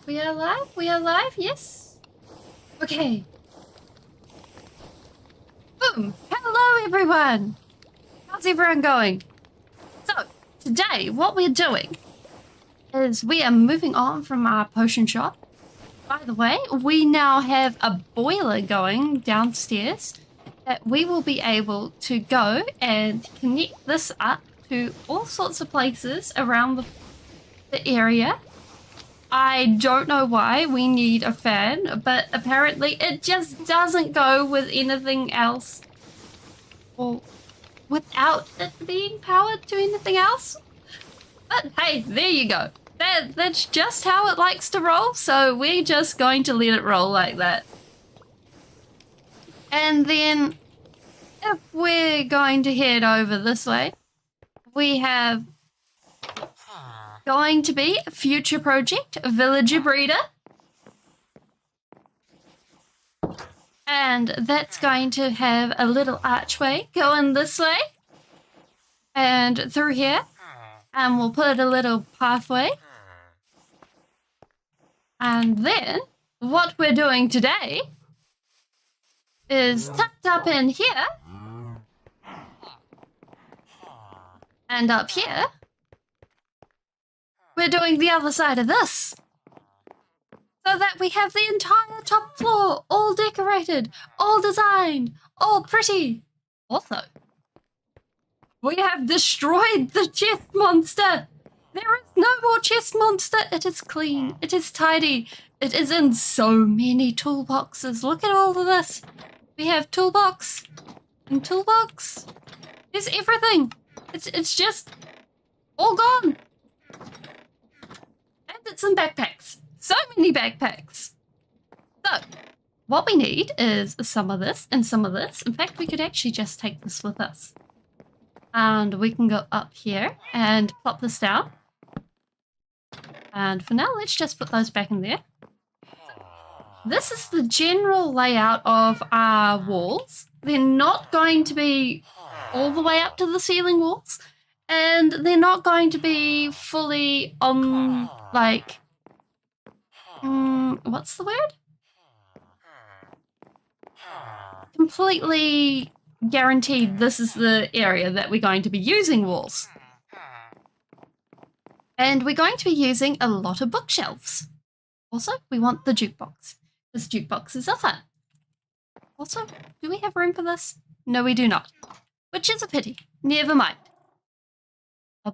We are live? We are live? Yes? Okay. Boom! Hello, everyone! How's everyone going? So, today, what we're doing is we are moving on from our potion shop. By the way, we now have a boiler going downstairs that we will be able to go and connect this up to all sorts of places around the area. I don't know why we need a fan, but apparently it just doesn't go with anything else. Or without it being powered to anything else. But hey, there you go. That's just how it likes to roll, so we're just going to let it roll like that. And then if we're going to head over this way, we have going to be a future project, Villager Breeder. And that's going to have a little archway going this way and through here. And we'll put a little pathway. And then what we're doing today is tucked up in here and up here. We're doing the other side of this. So that we have the entire top floor all decorated, all designed, all pretty. Also, we have destroyed the chest monster. There is no more chest monster. It is clean. It is tidy. It is in so many toolboxes. Look at all of this. We have toolbox and toolbox. There's everything. It's just all gone. And it's in backpacks. So many backpacks. So, what we need is some of this and some of this. In fact, we could actually just take this with us. And we can go up here and plop this down. And for now, let's just put those back in there. This is the general layout of our walls. They're not going to be all the way up to the ceiling walls. And they're not going to be fully on, like... what's the word? Completely guaranteed this is the area that we're going to be using walls. And we're going to be using a lot of bookshelves. Also, we want the jukebox. This jukebox is a fun. Also, do we have room for this? No, we do not. Which is a pity. Never mind. So,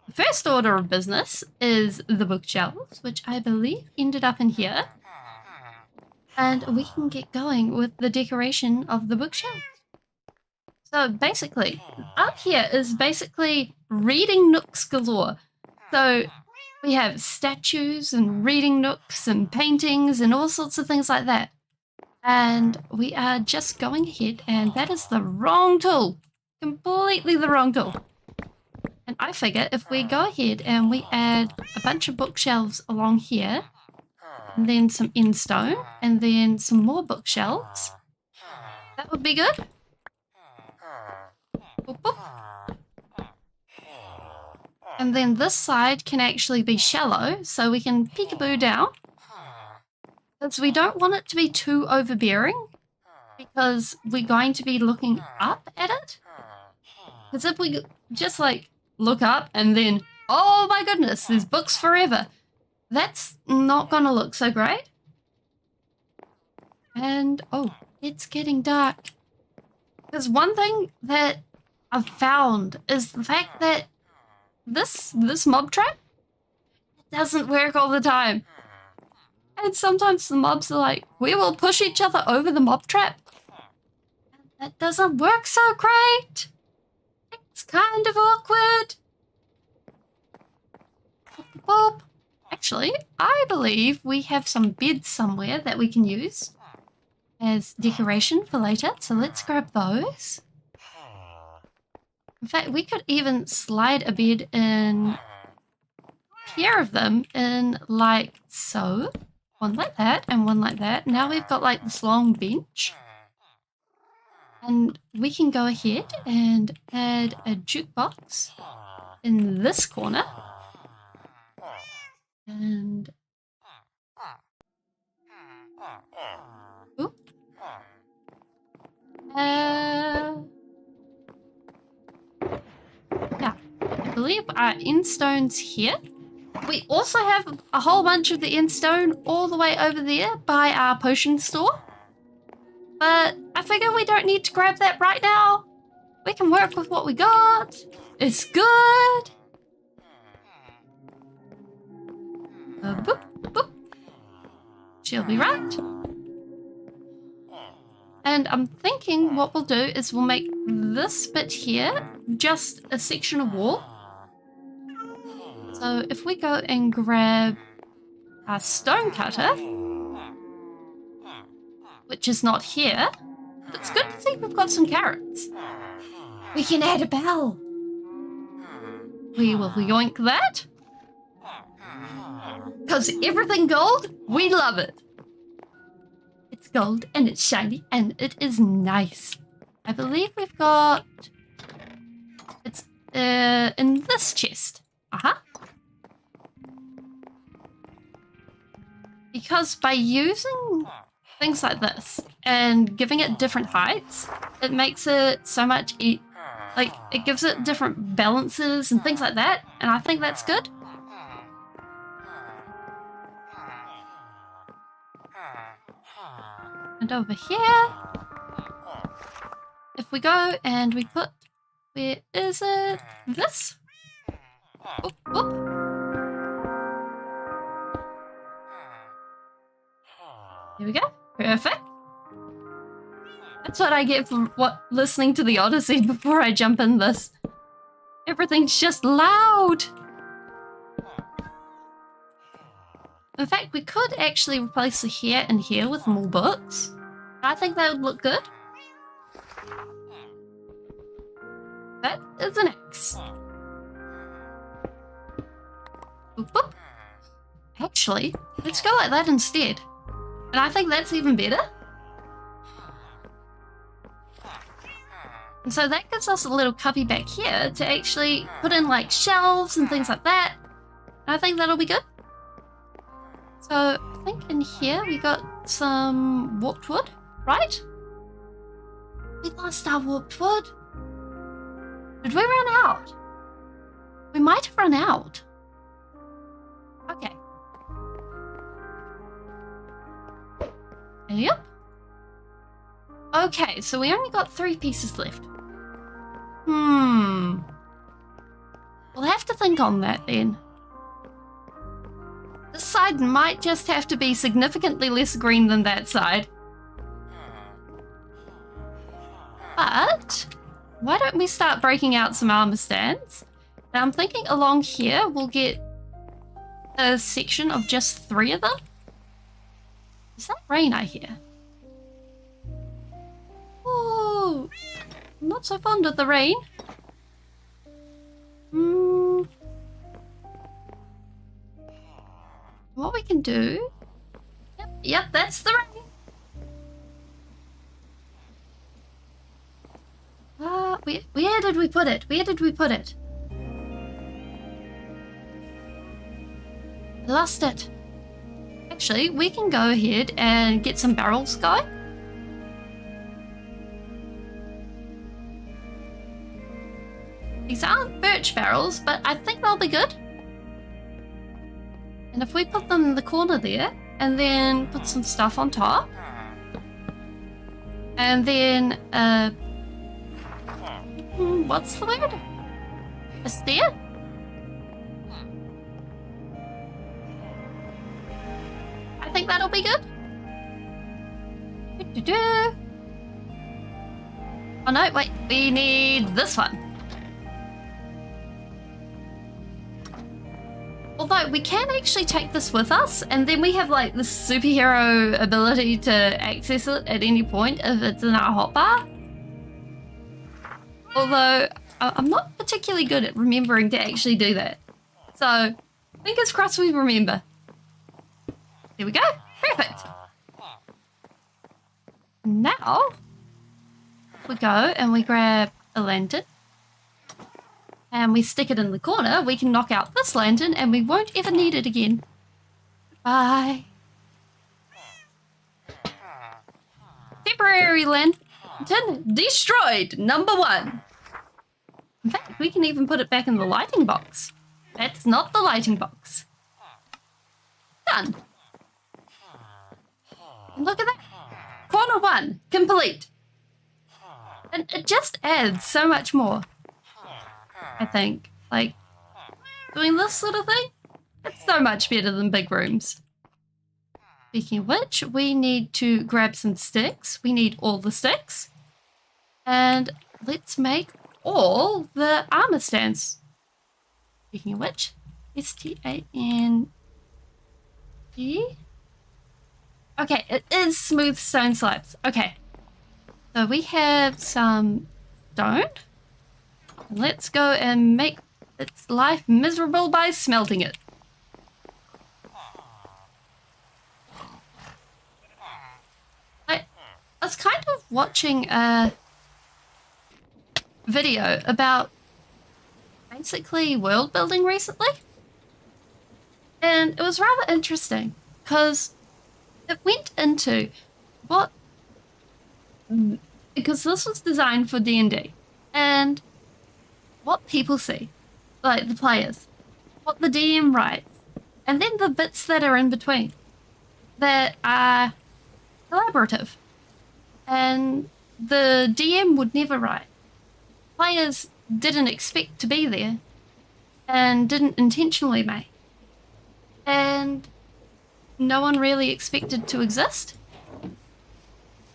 the first order of business is the bookshelves, which I believe ended up in here. And we can get going with the decoration of the bookshelves. So basically, up here is basically reading nooks galore. So we have statues and reading nooks and paintings and all sorts of things like that. And we are just going ahead, and that is the wrong tool. Completely the wrong tool. And I figure if we go ahead and we add a bunch of bookshelves along here, and then some end stone, and then some more bookshelves, that would be good. Boop, boop. And then this side can actually be shallow, so we can peekaboo down. Because we don't want it to be too overbearing, because we're going to be looking up at it. Because if we just like look up and then, oh my goodness, there's books forever, that's not going to look so great. And, oh, it's getting dark. Because one thing that I've found is the fact that this mob trap doesn't work all the time. And sometimes the mobs are like, we will push each other over the mob trap. And that doesn't work so great. It's kind of awkward. Boop. Actually, I believe we have some beds somewhere that we can use as decoration for later. So let's grab those. In fact, we could even slide a bed in, a pair of them in like so. One like that and one like that. Now we've got like this long bench. And we can go ahead and add a jukebox in this corner. believe our end stone's here. We also have a whole bunch of the end stone all the way over there by our potion store. But I figure we don't need to grab that right now. We can work with what we got. It's good. Boop, boop. She'll be right. And I'm thinking what we'll do is we'll make this bit here just a section of wall. So if we go and grab our stone cutter, which is not here, but it's good to see we've got some carrots. We can add a bell. We will yoink that. Because everything gold, we love it. It's gold and it's shiny and it is nice. I believe we've got... It's in this chest. Because by using things like this and giving it different heights, it makes it so much... Like, it gives it different balances and things like that. And I think that's good. And over here, if we go and we put, where is it? This? Oop, oop. Here we go. Perfect. That's what I get for listening to the Odyssey before I jump in this. Everything's just loud. In fact, we could actually replace the here and here with more books. I think that would look good. That is an X. Boop, boop. Actually, let's go like that instead. And I think that's even better. And so that gives us a little cubby back here to actually put in like shelves and things like that. And I think that'll be good. So I think in here we got some warped wood, right? We lost our warped wood. Did we run out? We might have run out. Okay. Yep. Okay, so we only got 3 pieces left. We'll have to think on that then. This side might just have to be significantly less green than that side. But why don't we start breaking out some armor stands? Now I'm thinking along here we'll get a section of just 3 of them. Is that rain I hear? Oh, I'm not so fond of the rain. What we can do... Yep, that's the rain. Where did we put it? Where did we put it? I lost it. Actually, we can go ahead and get some barrels going. These aren't birch barrels, but I think they'll be good. And if we put them in the corner there, and then put some stuff on top, and then, what's the word? A stair? I think that'll be good. Oh no, wait, we need this one. Although we can actually take this with us, and then we have like this superhero ability to access it at any point if it's in our hotbar. Although I'm not particularly good at remembering to actually do that. So fingers crossed we remember. There we go. Perfect. Now, if we go and we grab a lantern and we stick it in the corner, we can knock out this lantern and we won't ever need it again. Bye. Temporary lantern destroyed, number 1. In fact, we can even put it back in the lighting box. That's not the lighting box. Done. And look at that. Corner 1, complete. And it just adds so much more, I think. Like, doing this sort of thing, it's so much better than big rooms. Speaking of which, we need to grab some sticks. We need all the sticks. And let's make all the armor stands. Speaking of which, STAND. Okay, it is smooth stone slabs. Okay. So we have some stone. Let's go and make its life miserable by smelting it. I was kind of watching a video about basically world building recently. And it was rather interesting because it went into because this was designed for D&D and what people see, like the players, what the DM writes, and then the bits that are in between that are collaborative and the DM would never write. Players didn't expect to be there and didn't intentionally make. And no one really expected to exist.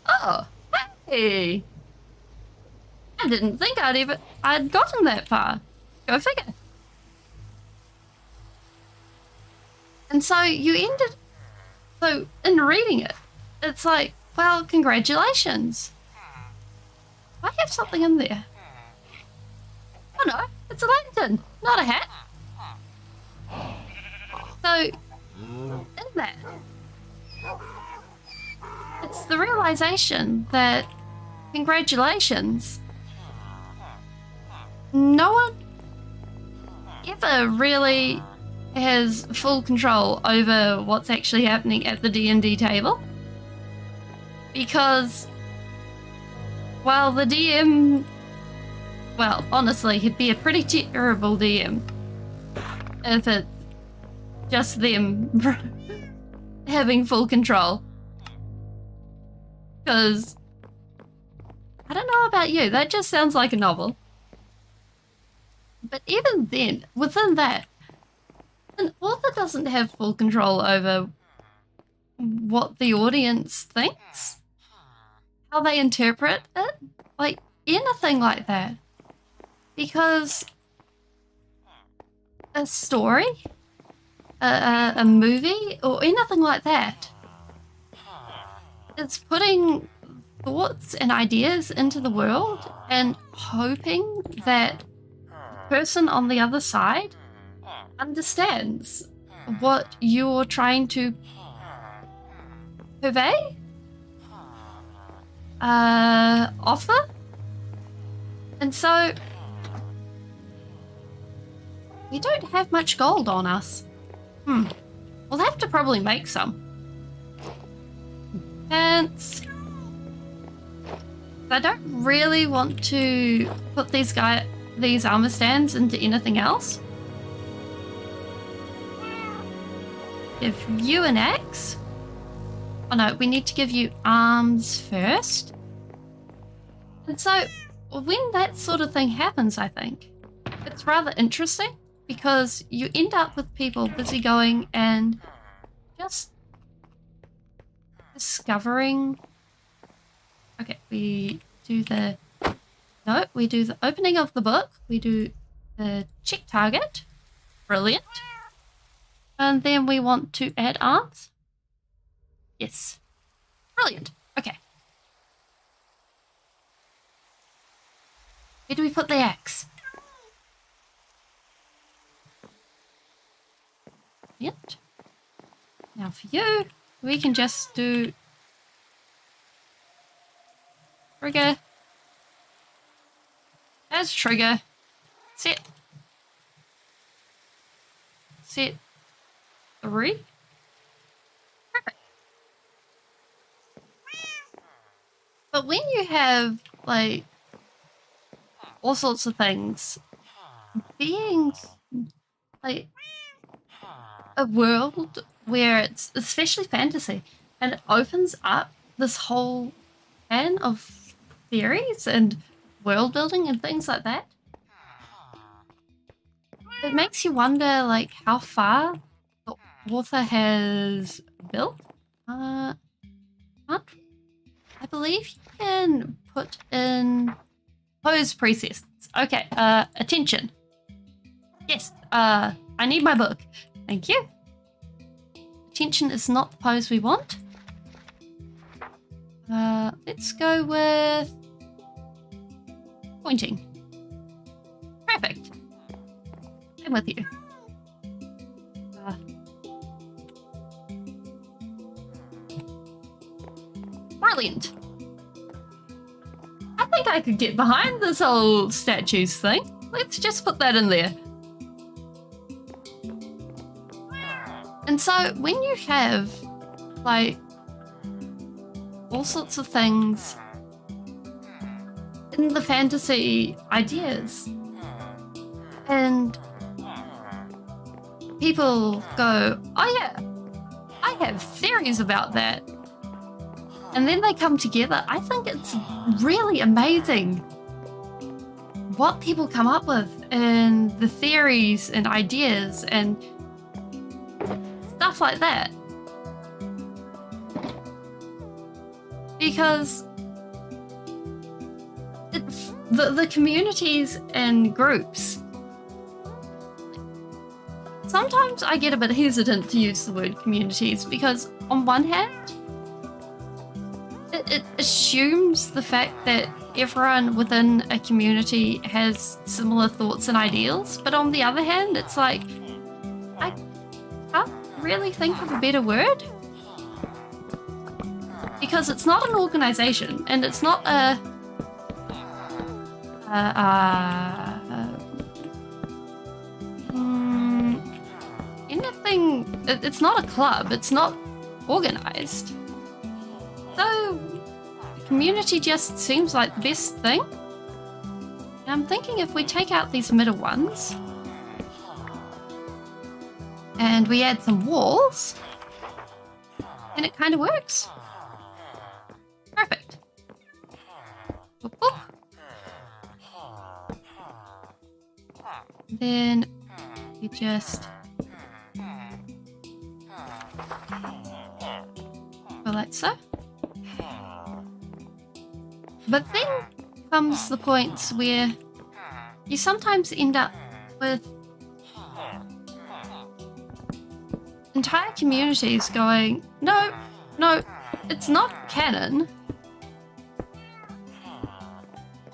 Oh, hey! I didn't think I'd gotten that far. Go figure. And so so in reading it, it's like, well, congratulations. I have something in there. Oh no, it's a lantern, not a hat. So, in that, it's the realization that, congratulations, no one ever really has full control over what's actually happening at the D&D table. Because, while the DM, well, honestly, he'd be a pretty terrible DM if it's just them having full control. Because, I don't know about you, that just sounds like a novel. But even then, within that, an author doesn't have full control over what the audience thinks, how they interpret it, like anything like that. Because a story, a movie, or anything like that, it's putting thoughts and ideas into the world and hoping that the person on the other side understands what you're trying to purvey, offer. And so we don't have much gold on us. We'll have to probably make some. Pants. I don't really want to put these armor stands into anything else. Give you an axe. Oh no, we need to give you arms first. And so when that sort of thing happens, I think it's rather interesting because you end up with people busy going and just discovering. Okay, we do the opening of the book. We do the check target. Brilliant. And then we want to add arms. Yes. Brilliant. Okay. Where do we put the axe? Brilliant. Now for you, we can just do trigger as trigger. Set 3. Perfect. But when you have like all sorts of things. Being like a world where it's especially fantasy and it opens up this whole can of theories and world building and things like that. It makes you wonder like how far the author has built. I believe you can put in pose presets. Okay, attention. Yes, I need my book. Thank you. Attention is not the pose we want. Let's go with pointing. Perfect. I'm with you. Brilliant. I think I could get behind this whole statues thing. Let's just put that in there. And so when you have like all sorts of things in the fantasy ideas and people go, oh yeah, I have theories about that. And then they come together. I think it's really amazing what people come up with and the theories and ideas and stuff like that. Because the communities and groups, sometimes I get a bit hesitant to use the word communities because on one hand, it assumes the fact that everyone within a community has similar thoughts and ideals, but on the other hand, it's like, I can't really think of a better word. Because it's not an organization, and it's not anything, it's not a club, it's not organized. So, community just seems like the best thing. And I'm thinking if we take out these middle ones and we add some walls, then it kind of works. Perfect. Boop, boop. Then you just go like so. But then comes the points where you sometimes end up with entire communities going, no, it's not canon.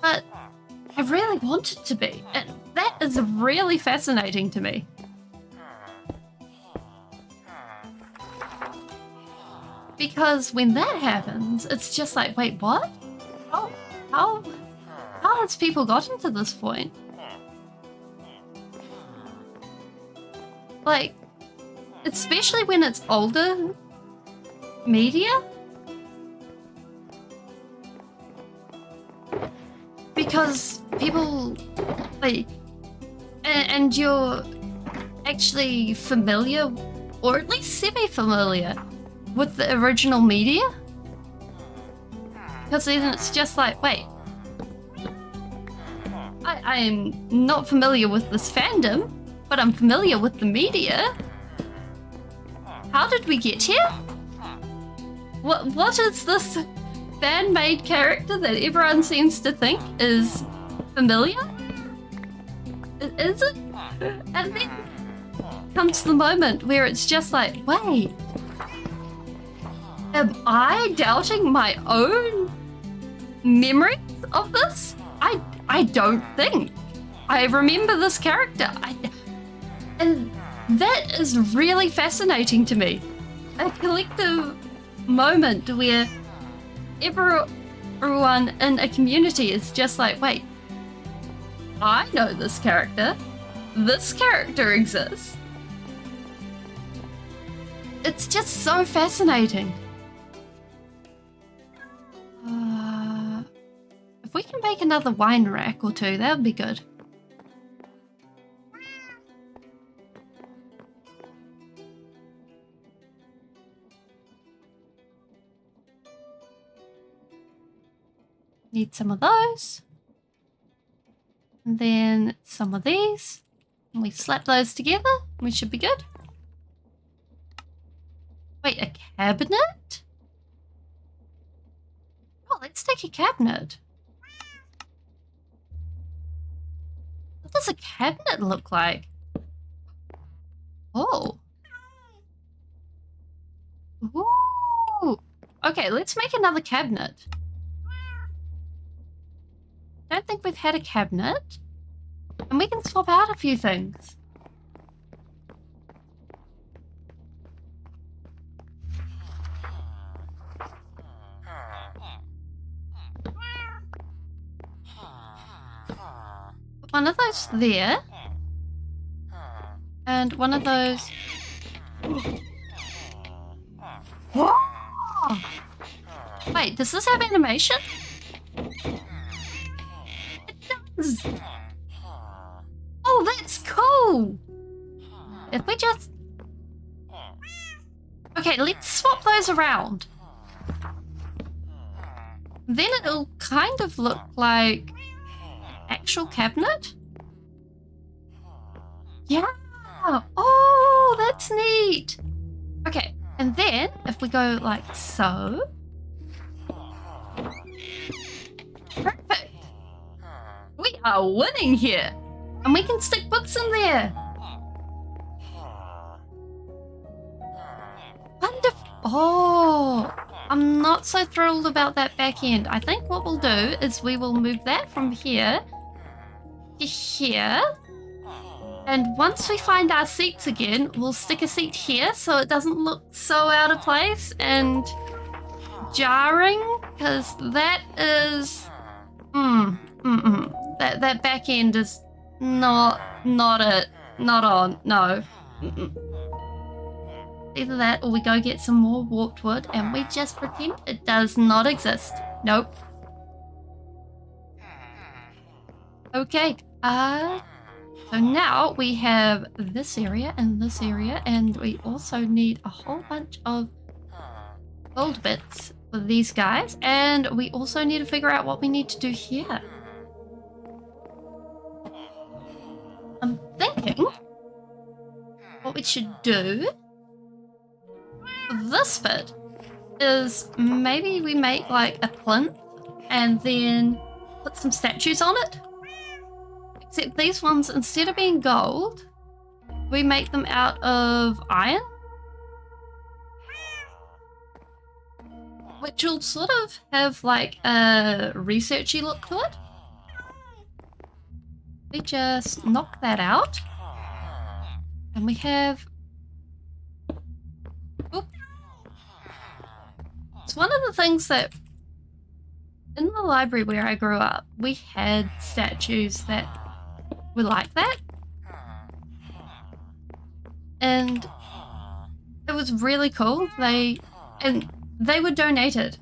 But I really want it to be. And that is really fascinating to me. Because when that happens, it's just like, wait, what? How has people gotten to this point? Like, especially when it's older media. Because people, like, and you're actually familiar, or at least semi-familiar, with the original media. Because then it's just like, wait, I am not familiar with this fandom, but I'm familiar with the media. How did we get here? What is this fan-made character that everyone seems to think is familiar? Is it? And then comes the moment where it's just like, wait, am I doubting my own memories of this? I don't think. I remember this character. And that is really fascinating to me. A collective moment where everyone in a community is just like, wait, I know this character. This character exists. It's just so fascinating. If we can make another wine rack or two, that would be good. Need some of those. And then some of these. And we slap those together. We should be good. Wait, a cabinet? Oh, let's take a cabinet. What does a cabinet look like? Oh. Ooh. Okay, let's make another cabinet. Don't think we've had a cabinet. And we can swap out a few things. Put one of those there. And one of those... Whoa! Wait, does this have animation? Oh, that's cool! If we just... Okay, let's swap those around. Then it'll kind of look like... actual cabinet? Yeah! Oh, that's neat! Okay, and then if we go like so... Perfect! We are winning here! And we can stick books in there! Wonderful! Oh! I'm not so thrilled about that back end. I think what we'll do is we will move that from here to here. And once we find our seats again, we'll stick a seat here so it doesn't look so out of place and jarring. Because that is... That back end is not it. Not on. No. Either that or we go get some more warped wood and we just pretend it does not exist. Nope. Okay. So now we have this area and this area, and we also need a whole bunch of gold bits for these guys, and we also need to figure out what we need to do here. I'm thinking what we should do for this bit is maybe we make like a plinth and then put some statues on it. Except these ones, instead of being gold, we make them out of iron. Which will sort of have like a researchy look to it. We just knock that out. And we have... Oop. It's one of the things that in the library where I grew up, we had statues that were like that. And it was really cool. They were donated.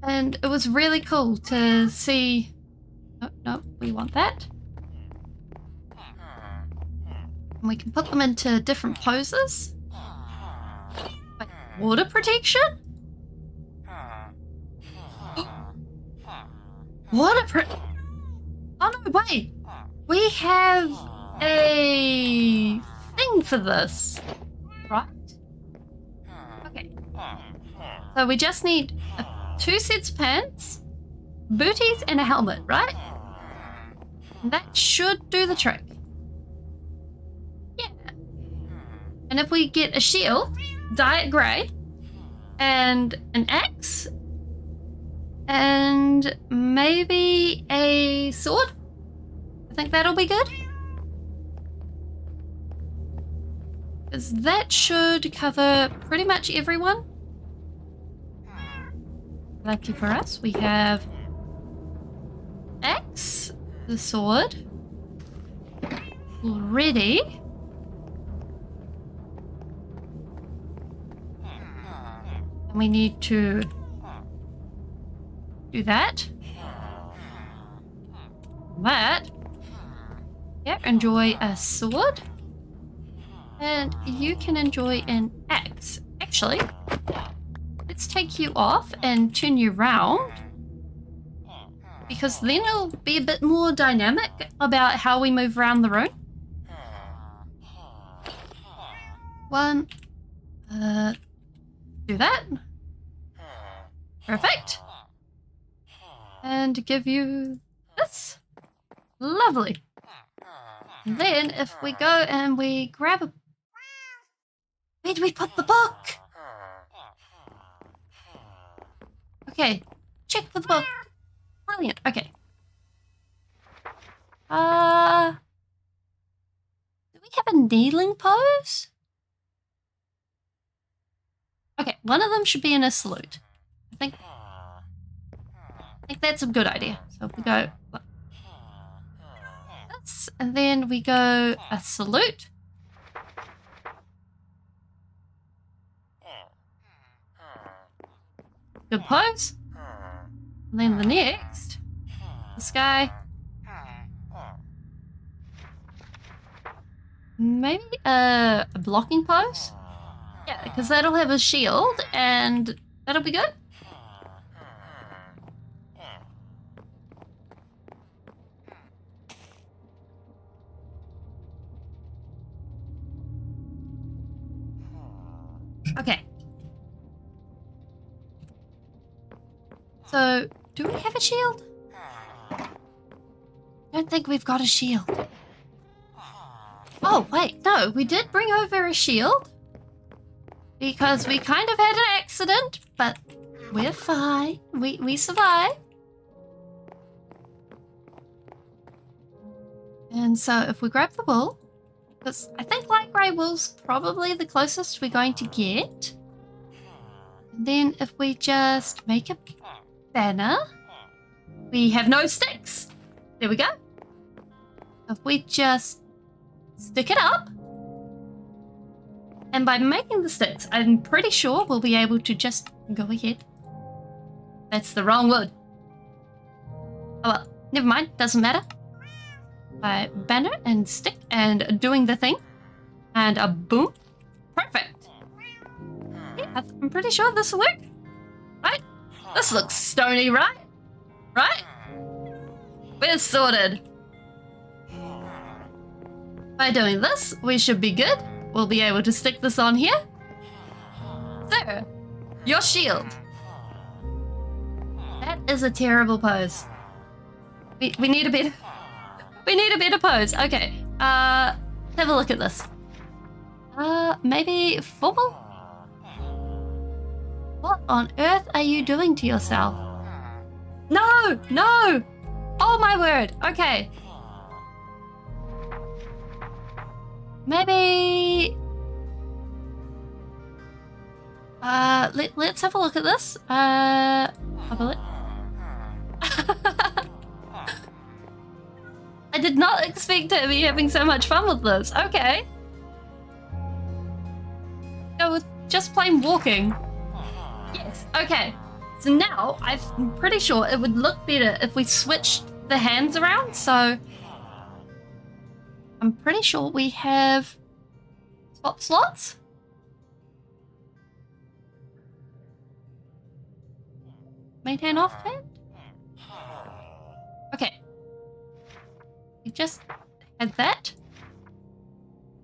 And it was really cool to see... Oh, no, we want that. And we can put them into different poses. Like water protection? Oh no, wait! We have a thing for this, right? Okay. So we just need 2 sets of pants, booties, and a helmet, right? And that should do the trick. Yeah. And if we get a shield, dye it grey, and an axe, and maybe a sword, I think that'll be good. Because that should cover pretty much everyone. Lucky for us, we have axe, the sword, ready. And we need to do that. That. Yeah, enjoy a sword. And you can enjoy an axe. Actually, let's take you off and turn you around. Because then it'll be a bit more dynamic about how we move around the room. One. Do that. Perfect. And give you this. Lovely. And then if we go and we grab a... Where do we put the book? Okay. Check for the book. Brilliant. Okay. Do we have a kneeling pose? Okay, one of them should be in a salute. I think that's a good idea. So if we go this, and then we go a salute. Good pose. And then the next, this guy. Maybe a blocking pose? Yeah, because that'll have a shield and that'll be good. Okay. So, do we have a shield? I don't think we've got a shield. Oh, wait, no, we did bring over a shield. Because we kind of had an accident, but we're fine. We survived. And so if we grab the wool, because I think light grey wool's probably the closest we're going to get. And then if we just make a banner, we have no sticks. There we go. If we just stick it up, and by making the sticks, I'm pretty sure we'll be able to just go ahead. That's the wrong wood. Oh well, never mind, doesn't matter. By banner and stick and doing the thing. And a boom. Perfect. Yeah, I'm pretty sure this will work. Right? This looks stony, right? Right? We're sorted. By doing this, we should be good. We'll be able to stick this on here. There. Your shield. That is a terrible pose. We need a better... We need a better pose. Okay. Have a look at this. Maybe formal? What on earth are you doing to yourself? No! No! Oh my word. Okay. Maybe... let's have a look at this. Have a look. I did not expect to be having so much fun with this. Okay. Go with just plain walking. Yes, okay. So now, I'm pretty sure it would look better if we switched the hands around, so... I'm pretty sure we have swap slots. Main hand, off hand? Okay. We just had that.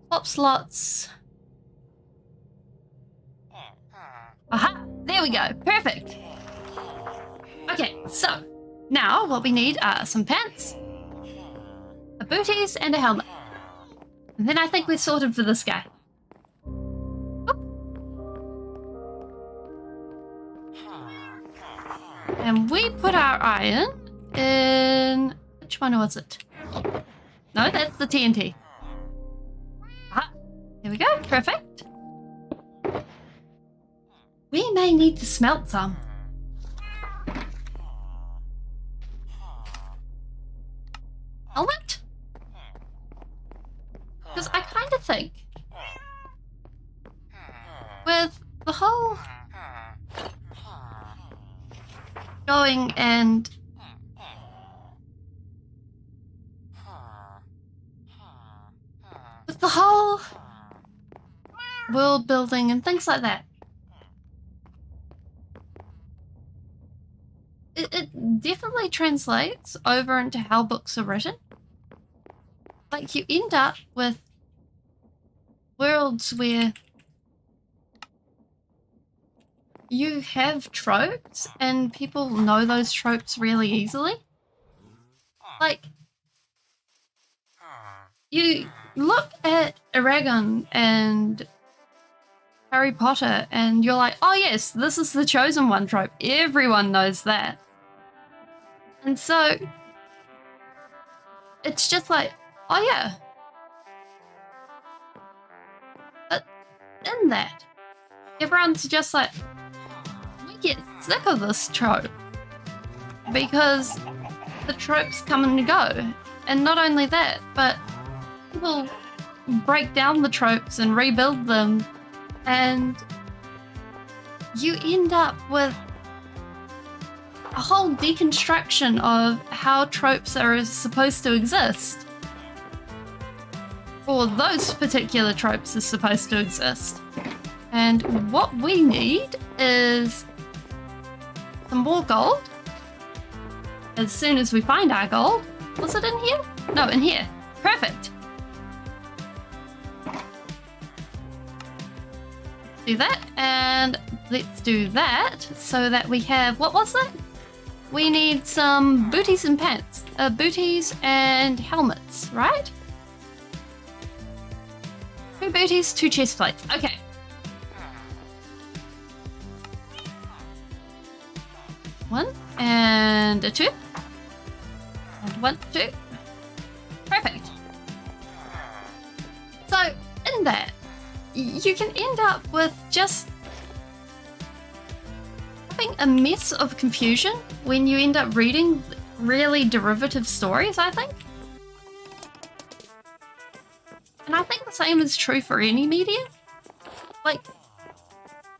Swap slots. Aha! There we go. Perfect. Okay, so now what we need are some pants, a booties, and a helmet. And then I think we're sorted for this guy. Oop. And we put our iron in... Which one was it? No, that's the TNT. Ah, there we go. Perfect. We may need to smelt some. Helmet? Because I kind of think with the whole going and with the whole world building and things like that. It definitely translates over into how books are written. Like, you end up with worlds where you have tropes and people know those tropes really easily. Like, you look at Aragon and Harry Potter and you're like, oh yes, this is the chosen one trope. Everyone knows that. And so it's just like, oh yeah. But in that, everyone's just like, we get sick of this trope because the tropes come and go. And not only that, but people break down the tropes and rebuild them, and you end up with a whole deconstruction of how tropes are supposed to exist. Or those particular tropes are supposed to exist. And what we need is some more gold. As soon as we find our gold. Was it in here? No, in here. Perfect. Do that, and let's do that so that we have, what was that? We need some booties and pants. Booties and helmets, right? 2 booties, 2 chest plates. Okay. One and a 2. And 1, 2. Perfect. So, in that, you can end up with just having a mess of confusion when you end up reading really derivative stories, I think. And I think the same is true for any media. Like,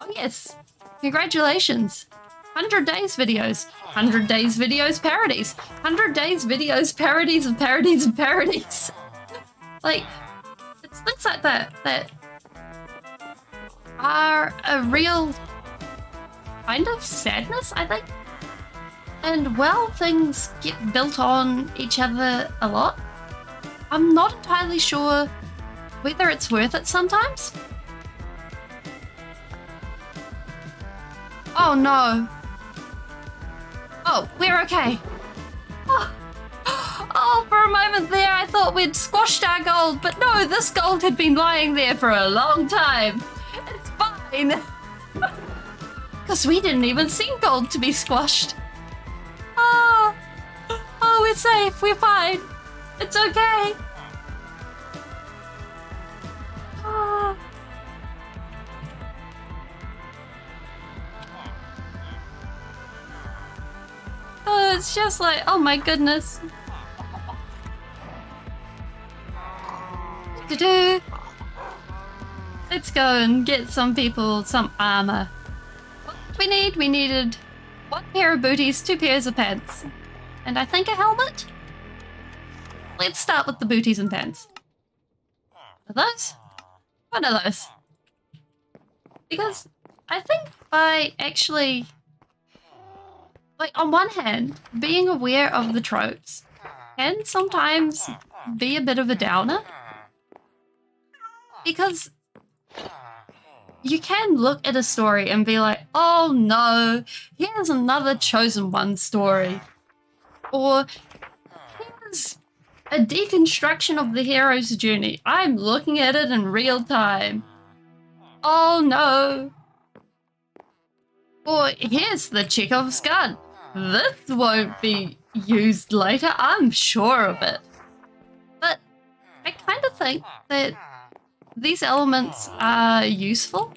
oh yes, congratulations. 100 days videos, 100 days videos parodies, 100 days videos parodies of parodies of parodies. Like, it's things like that that are a real kind of sadness, I think. And while things get built on each other a lot, I'm not entirely sure whether it's worth it sometimes. Oh no. Oh, we're okay. Oh, for a moment there I thought we'd squashed our gold, but no, this gold had been lying there for a long time. It's fine. Because we didn't even see gold to be squashed. Oh, we're safe, we're fine. It's okay. Oh. Oh, it's just like, oh my goodness. Do-do. Let's go and get some people some armor. What did we need? We needed 1 pair of booties, 2 pairs of pants, and I think a helmet? Let's start with the booties and pants. Are those? What are those? Because I think by actually, like, on one hand, being aware of the tropes can sometimes be a bit of a downer. Because you can look at a story and be like, oh no, here's another chosen one story. Or here's a deconstruction of the hero's journey. I'm looking at it in real time. Oh no. Or here's the Chekhov's gun. This won't be used later, I'm sure of it. But I kind of think that these elements are useful.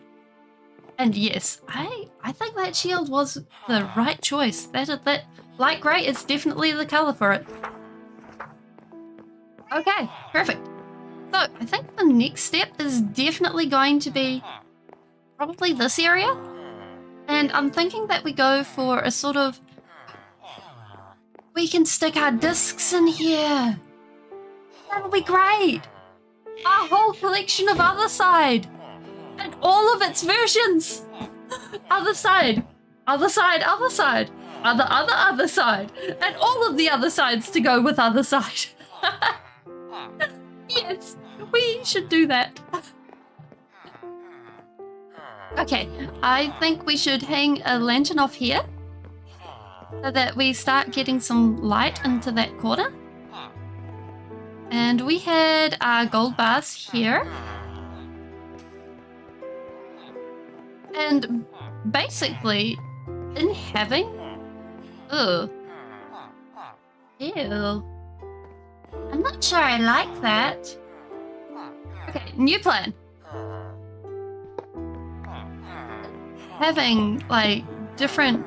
And yes, I think that shield was the right choice. That light grey is definitely the colour for it. Okay, perfect. So I think the next step is definitely going to be probably this area. And I'm thinking that we go for a sort of We can stick our discs in here. That'll be great. Our whole collection of Other Side. And all of its versions. Other Side. Other Side, Other Side. Other Side. And all of the other sides to go with Other Side. Yes, we should do that. Okay, I think we should hang a lantern off here so that we start getting some light into that corner. And we had our gold bars here. And basically, in having... Ugh. Ew. I'm not sure I like that. Okay, new plan. Having, like, different...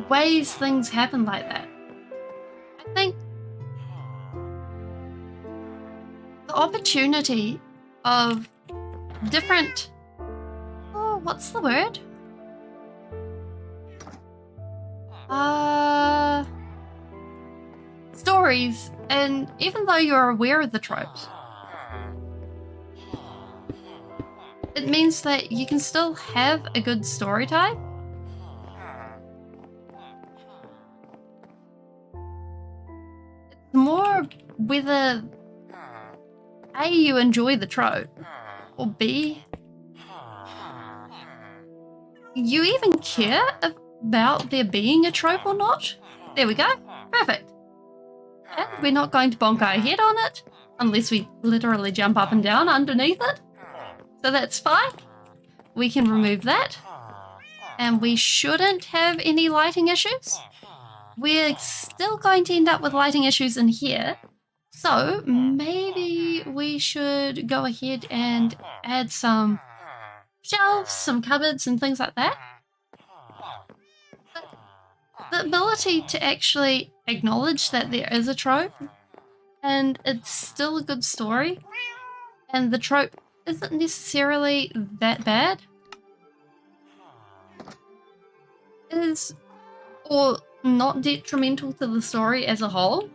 ways things happen like that. I think the opportunity of different... Oh, what's the word? Stories, and even though you're aware of the tropes, it means that you can still have a good story time. It's more whether A, you enjoy the trope, or B, you even care about there being a trope or not. There we go. Perfect. And we're not going to bonk our head on it unless we literally jump up and down underneath it. So that's fine. We can remove that. And we shouldn't have any lighting issues. We're still going to end up with lighting issues in here. So maybe we should go ahead and add some shelves, some cupboards and things like that. The ability to actually acknowledge that there is a trope and it's still a good story and the trope isn't necessarily that bad is, or not detrimental to the story as a whole,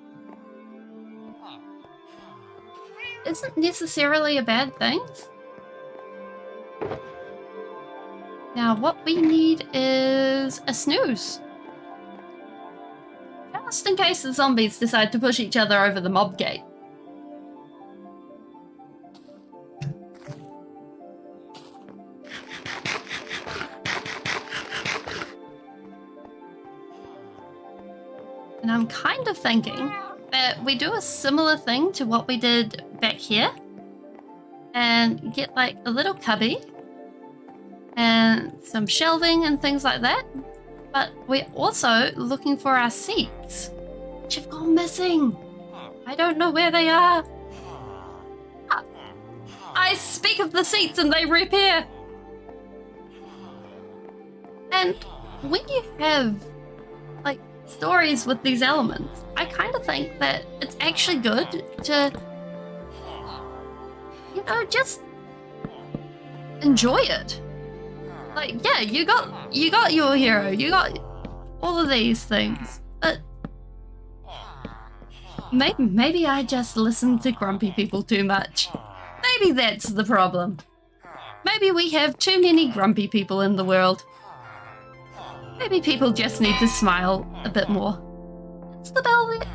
isn't necessarily a bad thing. Now what we need is a snooze. Just in case the zombies decide to push each other over the mob gate. And I'm kind of thinking that we do a similar thing to what we did back here. And get like a little cubby. And some shelving and things like that. But we're also looking for our seats, which have gone missing. I don't know where they are. I speak of the seats and they reappear. And when you have, like, stories with these elements, I kind of think that it's actually good to, you know, just enjoy it. Like, yeah, you got your hero, you got all of these things, but maybe I just listen to grumpy people too much. Maybe that's the problem. Maybe we have too many grumpy people in the world. Maybe people just need to smile a bit more. Is the bell there?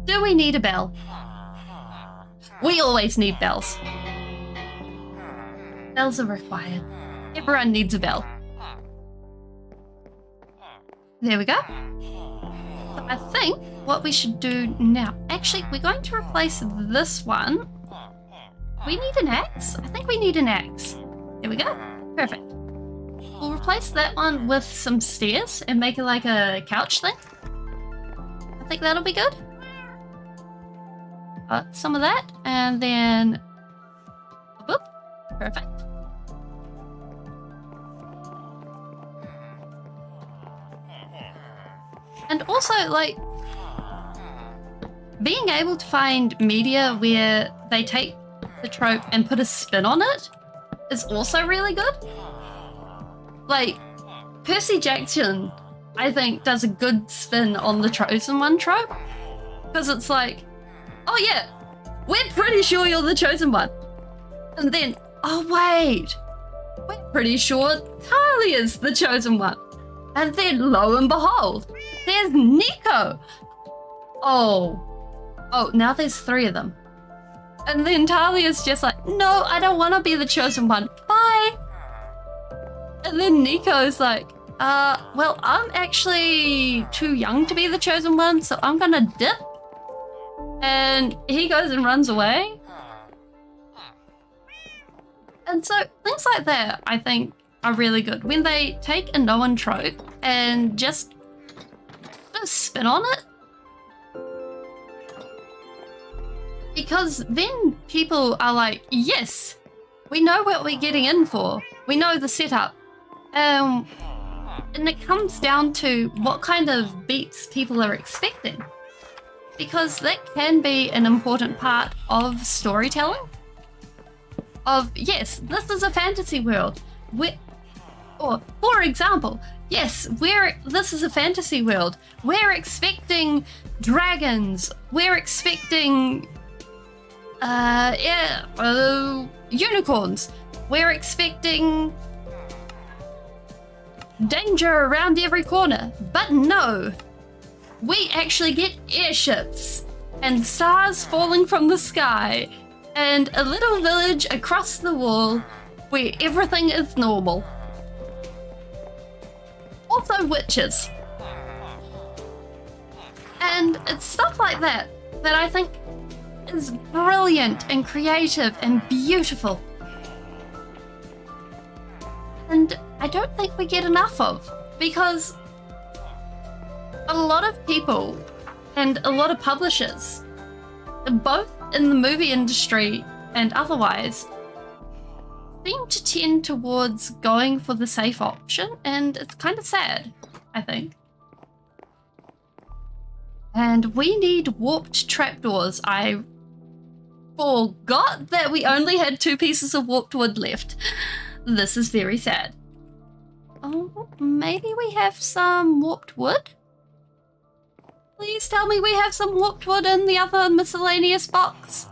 Do we need a bell? We always need bells. Bells are required. Everyone needs a bell. There we go. So I think what we should do now... Actually, we're going to replace this one. We need an axe? I think we need an axe. There we go. Perfect. We'll replace that one with some stairs and make it like a couch thing. I think that'll be good. Some of that, and then... Whoop. Perfect. And also, like, being able to find media where they take the trope and put a spin on it is also really good. Like, Percy Jackson I think, does a good spin on the Chosen One trope. Because it's like, oh yeah, we're pretty sure you're the Chosen One. And then, oh wait, we're pretty sure Talia's the Chosen One. And then, lo and behold, there's Nico. Oh, now there's 3 of them. And then Talia's just like, no, I don't want to be the Chosen One. Bye. And then Nico's like, well, I'm actually too young to be the Chosen One, so I'm gonna dip. And he goes and runs away. And so things like that, I think, are really good. When they take a known trope and just spin on it. Because then people are like, yes, we know what we're getting in for. We know the setup. And it comes down to what kind of beats people are expecting. Because that can be an important part of storytelling. Of, yes, this is a fantasy world. Or, for example, yes, this is a fantasy world. We're expecting dragons. We're expecting unicorns. We're expecting danger around every corner. But no, we actually get airships and stars falling from the sky and a little village across the wall where everything is normal. Also witches. And it's stuff like that that I think is brilliant and creative and beautiful. And I don't think we get enough of, because a lot of people and a lot of publishers, both in the movie industry and otherwise, seem to tend towards going for the safe option, and it's kind of sad, I think. And we need warped trapdoors. I forgot that we only had 2 pieces of warped wood left. This is very sad. Oh, maybe we have some warped wood? Please tell me we have some warped wood in the other miscellaneous box.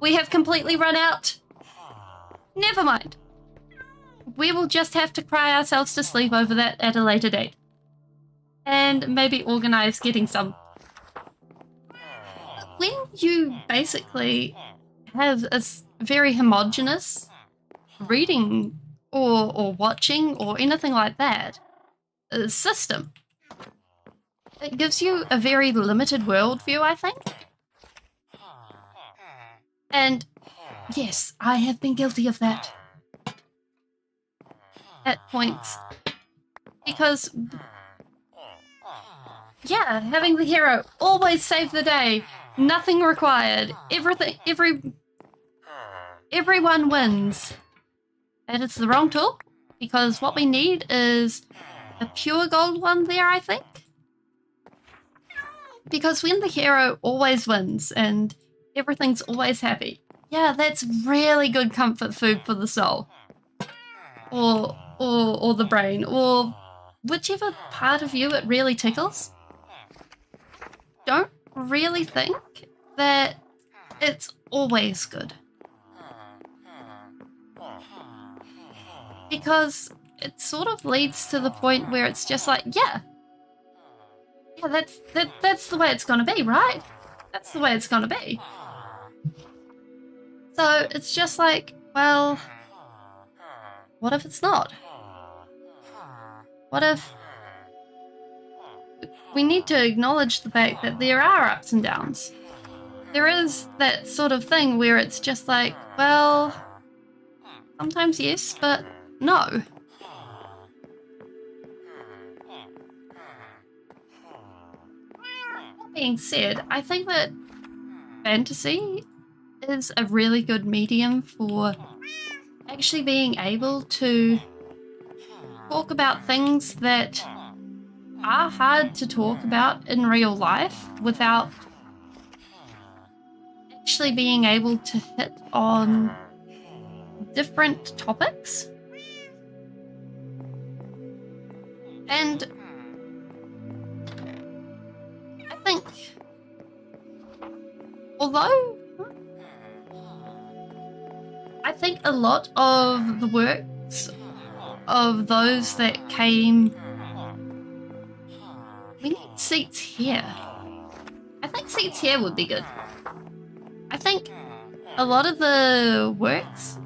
We have completely run out. Never mind. We will just have to cry ourselves to sleep over that at a later date. And maybe organize getting some. When you basically have a very homogenous reading or watching or anything like that system, it gives you a very limited worldview, I think. And yes, I have been guilty of that at points. Because, yeah, having the hero always save the day, nothing required, everyone wins. And it's the wrong tool, because what we need is a pure gold one there, I think. Because when the hero always wins and everything's always happy, yeah, that's really good comfort food for the soul. Or the brain, or whichever part of you it really tickles. Don't really think that it's always good. Because it sort of leads to the point where it's just like, yeah, that's the way it's gonna be, right? That's the way it's gonna be. So it's just like, well, what if it's not? What if we need to acknowledge the fact that there are ups and downs? There is that sort of thing where it's just like, well, sometimes yes, but no. That being said, I think that fantasy is a really good medium for actually being able to talk about things that are hard to talk about in real life without actually being able to hit on different topics. And I think, although I think a lot of the works of those that came, we need seats here. I think seats here would be good. I think a lot of the works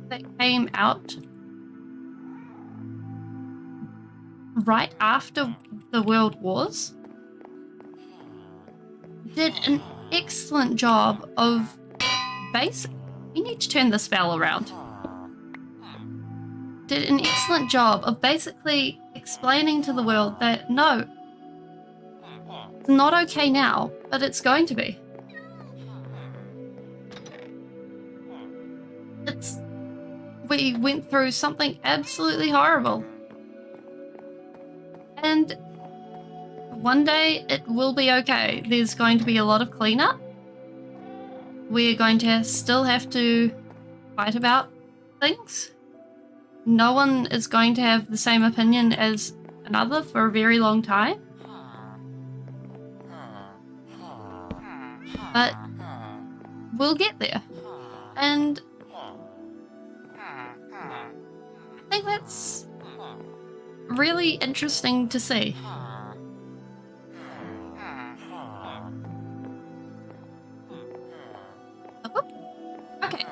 that came out right after the World Wars did an excellent job of we need to turn the spell around. Did an excellent job of basically explaining to the world that no, it's not okay now, but it's going to be. We went through something absolutely horrible. And one day it will be okay. There's going to be a lot of cleanup. We're going to still have to fight about things. No one is going to have the same opinion as another for a very long time. But we'll get there. And I think that's really interesting to see. Okay.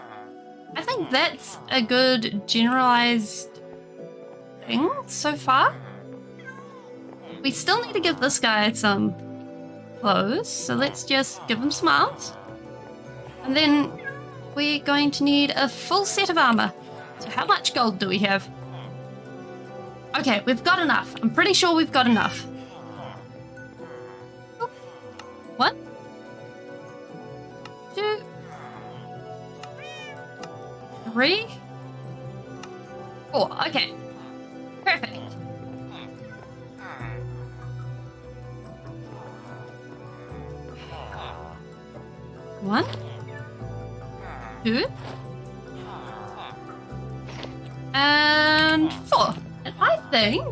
I think that's a good generalized thing so far. We still need to give this guy some clothes, so let's just give him some arms. And then we're going to need a full set of armor. So how much gold do we have? Okay, we've got enough. I'm pretty sure we've got enough. 1, 2, 3, 4. Okay. Perfect. One, 2, and 4. And I think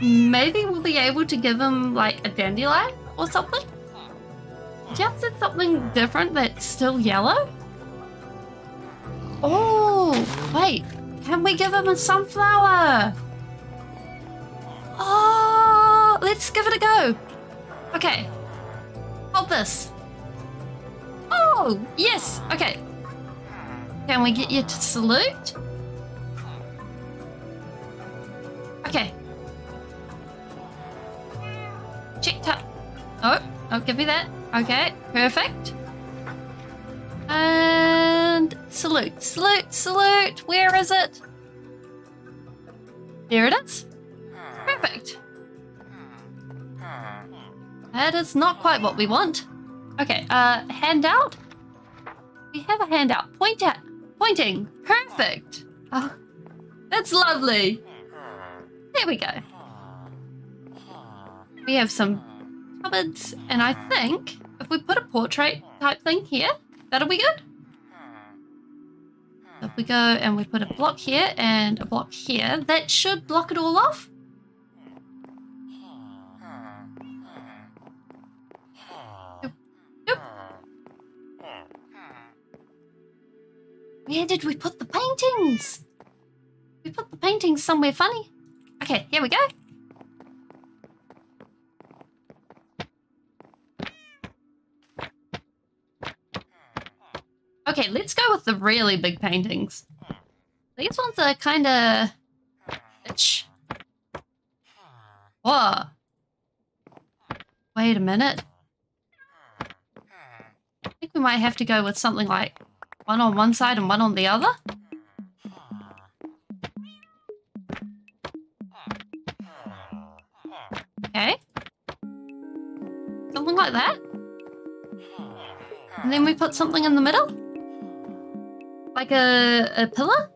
maybe we'll be able to give him like a dandelion or something. Just something different that's still yellow. Oh, wait. Can we give him a sunflower? Oh, let's give it a go. Okay. Hold this. Oh, yes. Okay. Can we get you to salute? Okay. Check tap. Oh, I'll give you that. Okay, perfect. And salute, salute, salute. Where is it? There it is. Perfect. That is not quite what we want. Okay, handout. We have a handout. Pointing. Perfect. Oh, that's lovely. There we go. We have some cupboards, and I think if we put a portrait type thing here, that'll be good. So if we go and we put a block here and a block here, that should block it all off. Yep. Where did we put the paintings? We put the paintings somewhere funny. Okay, here we go. Okay, let's go with the really big paintings. These ones are kind of itch. Whoa. Wait a minute. I think we might have to go with something like one on one side and one on the other. Okay. Something like that. And then we put something in the middle. Like a pillar.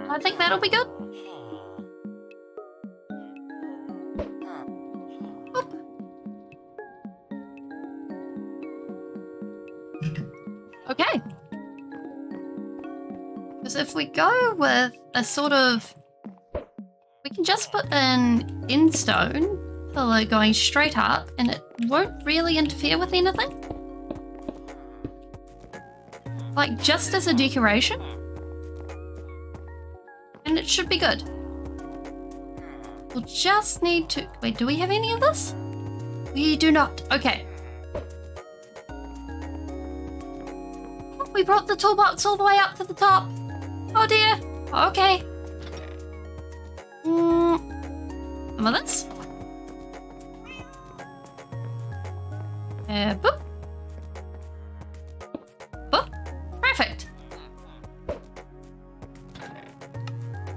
I think that'll be good. Oop. Okay. Because if we go with a sort of... We can can just put an in-stone pillar going straight up and it won't really interfere with anything. Like, just as a decoration. And it should be good. We'll just need to... Wait, do we have any of this? We do not. Okay. Oh, we brought the toolbox all the way up to the top. Oh dear. Okay. Some of this. Boop. Boop. Perfect.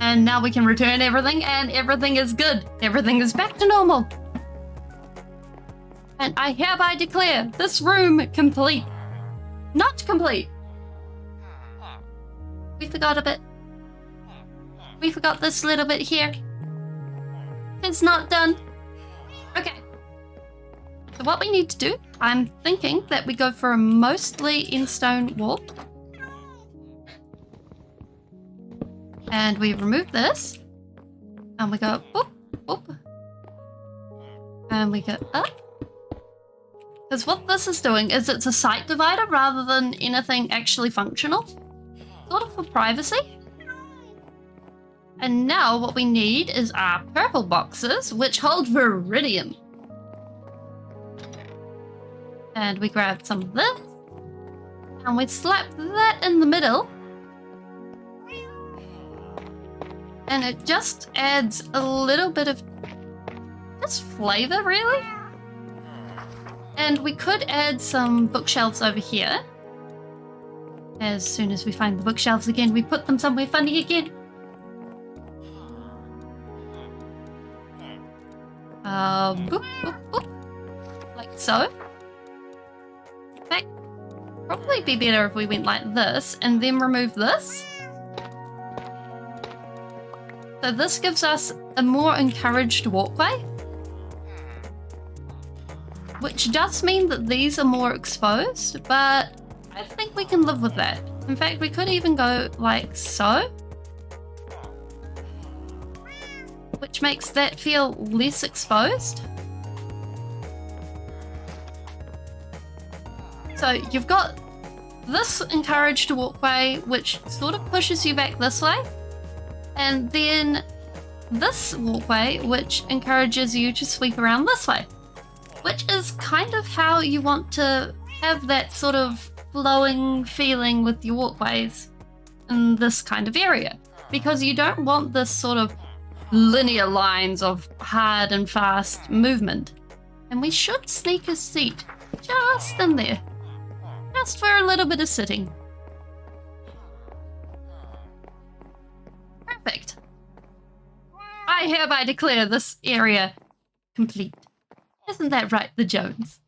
And now we can return everything and everything is good. Everything is back to normal. And I hereby declare this room complete. Not complete. We forgot a bit. We forgot this little bit here. It's not done. Okay. So what we need to do, I'm thinking that we go for a mostly in-stone wall. And we remove this. And we go boop, boop. And we go up. Because what this is doing is it's a site divider rather than anything actually functional. Sort of for privacy. And now what we need is our purple boxes, which hold Viridium. And we grab some of this. And we slap that in the middle. And it just adds a little bit of just flavor, really. And we could add some bookshelves over here. As soon as we find the bookshelves again, we put them somewhere funny again. Boop, boop, boop. Like so. In fact, probably be better if we went like this and then remove this. So this gives us a more encouraged walkway. Which does mean that these are more exposed, but I think we can live with that. In fact, we could even go like so. Which makes that feel less exposed. So you've got this encouraged walkway, which sort of pushes you back this way. And then this walkway, which encourages you to sweep around this way. Which is kind of how you want to have that sort of flowing feeling with your walkways in this kind of area. Because you don't want this sort of linear lines of hard and fast movement. And we should sneak a seat just in there. Just for a little bit of sitting. Perfect. I hereby declare this area complete. Isn't that right, the Jones?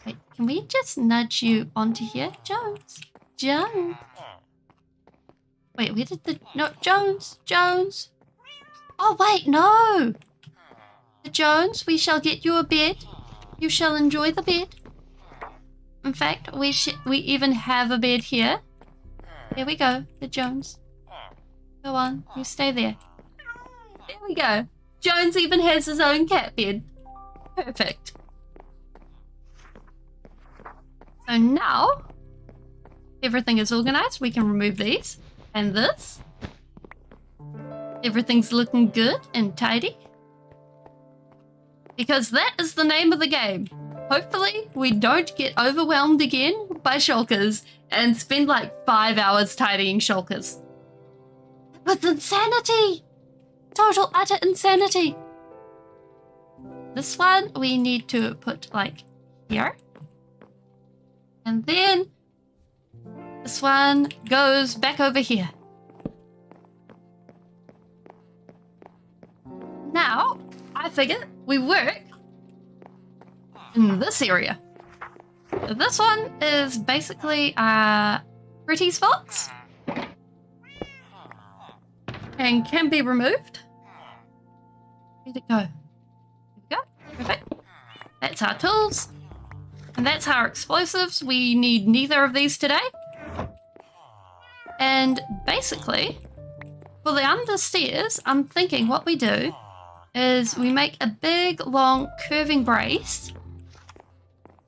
Wait, can we just nudge you onto here? Jones. Jones. Wait, where did the... No, Jones. Jones. Oh, wait, no. The Jones, we shall get you a bed. You shall enjoy the bed. In fact, we even have a bed here. There we go, the Jones. Go on, you stay there. There we go. Jones even has his own cat bed. Perfect. So now, everything is organized. We can remove these and this. Everything's looking good and tidy. Because that is the name of the game. Hopefully, we don't get overwhelmed again by shulkers and spend like 5 hours tidying shulkers. With insanity! Total, utter insanity! This one we need to put like here. And then this one goes back over here. Now, I figure we work in this area. This one is basically a pretty box and can be removed. Where'd it go? There we go. Perfect. That's our tools. And that's our explosives. We need neither of these today. And basically, For the understairs, I'm thinking what we do is we make a big, long, curving brace.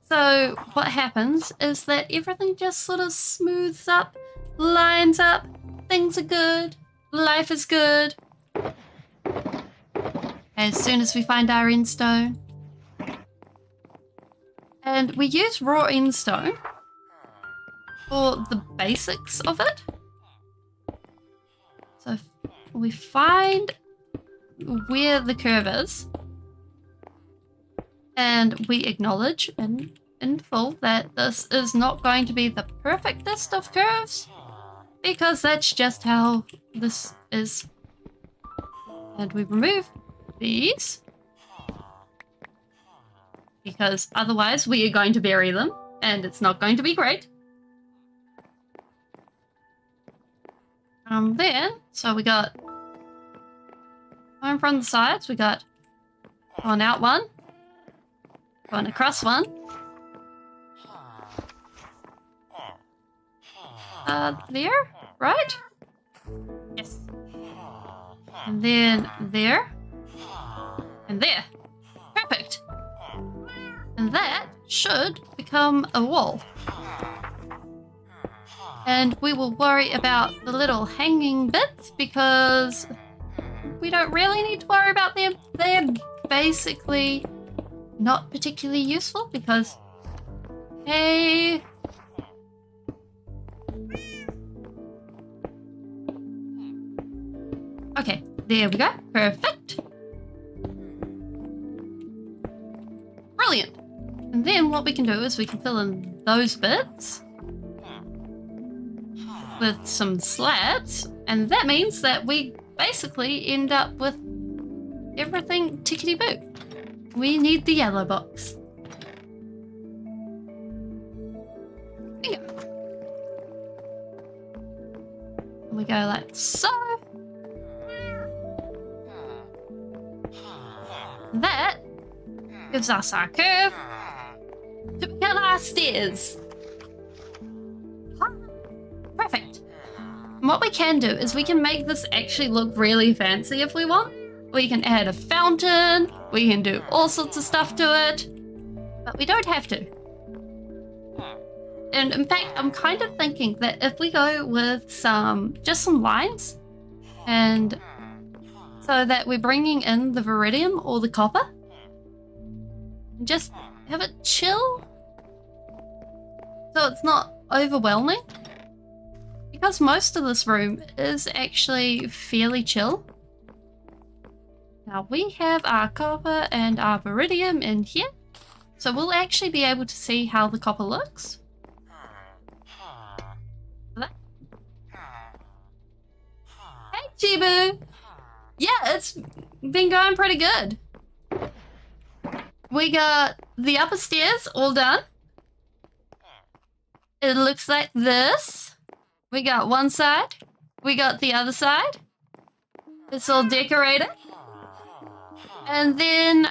So what happens is that everything just sort of smooths up, lines up, things are good, life is good. As soon as we find our endstone. And we use raw endstone for the basics of it. So if we find where the curve is, and we acknowledge in full that this is not going to be the perfectest of curves, because that's just how this is. And we remove these, because otherwise we are going to bury them, and it's not going to be great. Then, so we got one from the sides, we got one out one, one across one. There, right? Yes. And then there. And there. Perfect. And that should become a wall. And we will worry about the little hanging bits because we don't really need to worry about them. They're basically not particularly useful because, hey, okay, there we go. Perfect. Brilliant. And then what we can do is we can fill in those bits with some slabs, and that means that we basically end up with everything tickety-boo. We need the yellow box. Bingo. And we go like so. That gives us our curve to become our stairs. Perfect. And what we can do is we can make this actually look really fancy if we want. We can add a fountain, we can do all sorts of stuff to it, but we don't have to. And in fact, I'm kind of thinking that if we go with just some lines, and so that we're bringing in the viridium or the copper, and just have it chill, so it's not overwhelming. Because most of this room is actually fairly chill. Now we have our copper and our viridium in here, so we'll actually be able to see how the copper looks. Hey Chibu! Yeah, it's been going pretty good. We got the upper stairs all done. It looks like this. We got one side, we got the other side. It's all decorated. And then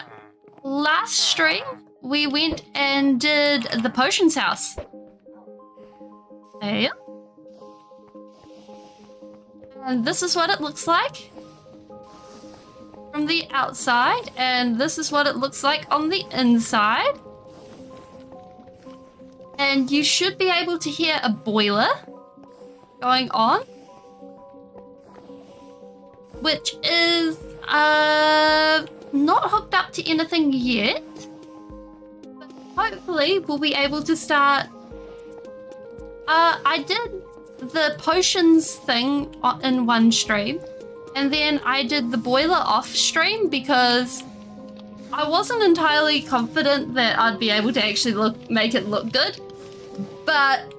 last stream, we went and did the potions house. Yeah. And this is what it looks like from the outside, and this is what it looks like on the inside. And you should be able to hear a boiler going on, which is not hooked up to anything yet, but hopefully we'll be able to start. I did the potions thing in one stream, and then I did the boiler off stream because I wasn't entirely confident that I'd be able to actually make it look good, but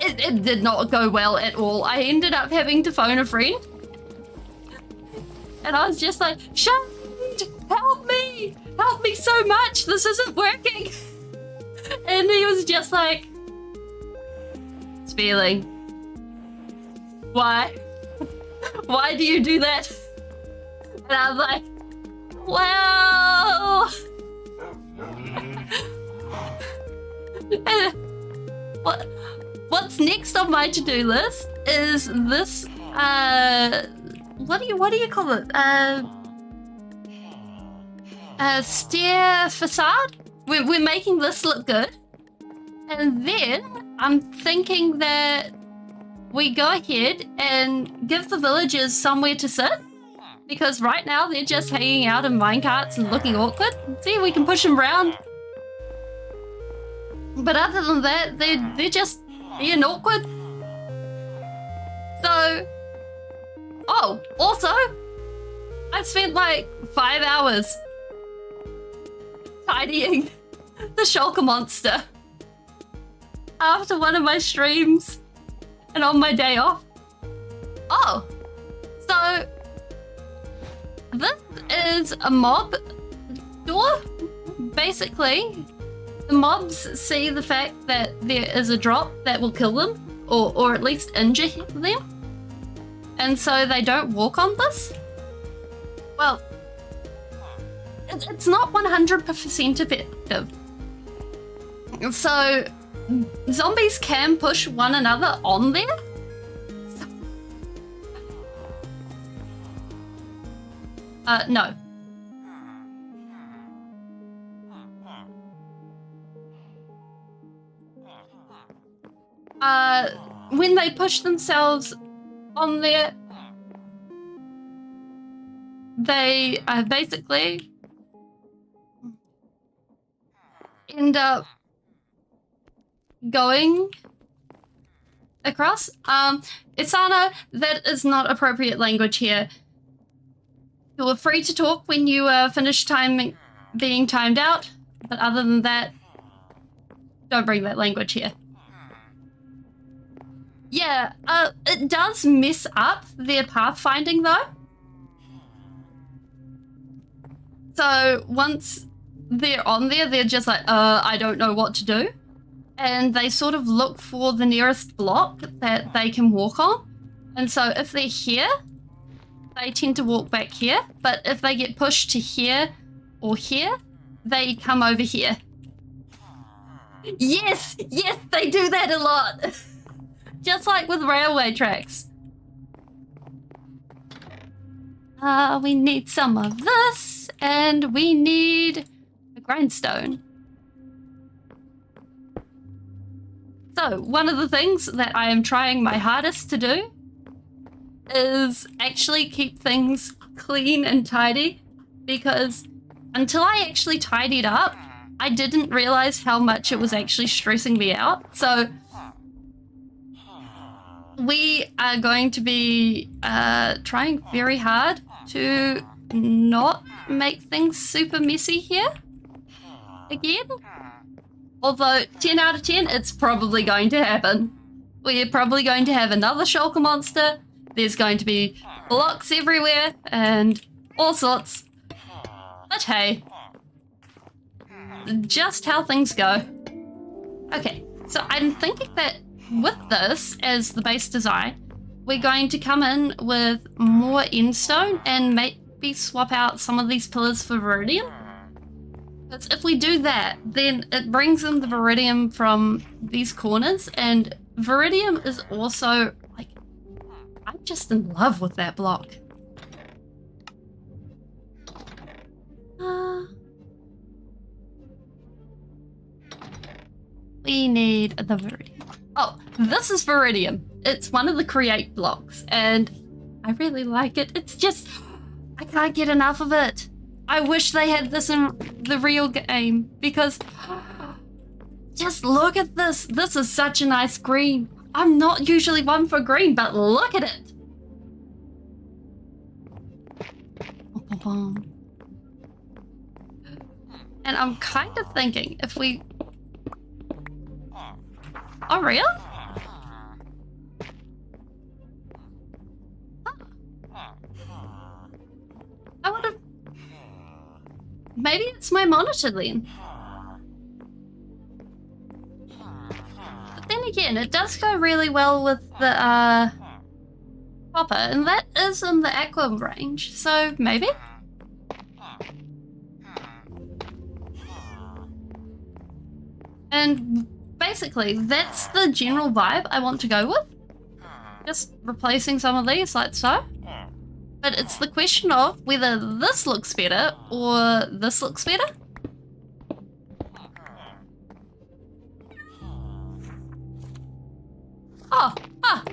it did not go well at all. I ended up having to phone a friend. And I was just like, Shade, help me! Help me so much! This isn't working! And he was just like, Spearling, why? Why do you do that? And I was like, well... What's next on my to-do list is this what do you call it? Stair facade. We're making this look good. And then I'm thinking that we go ahead and give the villagers somewhere to sit. Because right now they're just hanging out in minecarts and looking awkward. See, we can push them around. But other than that, they're just being awkward. So, oh, also, I spent like 5 hours tidying the shulker monster after one of my streams and on my day off. Oh, so this is a mob door. Basically, the mobs see the fact that there is a drop that will kill them or at least injure them. And so they don't walk on this. Well, it's not 100% effective. So zombies can push one another on there. No. When they push themselves on there, they basically end up going across. Isana, that is not appropriate language here. You are free to talk when you finish being timed out, but other than that, don't bring that language here. Yeah, it does mess up their pathfinding though. So once they're on there, they're just like, I don't know what to do. And they sort of look for the nearest block that they can walk on. And so if they're here, they tend to walk back here. But if they get pushed to here or here, they come over here. Yes, they do that a lot. Just like with railway tracks. We need some of this, and we need a grindstone. So, one of the things that I am trying my hardest to do is actually keep things clean and tidy, because until I actually tidied up, I didn't realize how much it was actually stressing me out. So we are going to be trying very hard to not make things super messy here again. Although 10 out of 10, it's probably going to happen. We're probably going to have another shulker monster. There's going to be blocks everywhere and all sorts. But hey, just how things go. Okay, so I'm thinking that with this as the base design, we're going to come in with more endstone and maybe swap out some of these pillars for Viridium. Because if we do that, then it brings in the Viridium from these corners, and Viridium is also, like, I'm just in love with that block. We need the Viridium. Oh, this is Viridium. It's one of the create blocks, and I really like it. It's just, I can't get enough of it. I wish they had this in the real game, because just look at this. This is such a nice green. I'm not usually one for green, but look at it. And I'm kind of thinking if we... Oh, really? I would have... Maybe it's my monitor then. But then again, it does go really well with the copper, and that is in the aqua range, so maybe? And basically, that's the general vibe I want to go with. Just replacing some of these like so. But it's the question of whether this looks better or this looks better. Oh, ah.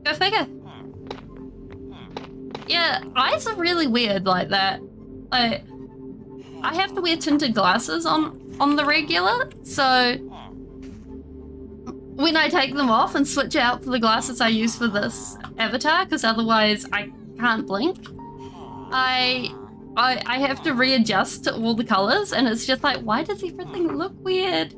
Go figure. Yeah, eyes are really weird like that. Like, I have to wear tinted glasses on the regular, so when I take them off and switch out for the glasses I use for this avatar, because otherwise I can't blink, I have to readjust to all the colors, and it's just like, why does everything look weird?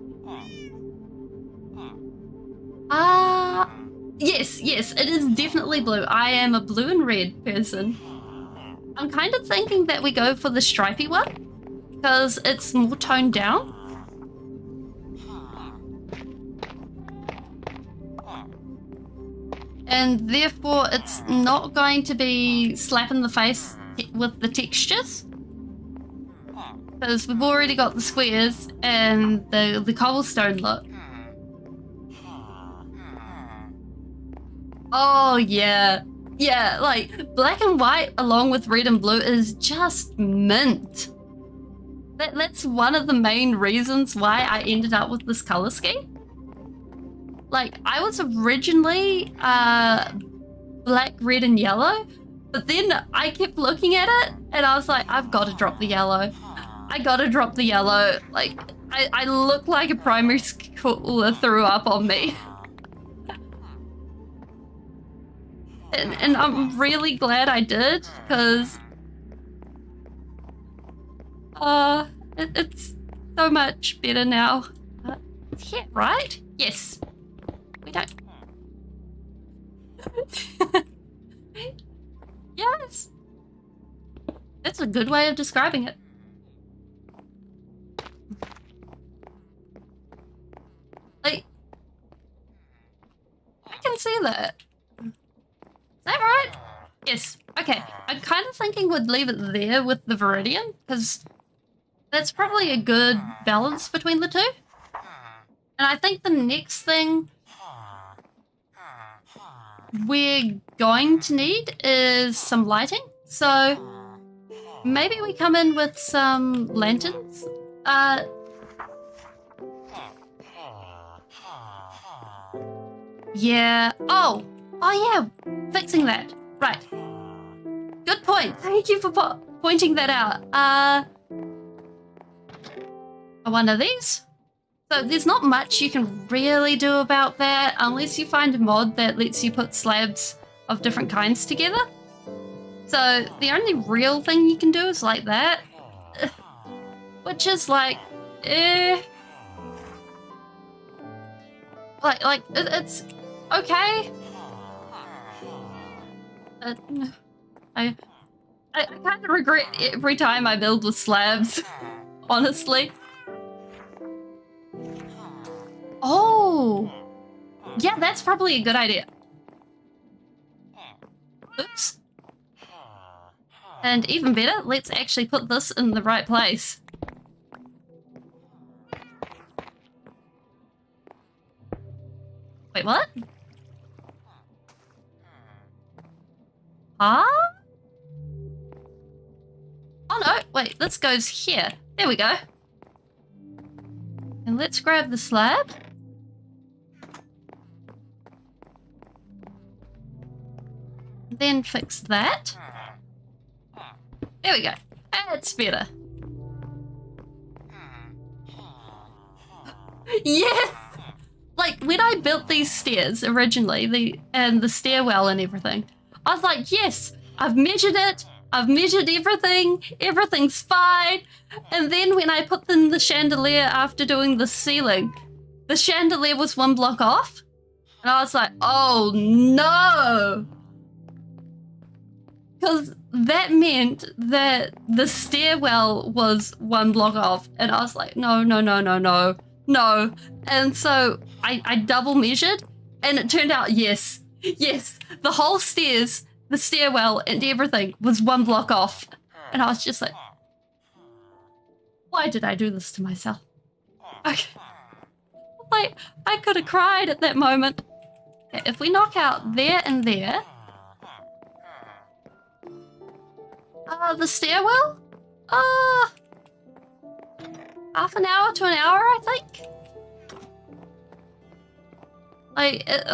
Yes, it is definitely blue. I am a blue and red person. I'm kind of thinking that we go for the stripy one, because it's more toned down. And therefore it's not going to be slap in the face with the textures. Because we've already got the squares and the cobblestone look. Oh yeah. Yeah, like black and white along with red and blue is just mint. That's one of the main reasons why I ended up with this color scheme. Like, I was originally black, red, and yellow, but then I kept looking at it and I was like, I've got to drop the yellow. I gotta drop the yellow. Like, I look like a primary schooler threw up on me. And I'm really glad I did, because it's so much better now. Yeah, right? Yes. We don't. Yes. That's a good way of describing it. Like, I can see that. Is that right? Yes. Okay. I'm kind of thinking we'd leave it there with the Viridian, because that's probably a good balance between the two. And I think the next thing we're going to need is some lighting. So maybe we come in with some lanterns. Yeah. Oh yeah. Fixing that. Right. Good point. Thank you for pointing that out. One of these. So there's not much you can really do about that unless you find a mod that lets you put slabs of different kinds together. So the only real thing you can do is like that. Which is like, like it's okay. I kind of regret every time I build with slabs, honestly. Oh, yeah, that's probably a good idea. Oops. And even better, let's actually put this in the right place. Wait, what? Huh? Oh no, wait, this goes here. There we go. And let's grab the slab. Then fix that. There we go. That's better. Yes! Like, when I built these stairs originally, the stairwell and everything, I was like, yes, I've measured it, I've measured everything, everything's fine. And then when I put in the chandelier after doing the ceiling, the chandelier was one block off. And I was like, oh no! Because that meant that the stairwell was one block off. And I was like, no. And so I double measured, and it turned out, yes, the whole stairs, the stairwell and everything was one block off. And I was just like, why did I do this to myself? Okay. Like, I could have cried at that moment. Okay, if we knock out there and there. The stairwell? Half an hour to an hour, I think. Like, it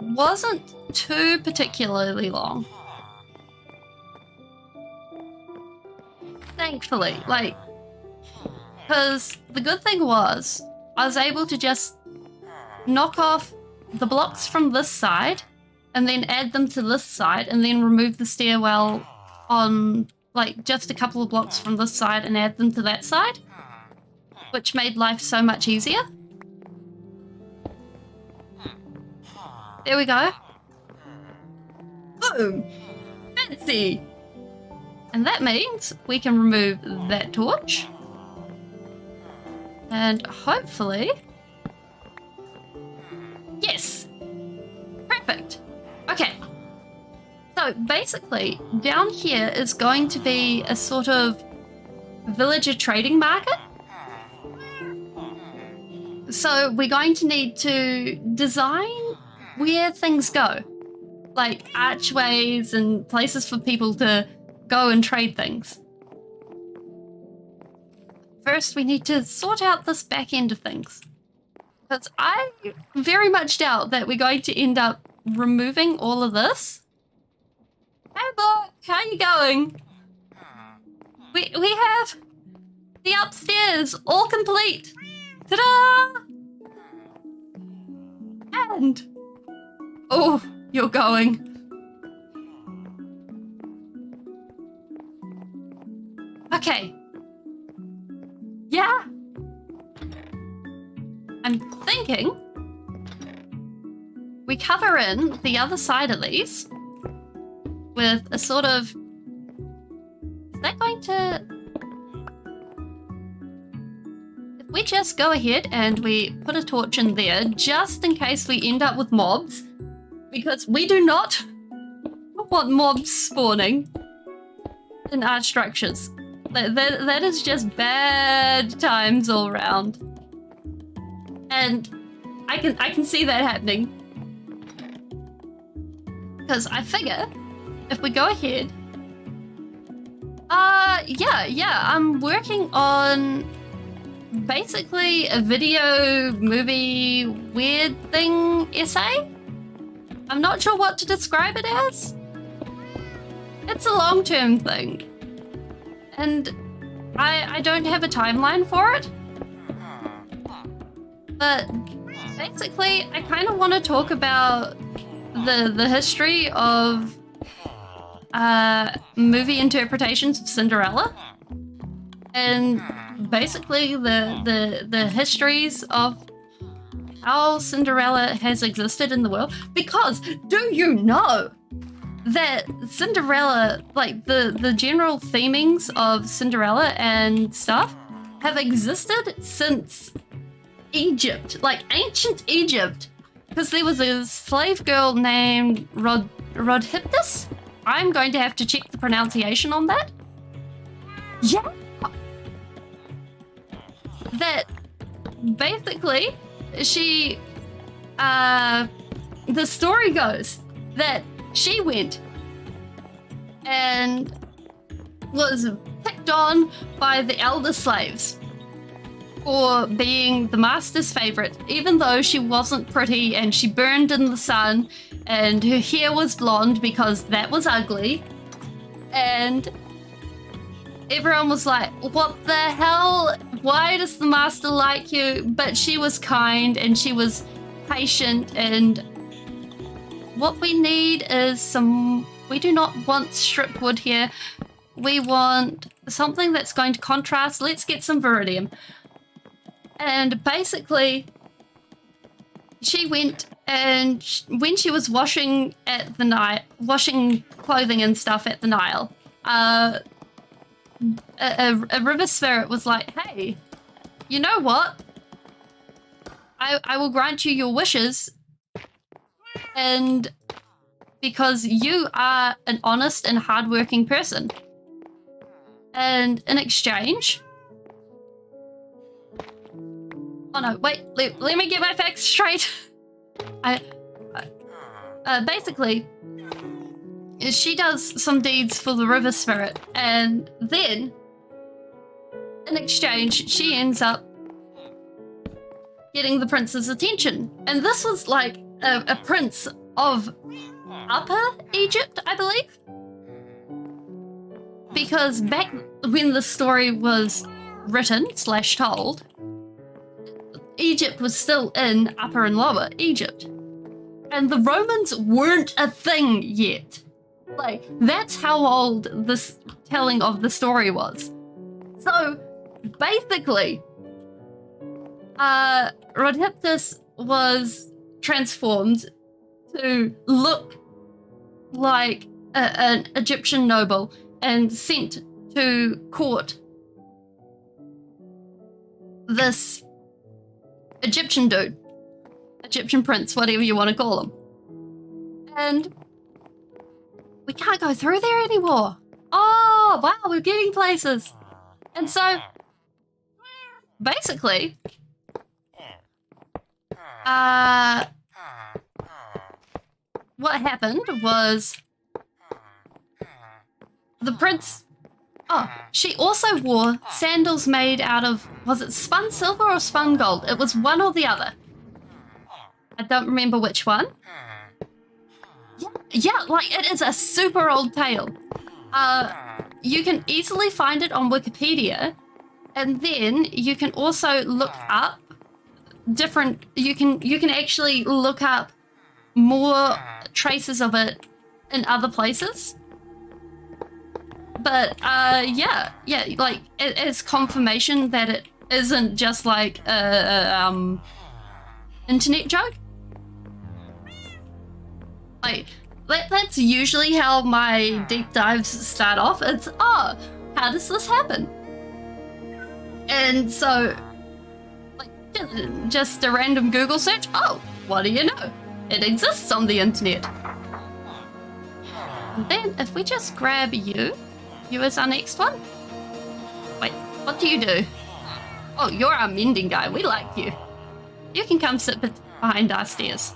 wasn't too particularly long. Thankfully, like, because the good thing was I was able to just knock off the blocks from this side and then add them to this side and then remove the stairwell on like just a couple of blocks from this side and add them to that side, which made life so much easier. There we go. Boom! Fancy! And that means we can remove that torch. And hopefully... Yes! Perfect! Okay. So basically, down here is going to be a sort of villager trading market. So we're going to need to design where things go. Like archways and places for people to go and trade things. First, we need to sort out this back end of things. Because I very much doubt that we're going to end up removing all of this. Hey look, how you going? We have the upstairs all complete. Ta-da! And oh, you're going. Okay. Yeah. I'm thinking we cover in the other side of these with a sort of... Is that going to... If we just go ahead and we put a torch in there just in case we end up with mobs, because we do not want mobs spawning in our structures. That is just bad times all around. And I can see that happening. Because I figure if we go ahead... Yeah, I'm working on basically a video, movie, weird thing essay. I'm not sure what to describe it as. It's a long-term thing. And I don't have a timeline for it. But basically, I kind of want to talk about the history of movie interpretations of Cinderella. And basically the histories of how Cinderella has existed in the world. Because do you know that Cinderella, like the general themings of Cinderella and stuff, have existed since Egypt, like ancient Egypt, because there was a slave girl named Rodhyptus. I'm going to have to check the pronunciation on that. Yeah. That basically she, the story goes that she went and was picked on by the elder slaves for being the master's favorite, even though she wasn't pretty and she burned in the sun and her hair was blonde because that was ugly. And everyone was like, what the hell? Why does the master like you? But she was kind and she was patient, and what we need is some... We do not want strip wood here. We want something that's going to contrast. Let's get some viridium. And basically, she went and when she was washing at the night, washing clothing and stuff at the Nile, a river spirit was like, hey, you know what? I will grant you your wishes, and because you are an honest and hardworking person. And in exchange, on no, wait, let me get my facts straight. Basically, she does some deeds for the river spirit, and then, in exchange, she ends up getting the prince's attention. And this was like a prince of Upper Egypt, I believe. Because back when the story was written / told, Egypt was still in Upper and Lower Egypt. And the Romans weren't a thing yet. Like, that's how old this telling of the story was. So, basically, Rhodiptus was transformed to look like an Egyptian noble and sent to court this Egyptian dude, Egyptian prince, whatever you want to call him. And we can't go through there anymore. Oh, wow, we're getting places. And so, basically, what happened was the prince, she also wore sandals made out of, was it spun silver or spun gold? It was one or the other. I don't remember which one. Yeah, like it is a super old tale. You can easily find it on Wikipedia, and then you can also look up different, you can actually look up more traces of it in other places. But yeah, like it is confirmation that it isn't just like a internet joke. Like that's usually how my deep dives start off. It's how does this happen? And so, like, just a random Google search. Oh, what do you know? It exists on the internet. And then if we just grab you as our next one. Wait, what do you do? Oh, you're our mending guy. We like you. You can come sit behind our stairs.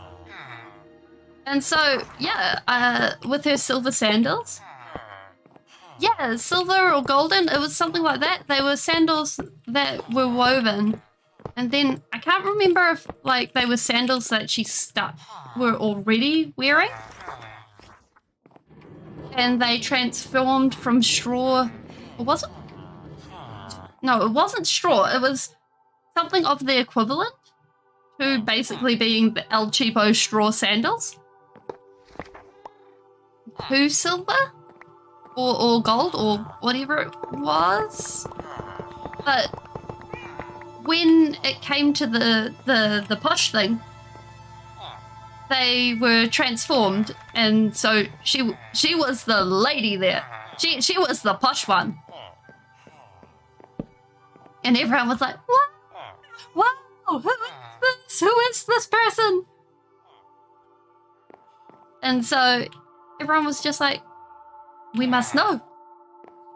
And so, yeah, with her silver sandals. Yeah, silver or golden. It was something like that. They were sandals that were woven. And then I can't remember if like they were sandals that she were already wearing. And they transformed from straw. Or was it? No, it wasn't straw. It was something of the equivalent to basically being the El Cheapo straw sandals. To silver? Or gold or whatever it was. But when it came to the posh thing, they were transformed, and so she was the lady there. She was the posh one. And everyone was like, what? Wow, who is this? Who is this person? And so everyone was just like, we must know.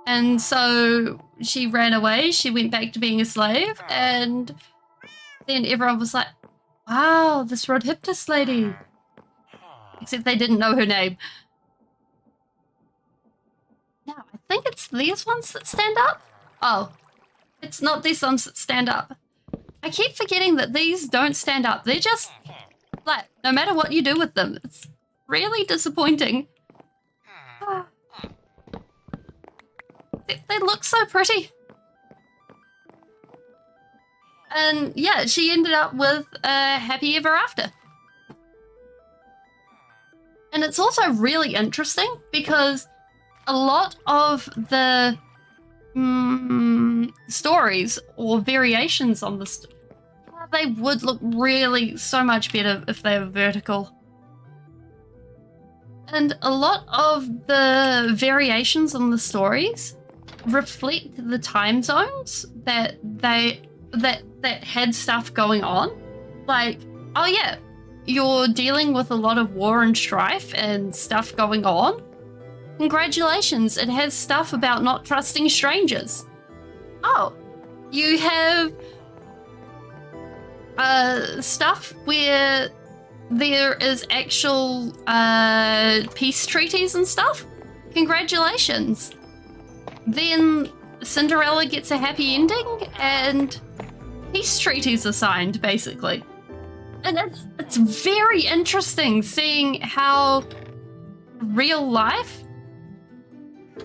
And so she ran away. She went back to being a slave. And then everyone was like, wow, this Rhodiptus lady. Except they didn't know her name. Now, I think it's these ones that stand up. Oh, it's not these ones that stand up. I keep forgetting that these don't stand up. They're just flat, no matter what you do with them. It's really disappointing. They look so pretty. And yeah, she ended up with a happy ever after. And it's also really interesting because a lot of the stories or variations on this, they would look really so much better if they were vertical. And a lot of the variations on the stories reflect the time zones that had stuff going on. Like, oh yeah, you're dealing with a lot of war and strife and stuff going on. Congratulations, it has stuff about not trusting strangers. Oh, you have stuff where there is actual peace treaties and stuff. Congratulations. Then Cinderella gets a happy ending and peace treaties are signed, basically. And it's very interesting seeing how real life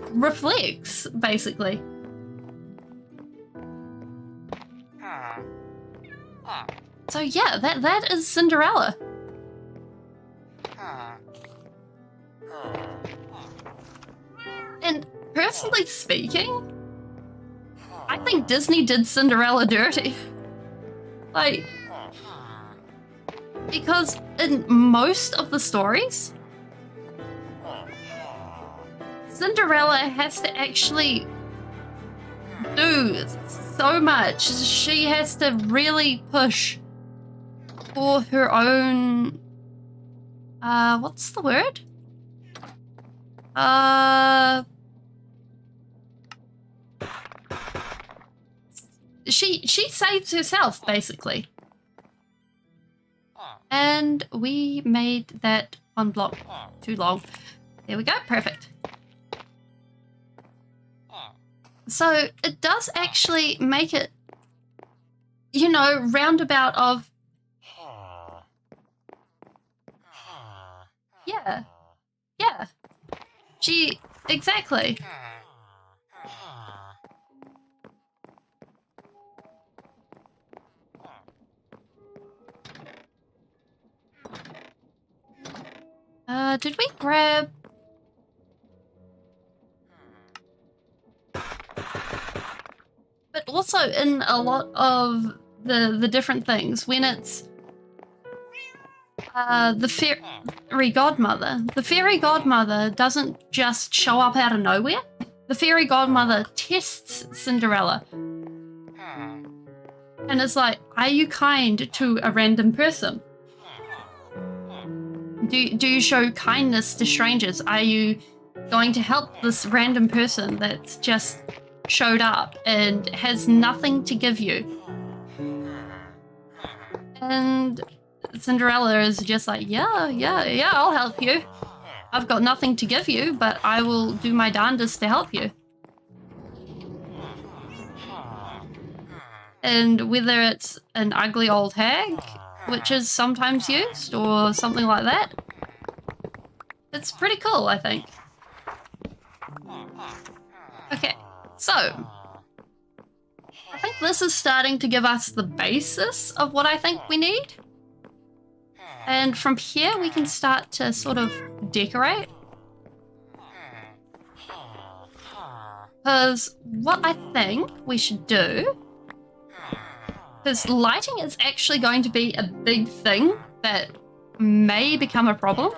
reflects, basically. So yeah, that is Cinderella. And personally speaking, I think Disney did Cinderella dirty. Like, because in most of the stories, Cinderella has to actually do so much. She has to really push for her own, what's the word? She saves herself, basically. And we made that one block too long. There we go, perfect. So it does actually make it, you know, roundabout of, yeah, she, exactly. Did we grab... But also in a lot of the different things, when it's the fairy godmother. The fairy godmother doesn't just show up out of nowhere. The fairy godmother tests Cinderella. And it's like, are you kind to a random person? Do you show kindness to strangers? Are you going to help this random person that's just showed up and has nothing to give you? And Cinderella is just like, yeah, I'll help you. I've got nothing to give you, but I will do my darndest to help you. And whether it's an ugly old hag, which is sometimes used, or something like that, it's pretty cool, I think. Okay, so I think this is starting to give us the basis of what I think we need. And from here we can start to sort of decorate. Because what I think we should do, because lighting is actually going to be a big thing that may become a problem.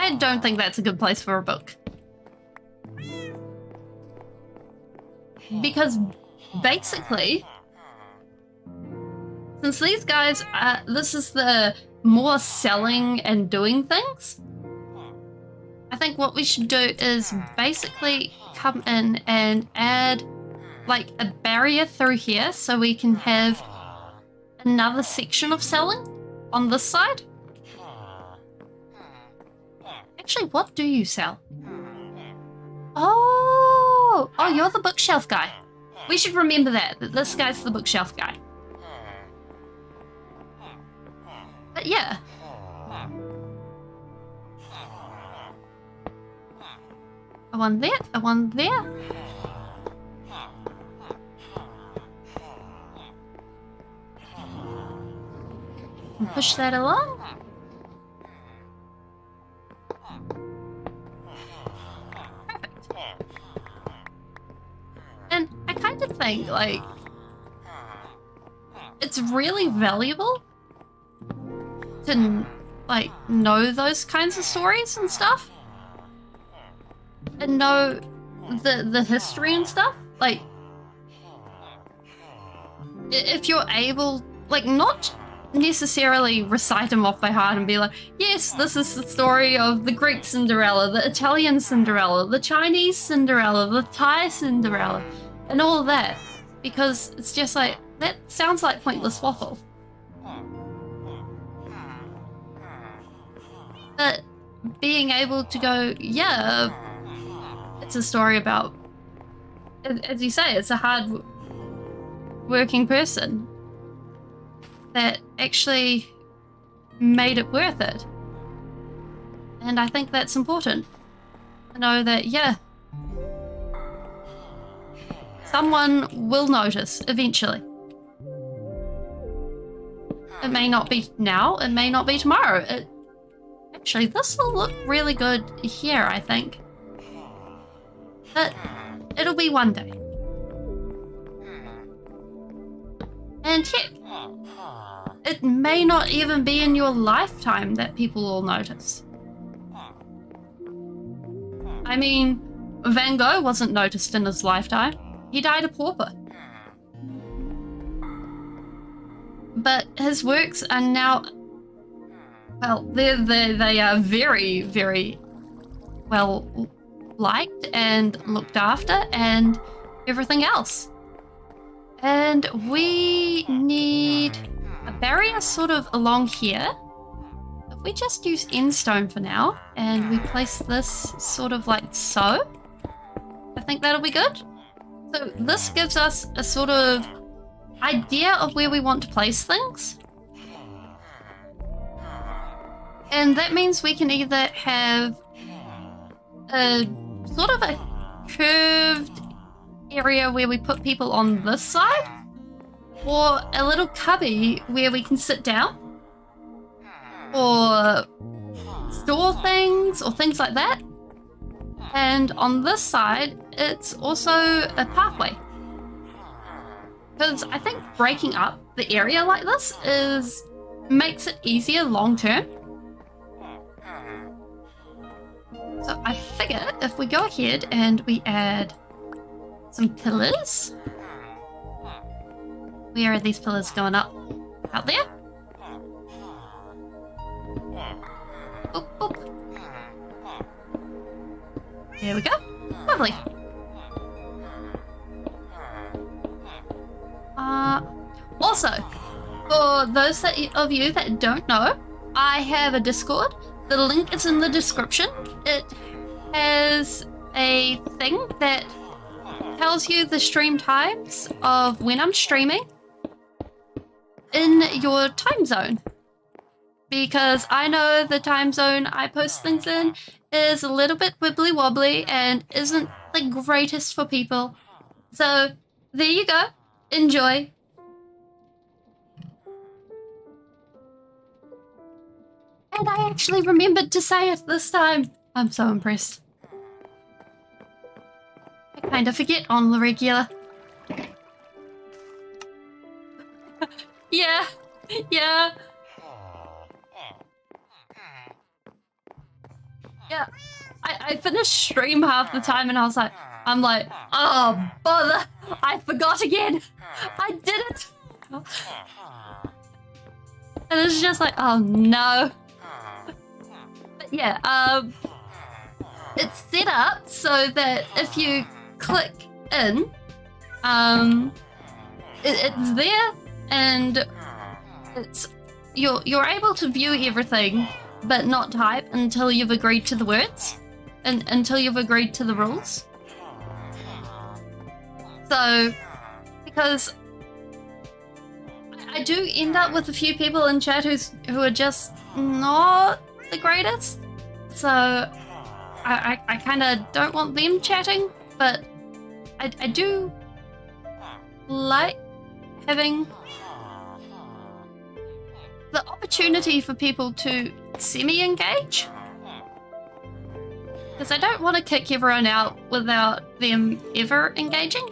I don't think that's a good place for a book. Because basically, since these guys, this is the more selling and doing things, I think what we should do is basically come in and add like a barrier through here so we can have another section of selling on this side. Actually, what do you sell? Oh, you're the bookshelf guy. We should remember that this guy's the bookshelf guy. But yeah. A one there, a one there. And push that along. Perfect. And I kind of think, like, it's really valuable to, like, know those kinds of stories and stuff. And know the history and stuff. Like, if you're able, like, not necessarily recite them off by heart and be like, yes, this is the story of the Greek Cinderella, the Italian Cinderella, the Chinese Cinderella, the Thai Cinderella. and all of that, because it's just like, that sounds like pointless waffle. But being able to go, yeah, it's a story about, as you say, it's a hard working person that actually made it worth it. And I think that's important to know that, yeah, someone will notice eventually. It may not be now, it may not be tomorrow. Actually, this will look really good here, I think. But it'll be one day. And heck, it may not even be in your lifetime that people will notice. I mean, Van Gogh wasn't noticed in his lifetime. He died a pauper. But his works are now, well, they are very, very well liked and looked after and everything else. And we need a barrier sort of along here. If we just use end stone for now and we place this sort of like so, I think that'll be good. So this gives us a sort of idea of where we want to place things. And that means we can either have a sort of a curved area where we put people on this side, or a little cubby where we can sit down or store things or things like that. And on this side, it's also a pathway. Because I think breaking up the area like this makes it easier long term. So I figure if we go ahead and we add some pillars. Where are these pillars going up? Out there? Boop, boop. There we go. Lovely. Also, for those of you that don't know, I have a Discord. The link is in the description. It has a thing that tells you the stream times of when I'm streaming in your time zone. Because I know the time zone I post things in is a little bit wibbly wobbly and isn't the greatest for people. So there you go. Enjoy. And I actually remembered to say it this time. I'm so impressed. I kind of forget on the regular. Yeah. Yeah. Yeah. I finished stream half the time and I'm like, oh, bother. I forgot again. I did it. And it's just like, oh no. But yeah, it's set up so that if you click in, it's there and you're able to view everything but not type until you've agreed to the words and until you've agreed to the rules. So, because I do end up with a few people in chat who are just not the greatest. So I kind of don't want them chatting, but I do like having the opportunity for people to semi-engage. Because I don't want to kick everyone out without them ever engaging.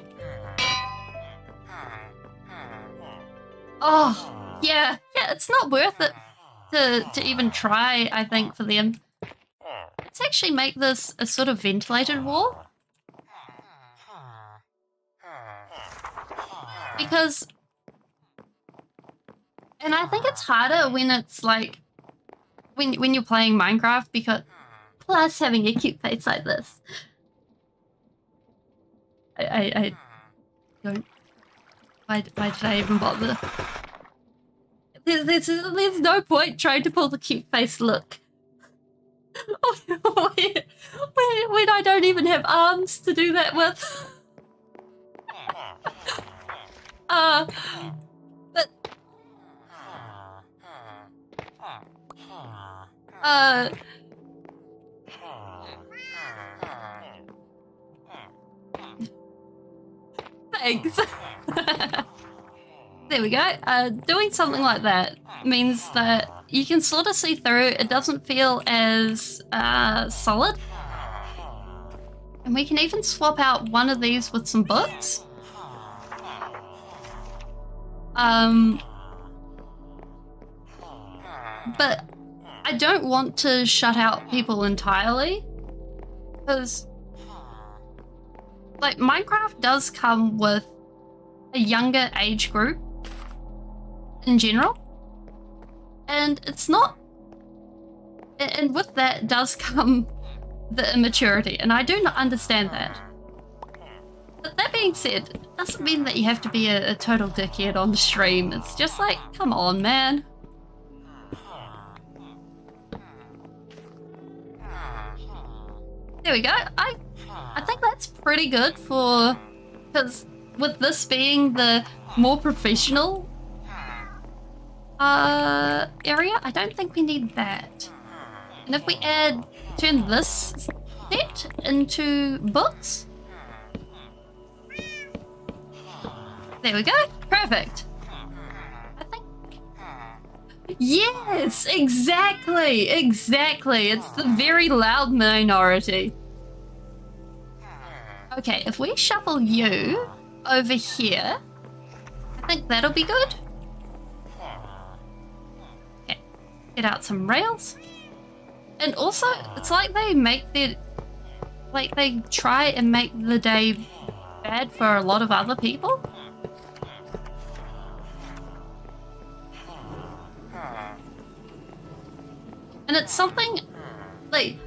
Oh, yeah, it's not worth it to even try, I think, for them. Let's actually make this a sort of ventilated wall. Because, and I think it's harder when it's like, when you're playing Minecraft, because, plus having a cute face like this. don't... Why did I even bother? There's no point trying to pull the cute face look. when I don't even have arms to do that with. But... Thanks. There we go. Doing something like that means that you can sort of see through. It doesn't feel as solid. And we can even swap out one of these with some books. But I don't want to shut out people entirely, because like Minecraft does come with a younger age group in general, and it's not, and with that does come the immaturity, and I do not understand that. But that being said, it doesn't mean that you have to be a total dickhead on the stream. It's just like, come on, man. There we go. I think that's pretty good for, because with this being the more professional area, I don't think we need that. And if we turn this set into books, there we go. Perfect. I think. Yes, exactly. It's the very loud minority. Okay, if we shuffle you over here, I think that'll be good. Okay, get out some rails. And also, it's like they make their, like they try and make the day bad for a lot of other people. And it's something, like,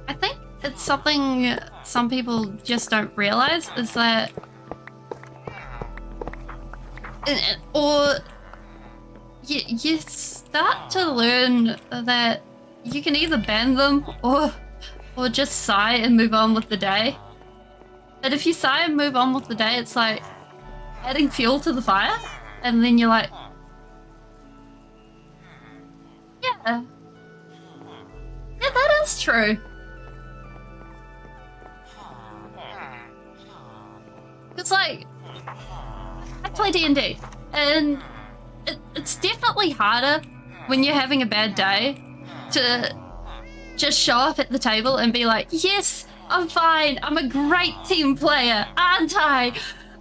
I think it's something some people just don't realize, is that, or you start to learn that you can either ban them or just sigh and move on with the day. But if you sigh and move on with the day, it's like adding fuel to the fire, and then you're like, yeah, that is true. It's like, I play D&D, and it's definitely harder when you're having a bad day to just show up at the table and be like, yes, I'm fine, I'm a great team player, aren't I?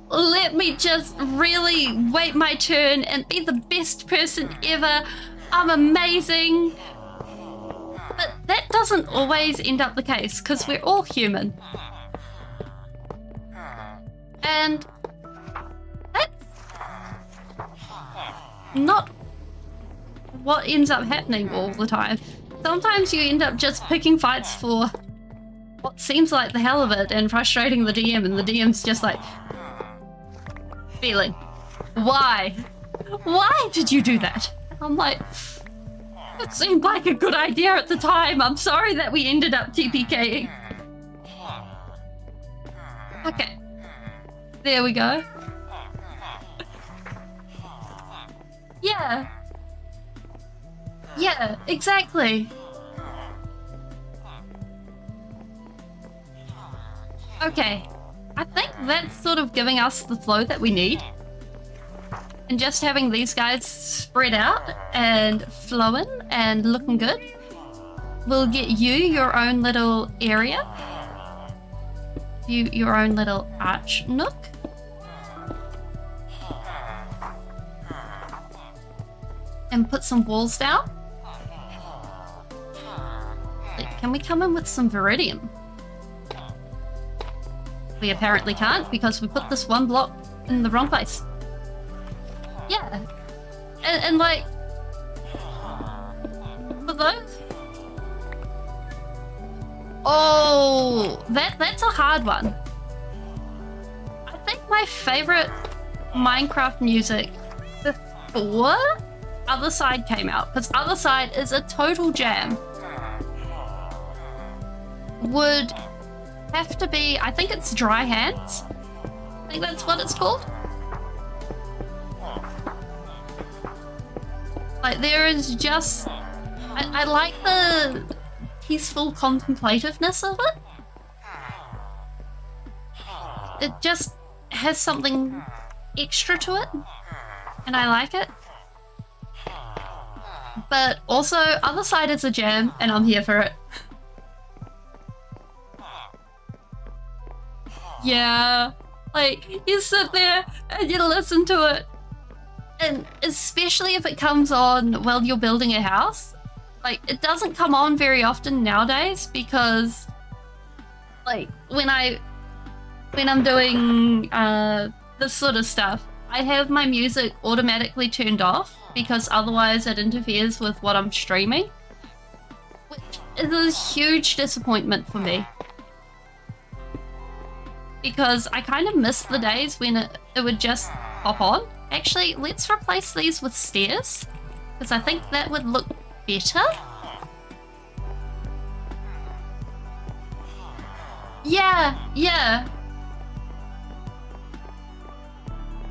Let me just really wait my turn and be the best person ever. I'm amazing. But that doesn't always end up the case, because we're all human. And that's not what ends up happening all the time. Sometimes you end up just picking fights for what seems like the hell of it and frustrating the DM, and the DM's just like, feeling, why? Why did you do that? I'm like, it seemed like a good idea at the time. I'm sorry that we ended up TPKing. Okay. There we go. Yeah. Yeah, exactly. Okay. I think that's sort of giving us the flow that we need. And just having these guys spread out and flowing and looking good will get you your own little area. Your own little arch nook. And put some walls down. Can we come in with some Viridium? We apparently can't, because we put this one block in the wrong place. Yeah. And like, for those? Oh, that's a hard one. I my favorite Minecraft music before Other Side came out, because Other Side is a total jam, would have to be, I think it's Dry Hands. I think that's what it's called. Like, there is just, I like the peaceful contemplativeness of it. It just has something extra to it, and I like it. But also, Other Side is a jam, and I'm here for it. Yeah, like, you sit there and you listen to it, and especially if it comes on while you're building a house. Like, it doesn't come on very often nowadays because, like, when I'm doing this sort of stuff, I have my music automatically turned off because otherwise it interferes with what I'm streaming, which is a huge disappointment for me. Because I kind of miss the days when it would just pop on. Actually, let's replace these with stairs, because I think that would look better. Yeah.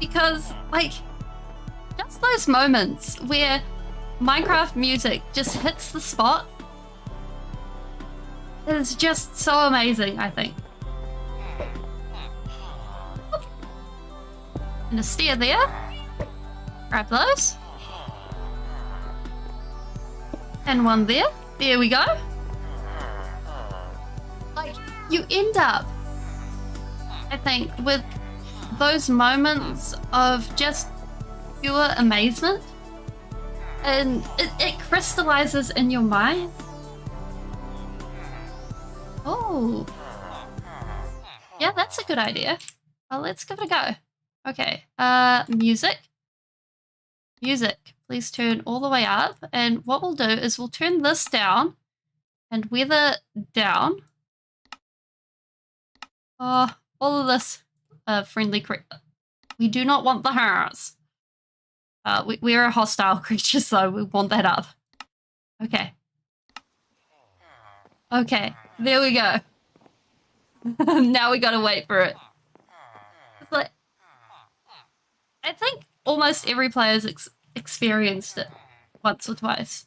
Because, like, just those moments where Minecraft music just hits the spot is just so amazing, I think. And a stair there. Grab those. And one there. There we go. Like, you end up, I think, with those moments of just pure amazement. And it crystallizes in your mind. Oh. Yeah, that's a good idea. Well, let's give it a go. Okay, music. Music, please turn all the way up. And what we'll do is we'll turn this down and weather down. All of this friendly we do not want the hearts. We're a hostile creature, so we want that up. Okay. Okay, there we go. Now we gotta wait for it. It's like, I think almost every player's experienced it once or twice.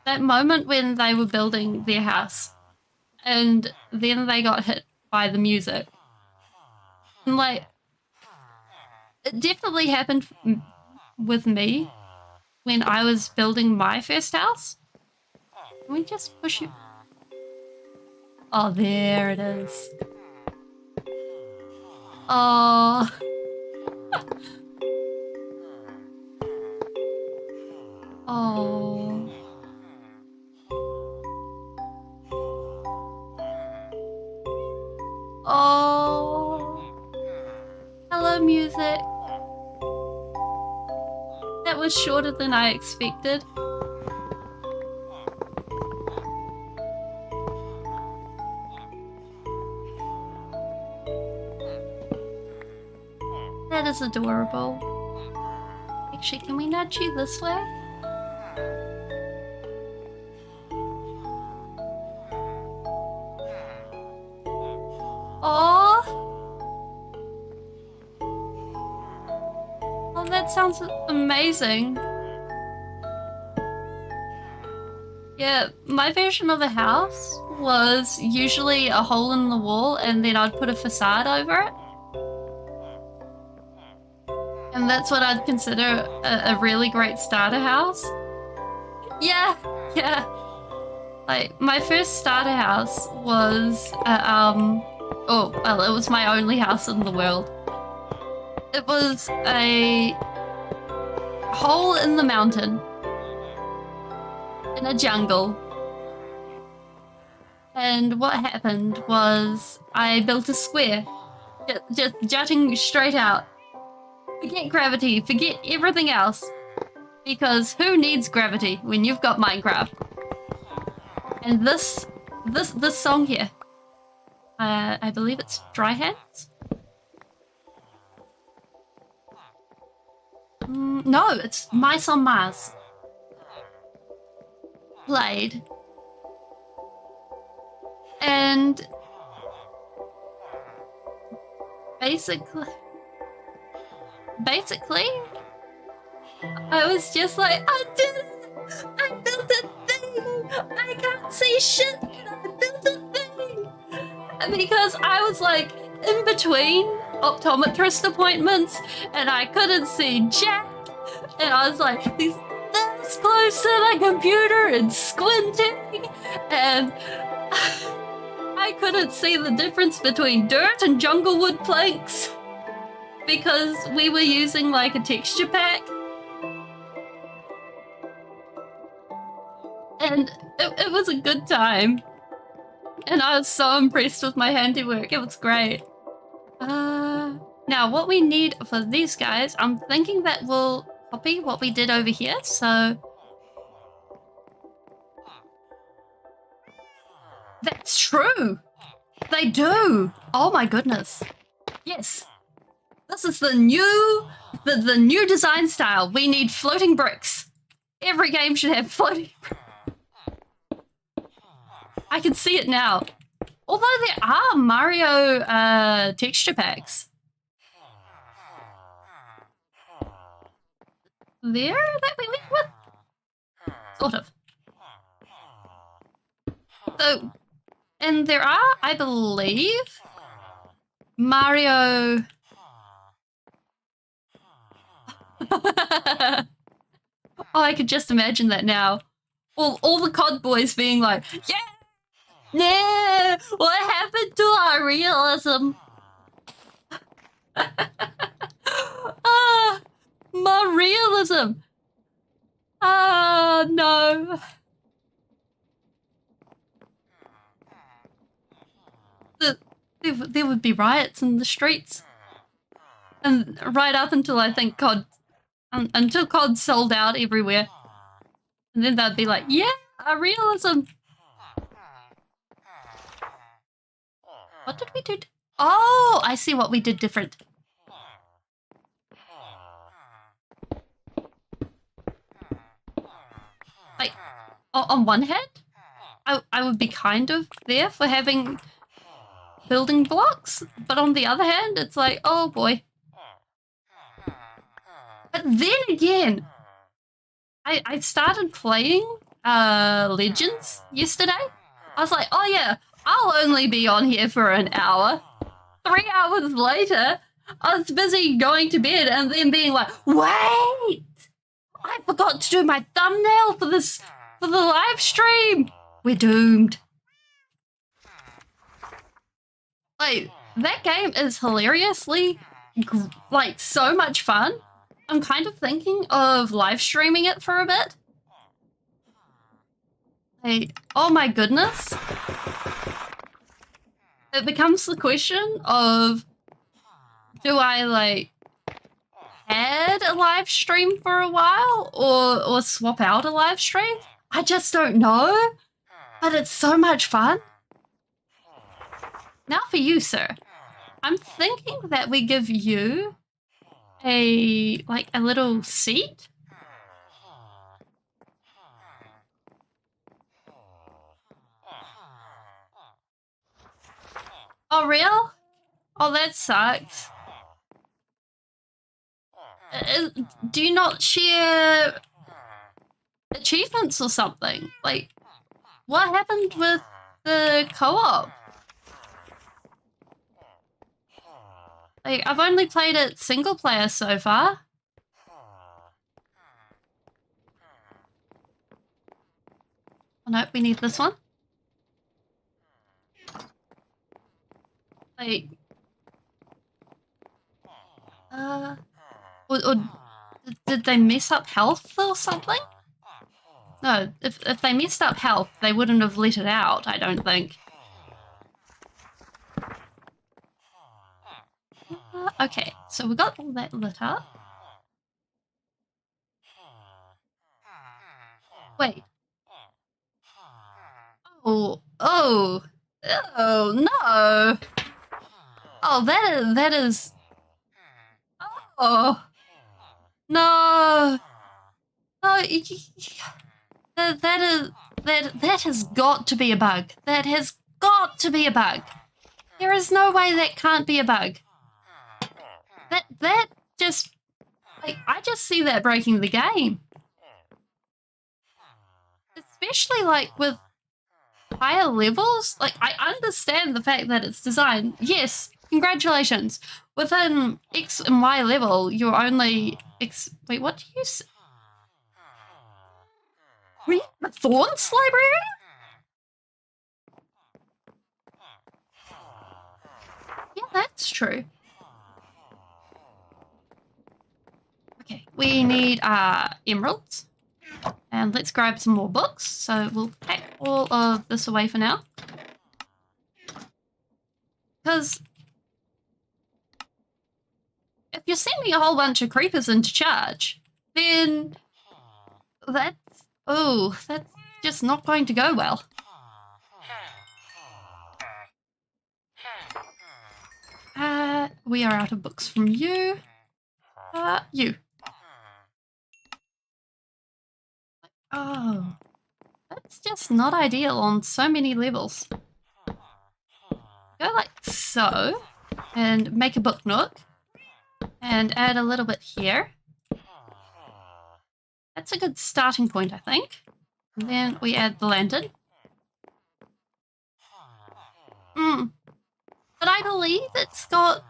That moment when they were building their house and then they got hit by the music. And, like, it definitely happened with me when I was building my first house. Can we just push it? Oh, there it is. Oh. Oh. Oh. Hello, music. That was shorter than I expected. That is adorable. Actually, can we nudge you this way? Oh, that sounds amazing. Yeah, my version of a house was usually a hole in the wall and then I'd put a facade over it. And that's what I'd consider a really great starter house. Yeah. Like, my first starter house was, oh, well, it was my only house in the world. It was a hole in the mountain in a jungle. And what happened was I built a square, just jutting straight out. Forget gravity, forget everything else. Because who needs gravity when you've got Minecraft? And this song here, I believe it's Dry Hands. No, it's Mice on Mars. Played. And basically, I was just like, I did it! I built a thing! I can't see shit, and I built a thing! Because I was like in between optometrist appointments and I couldn't see jack, and I was like this close to the computer and squinting, and I couldn't see the difference between dirt and junglewood planks because we were using like a texture pack. And it was a good time. And I was so impressed with my handiwork. It was great. Now, what we need for these guys, I'm thinking that we'll copy what we did over here. So that's true. They do. Oh my goodness. Yes. This is the new design style. We need floating bricks. Every game should have floating bricks. I can see it now. Although there are Mario texture packs. There that we went with? Sort of. So, and there are, I believe, Mario... Oh, I could just imagine that now. All the COD boys being like, yeah! Yeah, what happened to our realism? My realism. No. There would be riots in the streets. And right up until I think COD, until COD sold out everywhere. And then they'd be like, yeah, our realism. What did we do? Oh, I see what we did different. Like, on one hand, I would be kind of there for having building blocks, but on the other hand, it's like, oh boy. But then again, I started playing Legends yesterday. I was like, oh yeah, I'll only be on here for an hour. 3 hours later, I was busy going to bed and then being like, wait, I forgot to do my thumbnail for the live stream. We're doomed. Like, that game is hilariously, like, so much fun. I'm kind of thinking of live streaming it for a bit. Like, oh my goodness. It becomes the question of, do I, like, add a live stream for a while or swap out a live stream? I just don't know. But it's so much fun. Now for you, sir. I'm thinking that we give you a little seat. Oh, real? Oh, that sucks. Do you not share achievements or something? Like, what happened with the co-op? Like, I've only played it single player so far. Oh no, we need this one. Like, or did they mess up health or something? No, if they messed up health, they wouldn't have let it out, I don't think. Okay, so we got all that lit up. Wait. Oh no. Oh, that is. Oh. No. No. That has got to be a bug. That has got to be a bug. There is no way that can't be a bug. That just, like, I just see that breaking the game. Especially, like, with higher levels. Like, I understand the fact that it's designed. Yes, congratulations. Within X and Y level, you're only... Wait, what do you... Were you the Thorns librarian? Yeah, that's true. Okay, we need emeralds. And let's grab some more books. So we'll pack all of this away for now. Because if you're sending a whole bunch of creepers into charge, then that's just not going to go well. We are out of books from you. You. Oh, that's just not ideal on so many levels. Go like so, and make a book nook, and add a little bit here. That's a good starting point, I think. And then we add the lantern. But I believe it's got,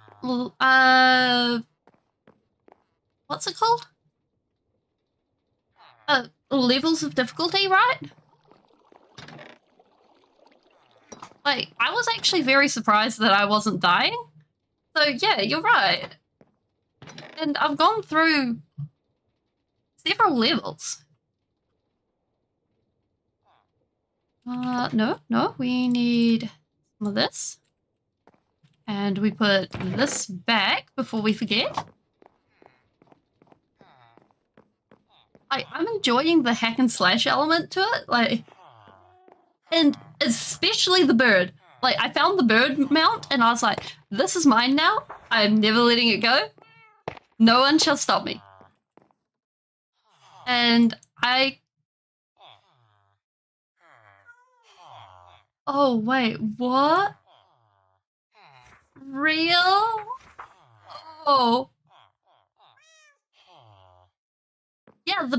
what's it called? Levels of difficulty, right? Like, I was actually very surprised that I wasn't dying. So yeah, you're right. And I've gone through several levels. No, we need some of this. And we put this back before we forget. I'm enjoying the hack and slash element to it, like, and especially the bird. Like, I found the bird mount and I was like, this is mine now. I'm never letting it go. No one shall stop me. And oh wait, what? Real? Oh. Yeah, the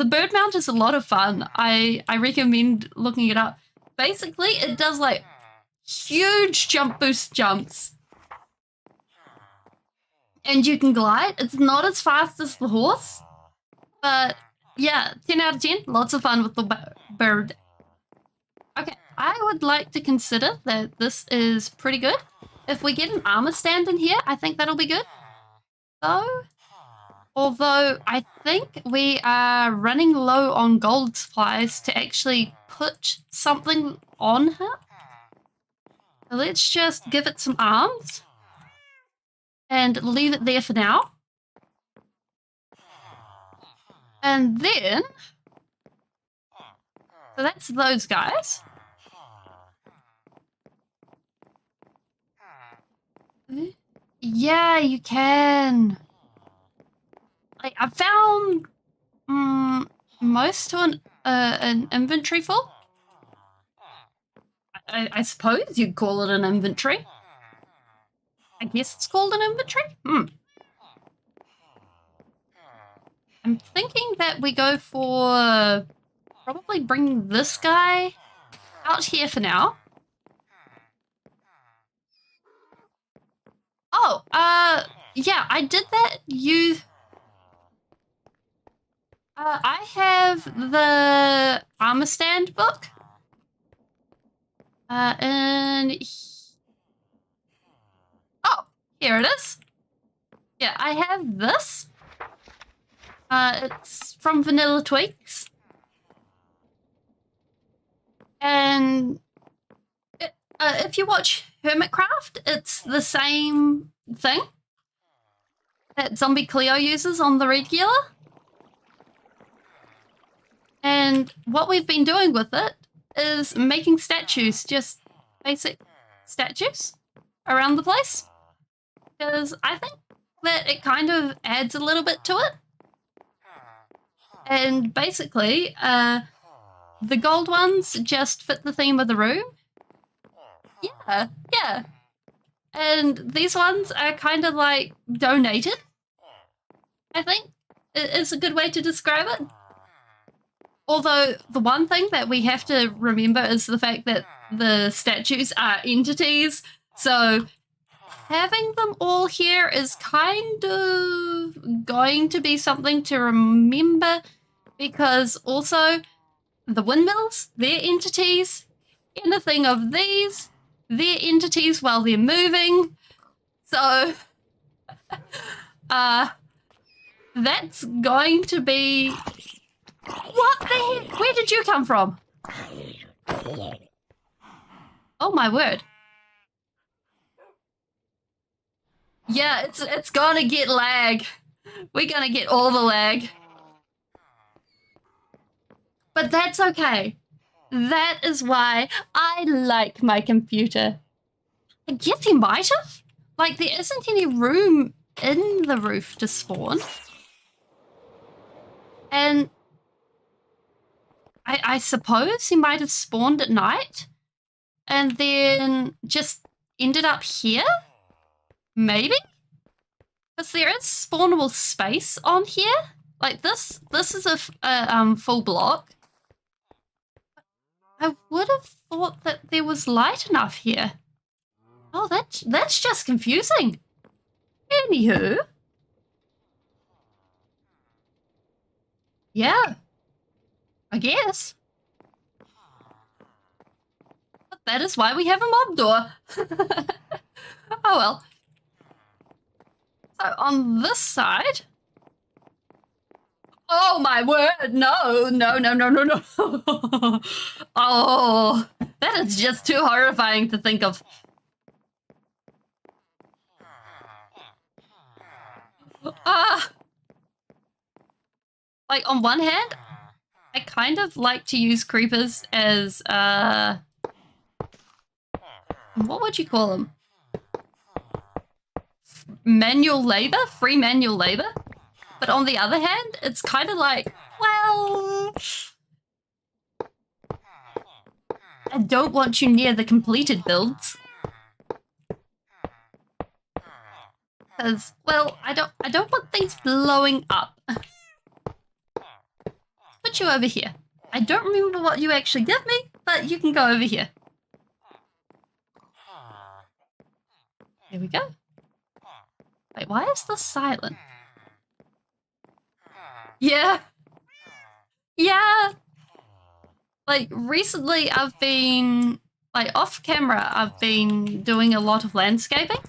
bird mount is a lot of fun. I recommend looking it up. Basically, it does like huge jump boost jumps. And you can glide. It's not as fast as the horse. But yeah, 10 out of 10. Lots of fun with the bird. Okay, I would like to consider that this is pretty good. If we get an armor stand in here, I think that'll be good. So... although I think we are running low on gold supplies to actually put something on her. So let's just give it some arms and leave it there for now. And then, so that's those guys. Yeah, you can. Like, I found most to an inventory full. I suppose you'd call it an inventory. I guess it's called an inventory. I'm thinking that we go for probably bring this guy out here for now. Oh, yeah, I did that. I have the armor stand book. And... oh, here it is. Yeah, I have this. It's from Vanilla Tweaks. And if you watch Hermitcraft, it's the same thing that Zombie Cleo uses on the regular. And what we've been doing with it is making statues, just basic statues around the place. Because I think that it kind of adds a little bit to it. And basically, the gold ones just fit the theme of the room. Yeah. And these ones are kind of like donated, I think is a good way to describe it. Although the one thing that we have to remember is the fact that the statues are entities. So having them all here is kind of going to be something to remember, because also the windmills, they're entities. Anything of these, they're entities while they're moving. So that's going to be... What the heck? Where did you come from? Oh my word. Yeah, it's gonna get lag. We're gonna get all the lag. But that's okay. That is why I like my computer. I guess he might have. Like, there isn't any room in the roof to spawn. And I suppose he might have spawned at night and then just ended up here? Maybe? Because there is spawnable space on here. Like, this is a full block. I would have thought that there was light enough here. Oh, that's just confusing. Anywho. Yeah. I guess. But that is why we have a mob door. Oh well. So on this side... Oh my word, no. Oh, that is just too horrifying to think of. Like, on one hand, I kind of like to use creepers as, what would you call them? Manual labor? Free manual labor? But on the other hand, it's kind of like, well, I don't want you near the completed builds. Because, well, I don't want things blowing up. Put you over here. I don't remember what you actually give me, but you can go over here. There we go. Wait, why is this silent? Yeah. Like, recently I've been, like, off camera, I've been doing a lot of landscaping.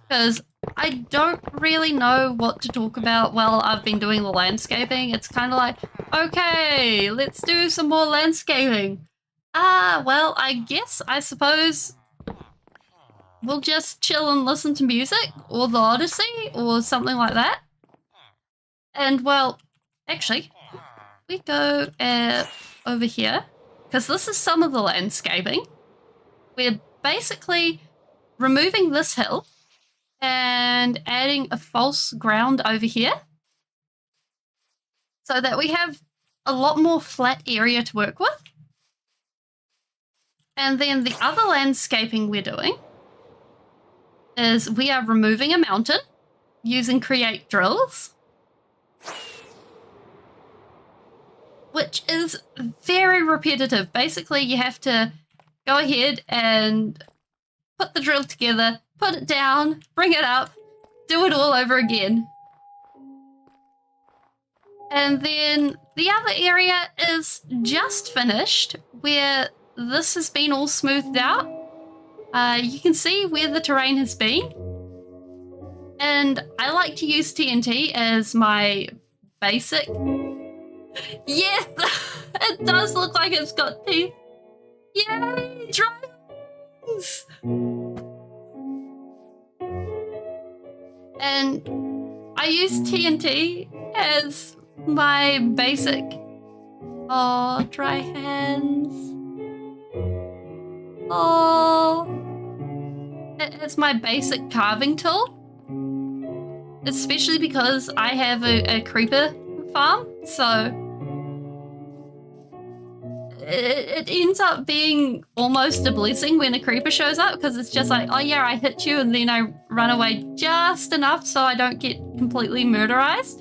Because I don't really know what to talk about while I've been doing the landscaping. It's kind of like, okay, let's do some more landscaping. Well, I suppose we'll just chill and listen to music, or the Odyssey, or something like that. And, well, actually, we go over here, because this is some of the landscaping. We're basically removing this hill and adding a false ground over here so that we have a lot more flat area to work with. And then the other landscaping we're doing is we are removing a mountain using create drills, which is very repetitive. Basically, you have to go ahead and put the drill together, put it down, bring it up, do it all over again. And then the other area is just finished, where this has been all smoothed out. You can see where the terrain has been. And I like to use TNT as my basic. Yes, it does look like it's got teeth. Yay, dragons! And I use TNT as my basic. Oh, dry hands. Oh, it's my basic carving tool. especially because I have a creeper farm, so it ends up being almost a blessing when a creeper shows up, because it's just like, oh yeah, I hit you and then I run away just enough so I don't get completely murderized.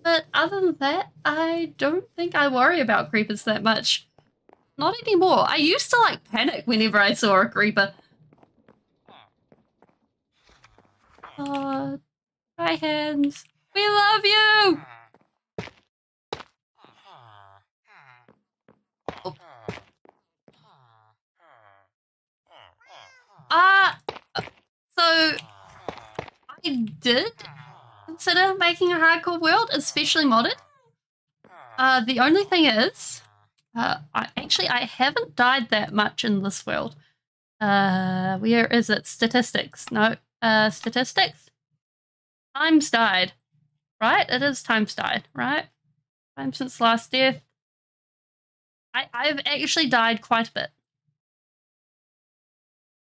But other than that, I don't think I worry about creepers that much. Not anymore. I used to like panic whenever I saw a creeper. Oh, my hands. We love you! Oh. So I did consider making a hardcore world, especially modded. The only thing is, I haven't died that much in this world. Where is it? Statistics. No, statistics. Times died. Right? It is times died, right? Time since last death. I've actually died quite a bit.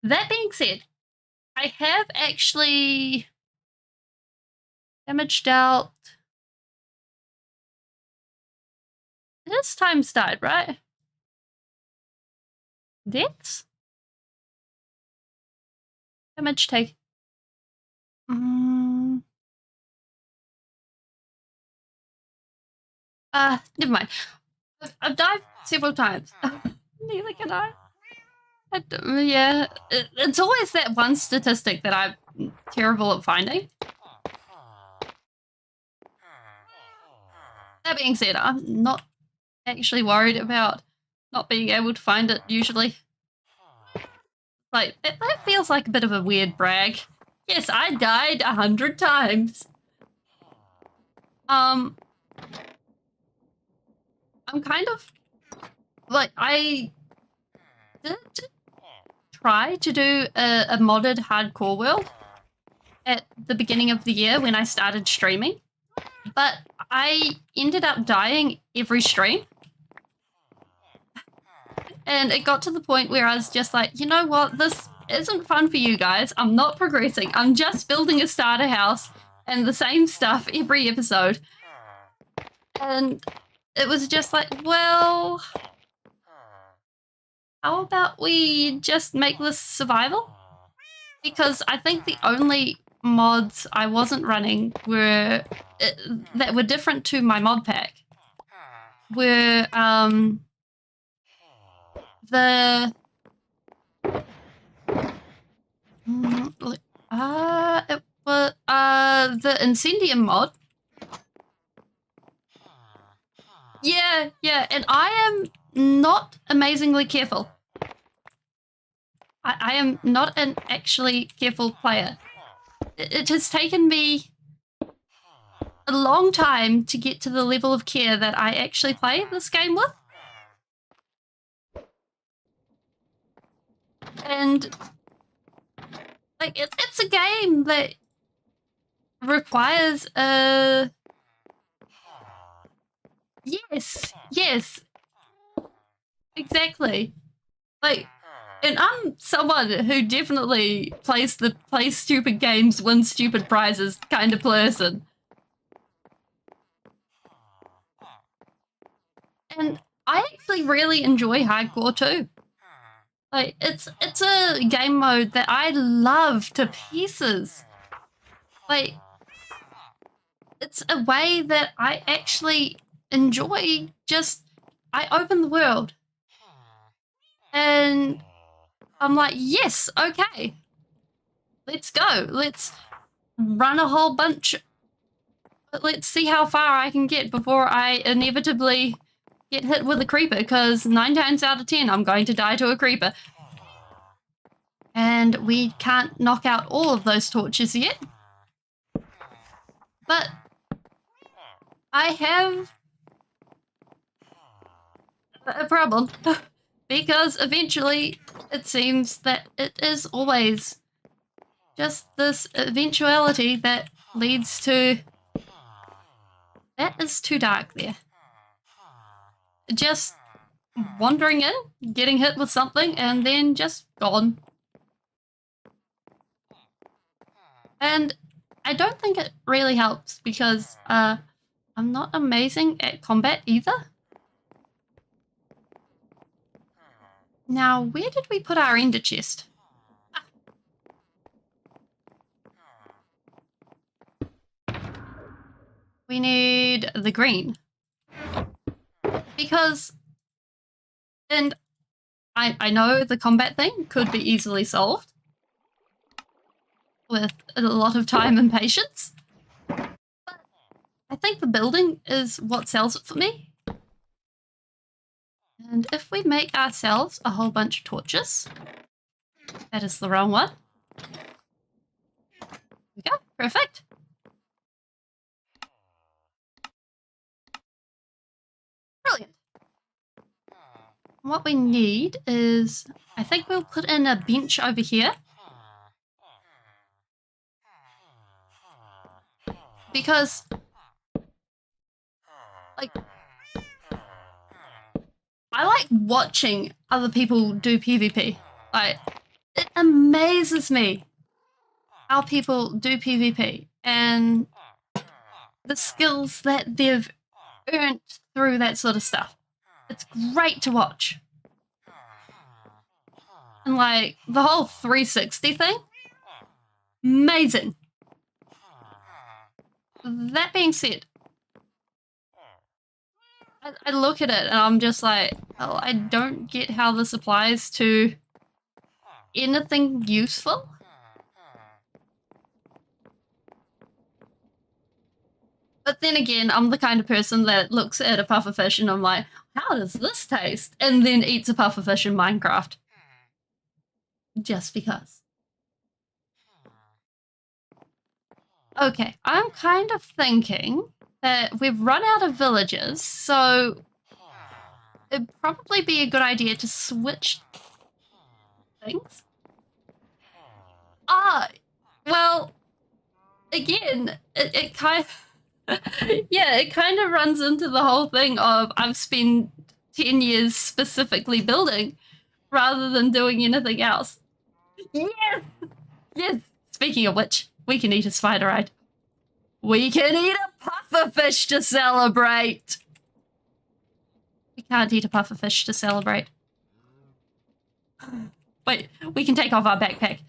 That being said, I have actually damaged out. It is times died, right? Deaths? Damage take. Never mind. I've died several times. Neither can I. Yeah, it's always that one statistic that I'm terrible at finding. That being said, I'm not actually worried about not being able to find it usually. Like, that feels like a bit of a weird brag. Yes, I died 100 times. I'm kind of, like, I did try to do a modded hardcore world at the beginning of the year when I started streaming, but I ended up dying every stream. And it got to the point where I was just like, you know what, this isn't fun for you guys. I'm not progressing. I'm just building a starter house and the same stuff every episode. And it was just like, well, how about we just make this survival? Because I think the only mods I wasn't running were that were different to my mod pack were the it was the Incendium mod. Yeah, and I am not amazingly careful. I am not an actually careful player. It has taken me a long time to get to the level of care that I actually play this game with. And like it's a game that requires a yes, exactly. Like, and I'm someone who definitely plays stupid games, win stupid prizes kind of person. And I actually really enjoy hardcore too. Like, it's a game mode that I love to pieces. Like, it's a way that I actually enjoy. Just, I open the world and I'm like, yes, okay, let's go. Let's run a whole bunch. Let's see how far I can get before I inevitably get hit with a creeper, because 9 times out of 10, I'm going to die to a creeper. And we can't knock out all of those torches yet. But I have a problem. Because eventually it seems that it is always just this eventuality that leads to... That is too dark there. Just wandering in, getting hit with something, and then just gone. And I don't think it really helps because I'm not amazing at combat either. Now, where did we put our ender chest? Ah. We need the green. Because, and I know the combat thing could be easily solved with a lot of time and patience. But I think the building is what sells it for me. And if we make ourselves a whole bunch of torches, that is the wrong one. There we go, perfect. Brilliant. What we need is, I think we'll put in a bench over here. Because, like, I like watching other people do PvP. Like, it amazes me how people do PvP and the skills that they've earned through that sort of stuff. It's great to watch. And like, the whole 360 thing, amazing. That being said, I look at it and I'm just like, oh, I don't get how this applies to anything useful. But then again, I'm the kind of person that looks at a pufferfish and I'm like, how does this taste? And then eats a pufferfish in Minecraft. Just because. Okay, I'm kind of thinking that we've run out of villagers, so it'd probably be a good idea to switch things. Well, again, it kind of, yeah, it kind of runs into the whole thing of I've spent 10 years specifically building rather than doing anything else. Yes! Yes! Speaking of which, we can eat a spider eye. We can eat a pufferfish to celebrate! We can't eat a pufferfish to celebrate. Wait, we can take off our backpack.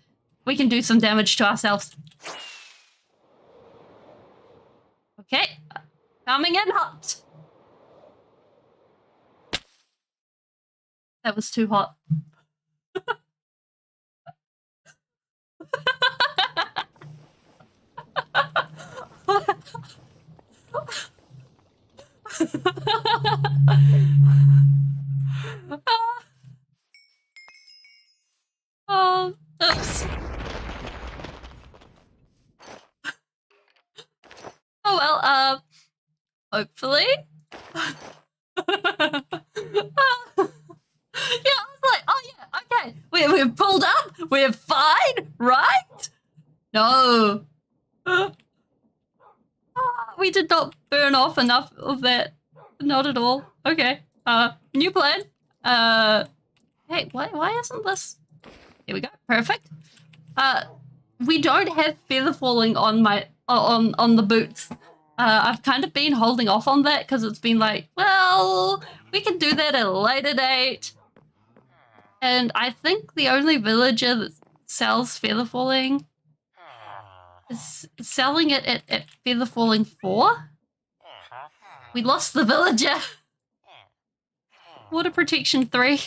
We can do some damage to ourselves. Okay, coming in hot. That was too hot. Oh, oops. Oh well, hopefully. Yeah, I was like, oh yeah, okay. We're pulled up, we're fine, right? No. We did not burn off enough of that. Not at all. Okay. New plan. Hey, why isn't this? Here we go. Perfect. We don't have feather falling on my on the boots. I've kind of been holding off on that because it's been like, well, we can do that at a later date. And I think the only villager that sells feather falling is selling it at feather falling 4. We lost the villager. Water protection 3.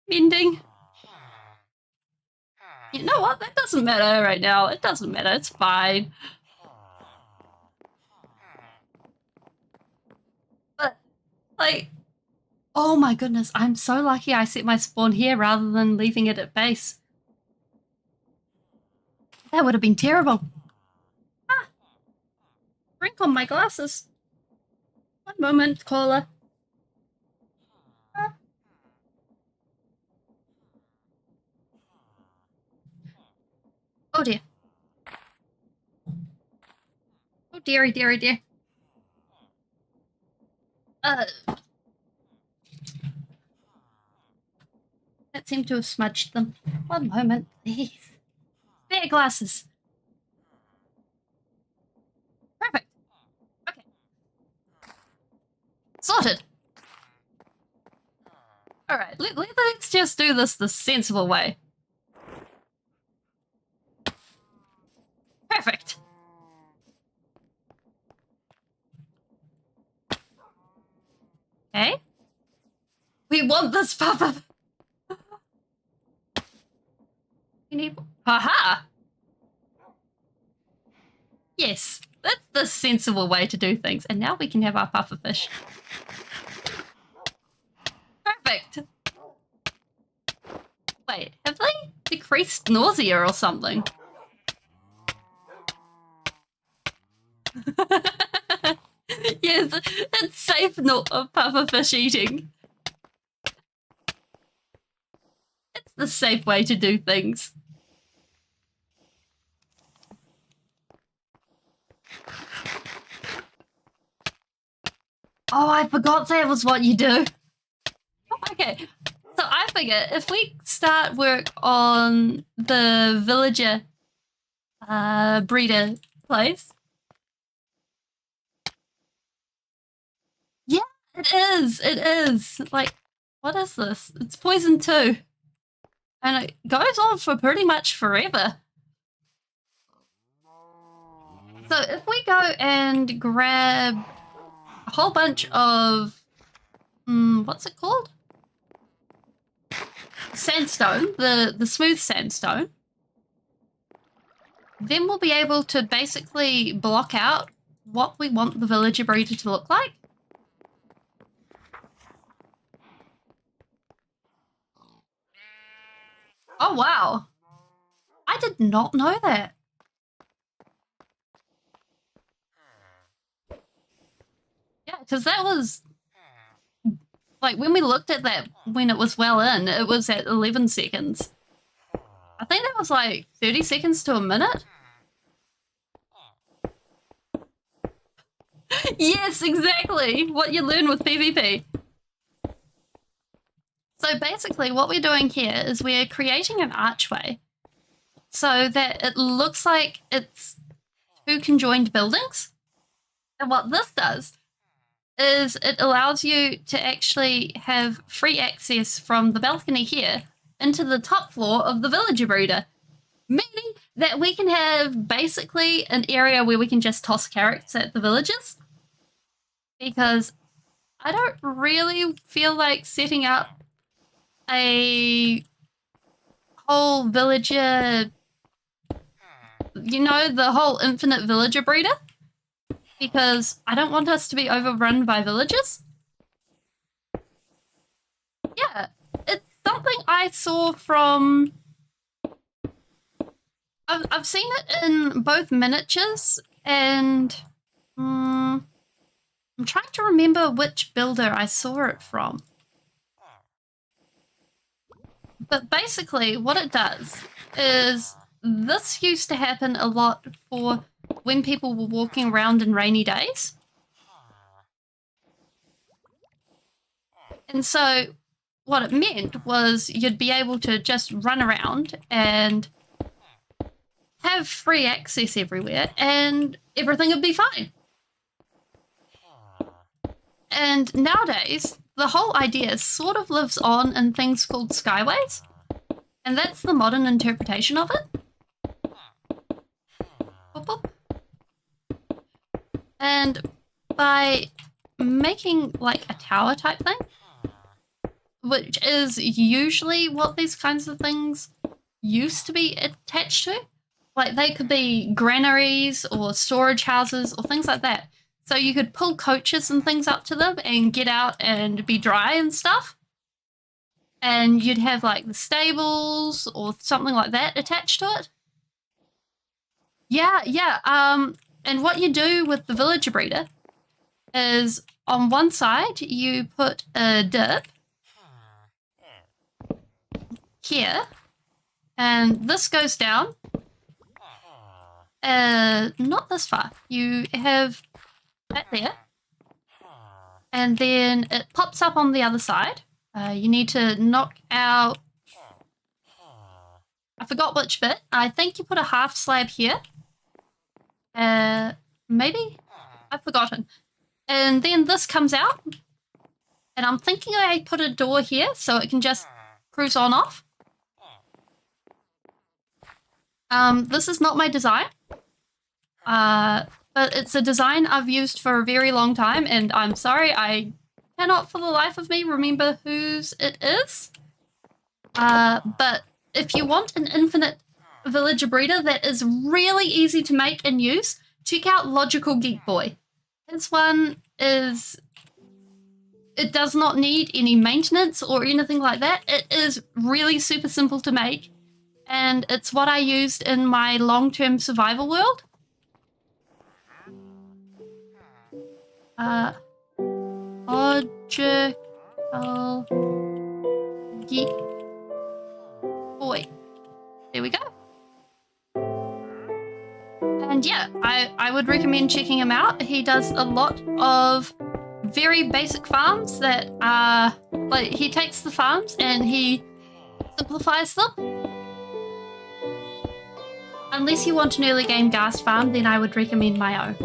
Mending. You know what? That doesn't matter right now. It doesn't matter. It's fine. But, like, oh my goodness. I'm so lucky I set my spawn here rather than leaving it at base. That would have been terrible. Ah. Drink on my glasses. One moment, caller. Ah. Oh dear. Oh dearie, dearie, dear. That seemed to have smudged them. One moment, please. There, glasses. Sorted. Alright, let's just do this the sensible way. Perfect. Okay. We want this pop-up. We need... Haha! Yes, that's the sensible way to do things. And now we can have our puffer fish. Perfect. Wait, have they decreased nausea or something? Yes, it's safe not puffer fish eating. It's the safe way to do things. Oh, I forgot that was what you do. Okay, so I figure if we start work on the villager breeder place. Yeah, it is. It is. Like, what is this? It's poison too. And it goes on for pretty much forever. So if we go and grab a whole bunch of, what's it called? Sandstone, the smooth sandstone. Then we'll be able to basically block out what we want the villager breeder to look like. Oh, wow. I did not know that. Yeah, because that was... Like, when we looked at that when it was well in, it was at 11 seconds. I think that was like 30 seconds to a minute. Yes, exactly. What you learn with PvP. So basically what we're doing here is we're creating an archway so that it looks like it's two conjoined buildings. And what this does is it allows you to actually have free access from the balcony here into the top floor of the villager breeder, meaning that we can have basically an area where we can just toss carrots at the villagers, because I don't really feel like setting up a whole villager, you know, the whole infinite villager breeder, because I don't want us to be overrun by villagers. Yeah, it's something I saw from... I've seen it in both miniatures and... I'm trying to remember which builder I saw it from. But basically what it does is this used to happen a lot for when people were walking around in rainy days. And so what it meant was you'd be able to just run around and have free access everywhere and everything would be fine. And nowadays, the whole idea sort of lives on in things called skyways. And that's the modern interpretation of it. Boop, boop. And by making like a tower type thing, which is usually what these kinds of things used to be attached to, like they could be granaries or storage houses or things like that. So you could pull coaches and things up to them and get out and be dry and stuff. And you'd have like the stables or something like that attached to it. Yeah. And what you do with the villager breeder is on one side you put a dip here, and this goes down. Not this far. You have that there, and then it pops up on the other side. You need to knock out, I forgot which bit. I think you put a half slab here. Maybe? I've forgotten. And then this comes out, And I'm thinking I put a door here so it can just cruise on off. This is not my design. But it's a design I've used for a very long time, and I'm sorry, I cannot for the life of me remember whose it is. But if you want an infinite villager breeder that is really easy to make and use, check out Logical Geek Boy. His one is... It does not need any maintenance or anything like that. It is really super simple to make, and it's what I used in my long-term survival world. Logical Geek Boy. There we go. And yeah, I would recommend checking him out. He does a lot of very basic farms that are, like, he takes the farms and he simplifies them. Unless you want an early game ghast farm, then I would recommend my own.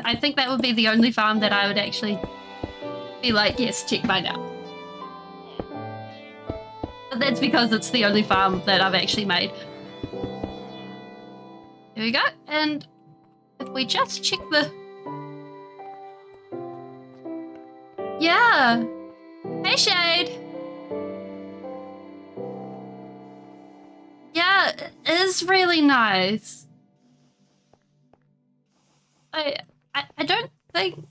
I think that would be the only farm that I would actually be like, yes, check mine out. But that's because it's the only farm that I've actually made. There we go. And if we just check the... Yeah. Hey, Shade. Yeah, it is really nice. I don't think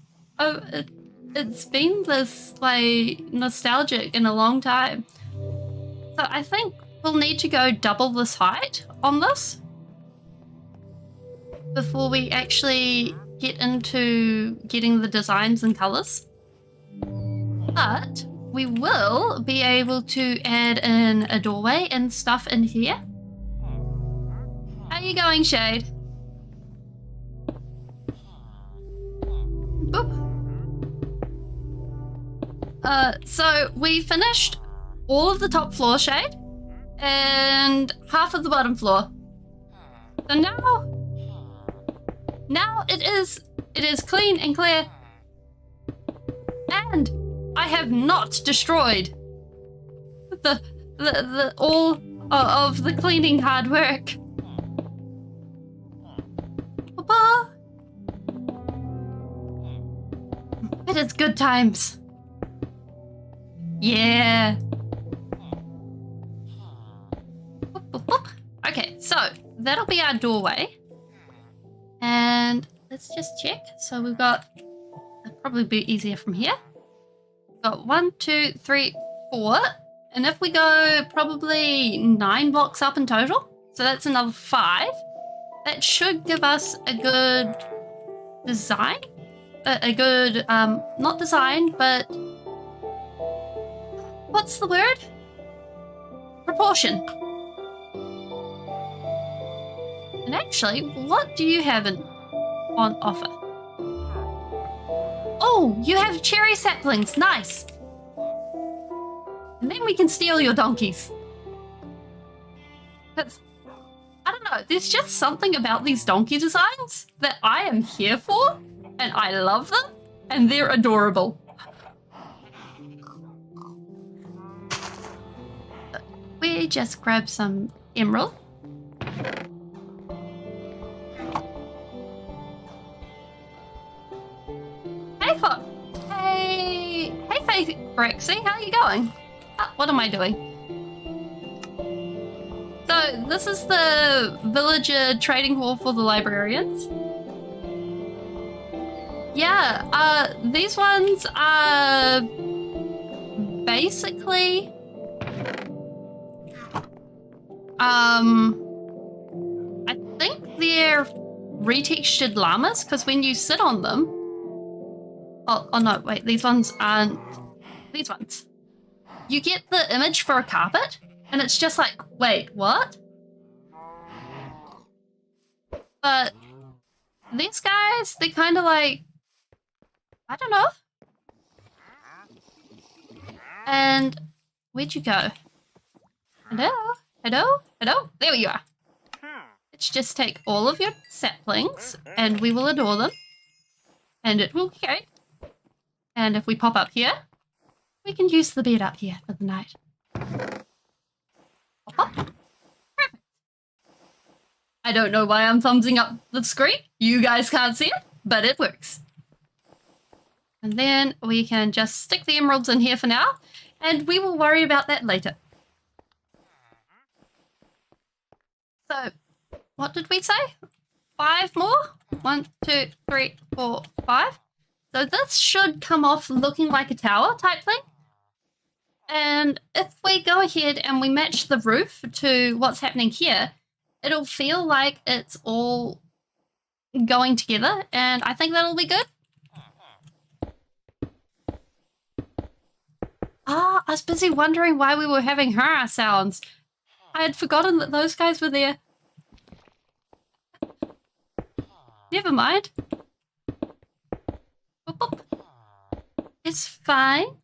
it's been this, like, nostalgic in a long time. So I think we'll need to go double this height on this before we actually get into getting the designs and colours. But we will be able to add in a doorway and stuff in here. How you going, Shade? Boop. So we finished all of the top floor, Shade, and half of the bottom floor. So now it is clean and clear. And I have not destroyed the all of the cleaning hard work. Papa. It is good times. Yeah. Okay, so that'll be our doorway. And let's just check. So we've got, it'll probably be easier from here. We've got 1, 2, 3, 4. And if we go probably 9 blocks up in total, so that's another 5, that should give us a good design. A good, not design, but what's the word? Proportion. And actually, what do you have on offer? Oh, you have cherry saplings. Nice. And then we can steal your donkeys. That's, I don't know, there's just something about these donkey designs that I am here for, and I love them, and they're adorable. We just grab some emerald. Hey, Faith Brexy, how are you going? What am I doing? So this is the villager trading hall for the librarians. Yeah, these ones are basically I think they're retextured llamas, because when you sit on them, oh no, wait, these ones aren't, these ones. You get the image for a carpet, and it's just like, wait, what? But these guys, they kind of like, I don't know. And where'd you go? Hello? Hello? Hello? There you are. Let's just take all of your saplings, and we will adore them. and it will create. And if we pop up here, we can use the bed up here for the night. Pop up. Perfect. I don't know why I'm thumbsing up the screen. You guys can't see it, but it works. And then we can just stick the emeralds in here for now, and we will worry about that later. So, what did we say? 5 more? 1, 2, 3, 4, 5. So this should come off looking like a tower type thing. And if we go ahead and we match the roof to what's happening here, it'll feel like it's all going together, and I think that'll be good. I was busy wondering why we were having her sounds. I had forgotten that those guys were there. Never mind. Boop, boop. It's fine.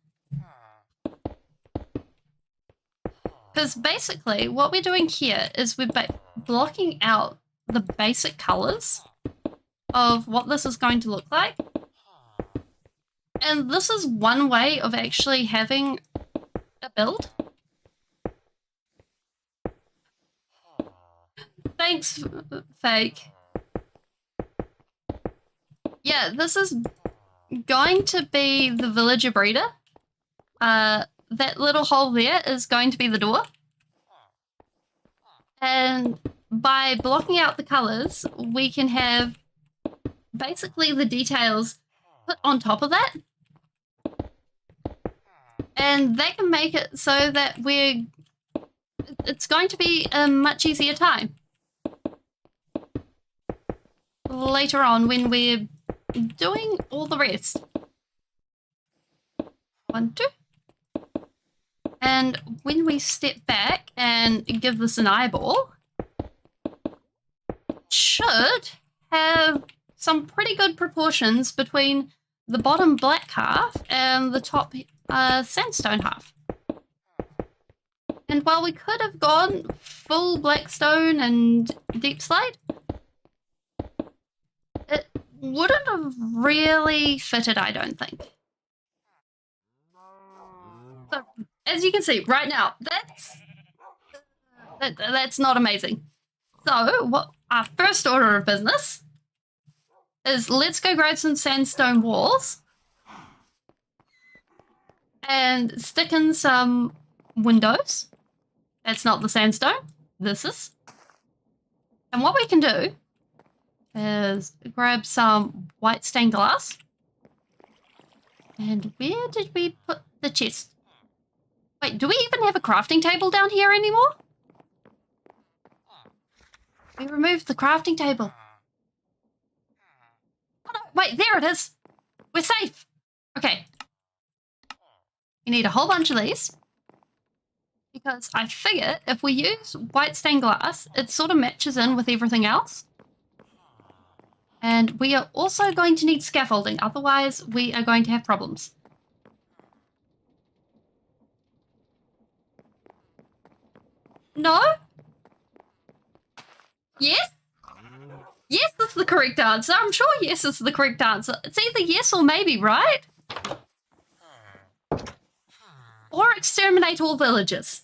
Because basically what we're doing here is we're blocking out the basic colors of what this is going to look like. And this is one way of actually having a build. Thanks, Fake. Yeah, this is going to be the villager breeder. That little hole there is going to be the door. And by blocking out the colors, we can have basically the details put on top of that. And that can make it so that it's going to be a much easier time later on when we're doing all the rest. 1, 2. And when we step back and give this an eyeball, it should have some pretty good proportions between the bottom black half and the top sandstone half. And while we could have gone full blackstone and deep slate, it wouldn't have really fitted, I don't think. So, as you can see right now, that's not amazing. So, what our first order of business is, let's go grab some sandstone walls and stick in some windows. That's not the sandstone. This is. And what we can do is grab some white stained glass. And where did we put the chest? Wait, do we even have a crafting table down here anymore? We removed the crafting table. Oh no, wait, there it is. We're safe. Okay. You need a whole bunch of these. Because I figure if we use white stained glass, it sort of matches in with everything else. And we are also going to need scaffolding, otherwise we are going to have problems. No? Yes? Yes is the correct answer. I'm sure yes is the correct answer. It's either yes or maybe, right? Or exterminate all villagers.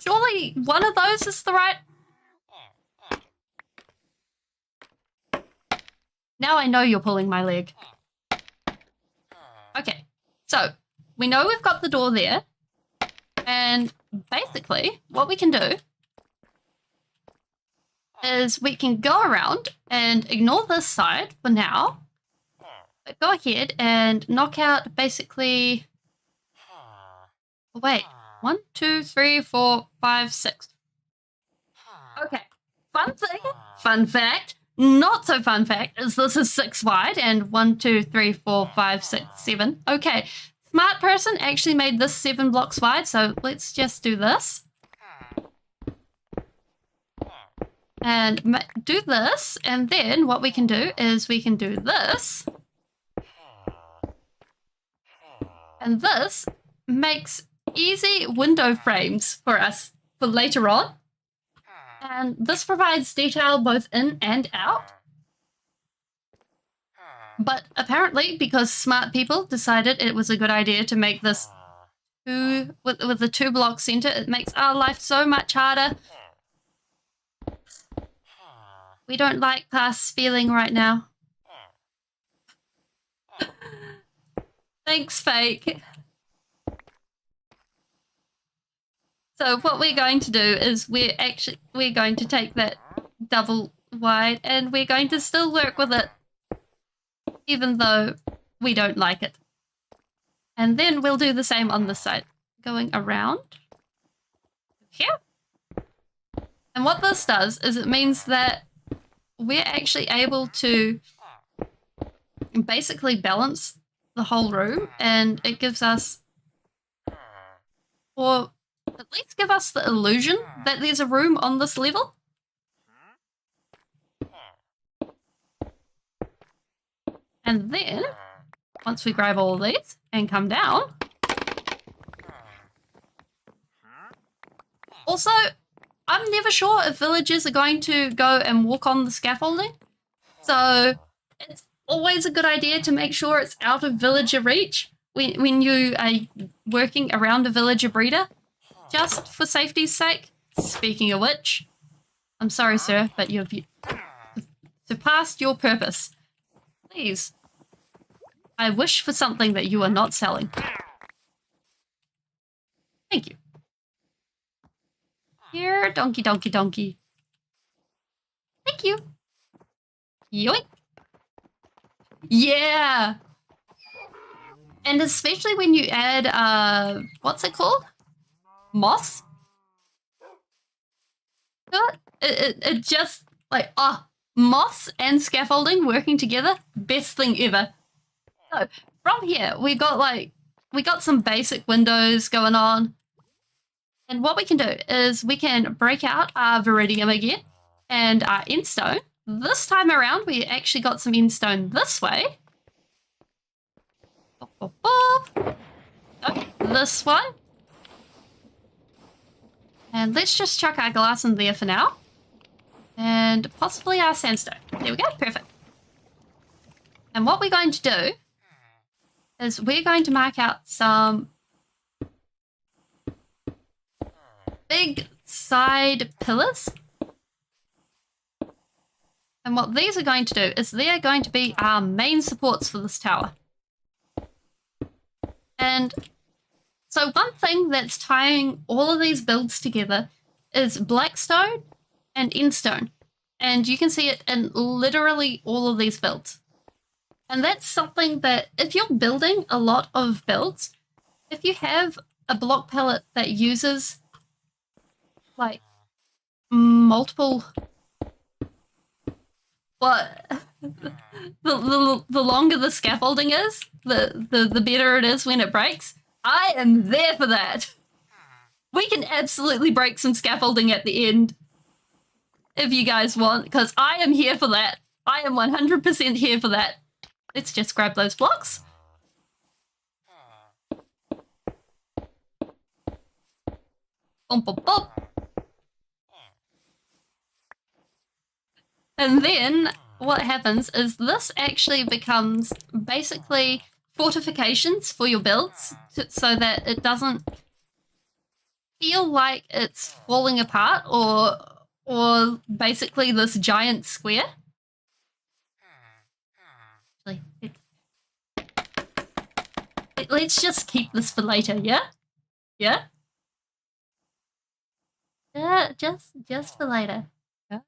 Surely one of those is the right... Now I know you're pulling my leg. Okay, so we know we've got the door there. And basically what we can do is we can go around and ignore this side for now. But go ahead and knock out basically... Oh, wait. 1, 2, 3, 4, 5, 6. Okay. Fun fact, not so fun fact, is this is 6 wide and 1, 2, 3, 4, 5, 6, 7. Okay. Smart person actually made this 7 blocks wide, so let's just do this. And do this, and then what we can do is we can do this. And this makes easy window frames for us for later on. And this provides detail both in and out. But apparently, because smart people decided it was a good idea to make this with the 2-block center, it makes our life so much harder. We don't like past feeling right now. Thanks, Fake. So what we're going to do is we're going to take that double wide and we're going to still work with it, even though we don't like it. And then we'll do the same on this side, going around here. And what this does is it means that we're actually able to basically balance the whole room, and it gives us, or at least give us the illusion that there's a room on this level. And then, once we grab all these and come down, also, I'm never sure if villagers are going to go and walk on the scaffolding. So it's always a good idea to make sure it's out of villager reach when you are working around a villager breeder, just for safety's sake. Speaking of which, I'm sorry, sir, but you've surpassed your purpose. Please. I wish for something that you are not selling. Thank you. Here, donkey, donkey, donkey. Thank you. Yoink. Yeah. And especially when you add, what's it called? Moss? It just, like, moss and scaffolding working together, best thing ever. So, from here, we got some basic windows going on. And what we can do is we can break out our Viridium again and our Endstone. This time around, we actually got some Endstone this way. This one. And let's just chuck our glass in there for now. And possibly our sandstone. There we go, perfect. And what we're going to do is we're going to mark out some big side pillars. And what these are going to do is they're going to be our main supports for this tower. And so one thing that's tying all of these builds together is blackstone and endstone. And you can see it in literally all of these builds. And that's something that if you're building a lot of builds, if you have a block palette that uses like multiple, but the longer the scaffolding is, the better it is when it breaks. I am there for that. We can absolutely break some scaffolding at the end if you guys want, because I am here for that. I am 100% here for that. Let's just grab those blocks. Bump, bump, bump. And then what happens is this actually becomes basically fortifications for your builds so that it doesn't feel like it's falling apart or basically this giant square. Let's just keep this for later, yeah? Yeah? Yeah, just for later. Yeah?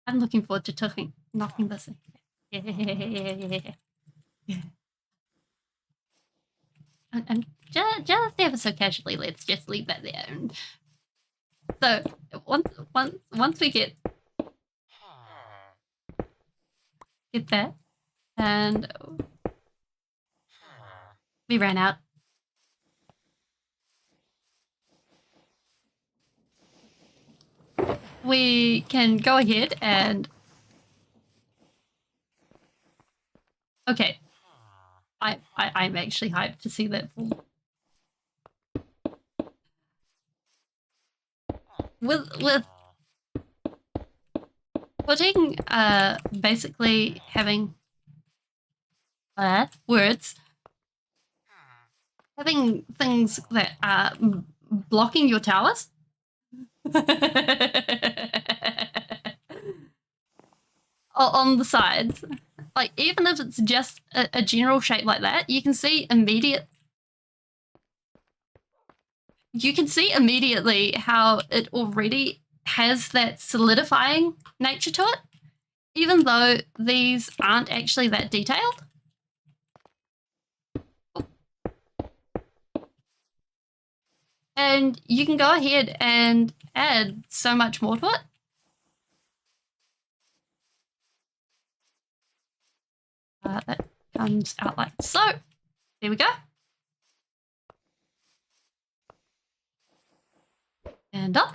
I'm looking forward to knocking this in. Yeah. And just ever so casually, let's just leave that there. And so once we get that, and we ran out. We can go ahead and okay. I'm actually hyped to see that full. with putting basically having words, having things that are blocking your towers. On the sides, like even if it's just a general shape like that, you can see immediately how it already has that solidifying nature to it, even though these aren't actually that detailed. And you can go ahead and add so much more to it. That comes out like so. There we go. And up.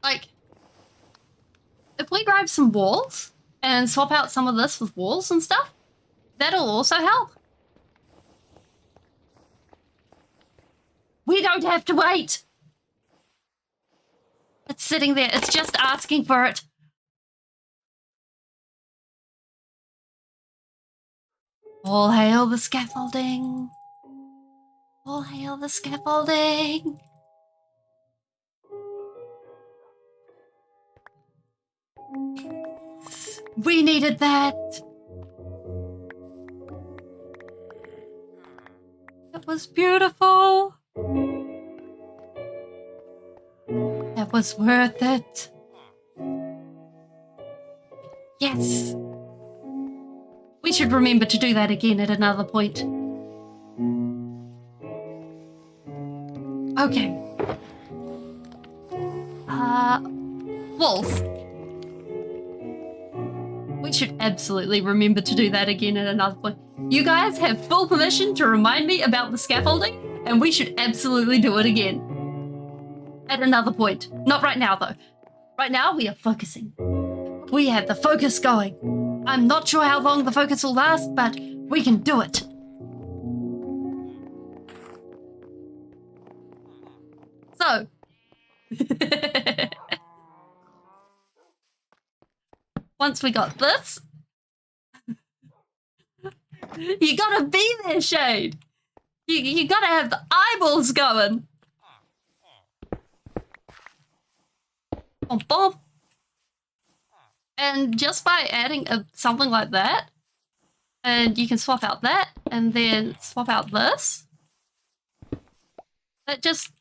Like, if we grab some walls and swap out some of this with walls and stuff, that'll also help. We don't have to wait. It's sitting there. It's just asking for it. All hail the scaffolding. All hail the scaffolding. We needed that. It was beautiful. That was worth it. Yes. We should remember to do that again at another point. Okay. Walls. We should absolutely remember to do that again at another point. You guys have full permission to remind me about the scaffolding, and we should absolutely do it again. At another point. Not right now, though. Right now, we are focusing. We have the focus going. I'm not sure how long the focus will last, but we can do it. So. Once we got this, you gotta be there, Shade. You gotta have the eyeballs going. Bom, bom. And just by adding something like that, and you can swap out that, and then swap out this. That just,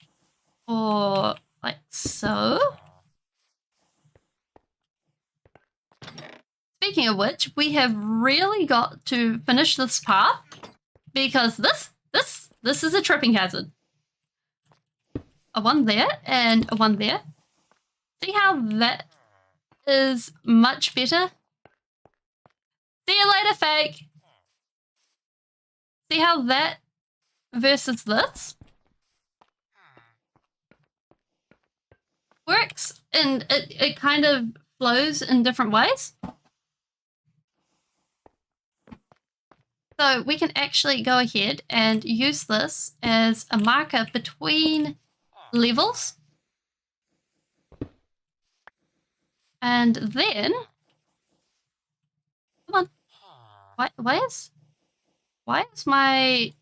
or like so. Speaking of which, we have really got to finish this path because this is a tripping hazard. A one there and a one there. See how that is much better? See you later, fake. See how that versus this works, and it kind of flows in different ways. So we can actually go ahead and use this as a marker between levels. And then, come on, why is my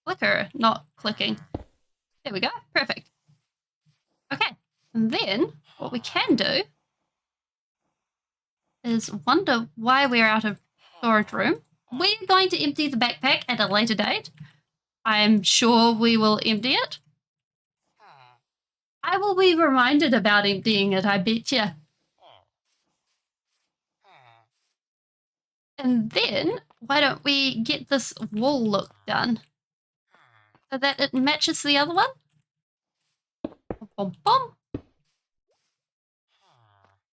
clicker not clicking? There we go, perfect. Okay, and then what we can do is wonder why we're out of storage room. We're going to empty the backpack at a later date. I'm sure we will empty it. I will be reminded about emptying it, I bet you. And then, why don't we get this wall look done so that it matches the other one? Boom, boom.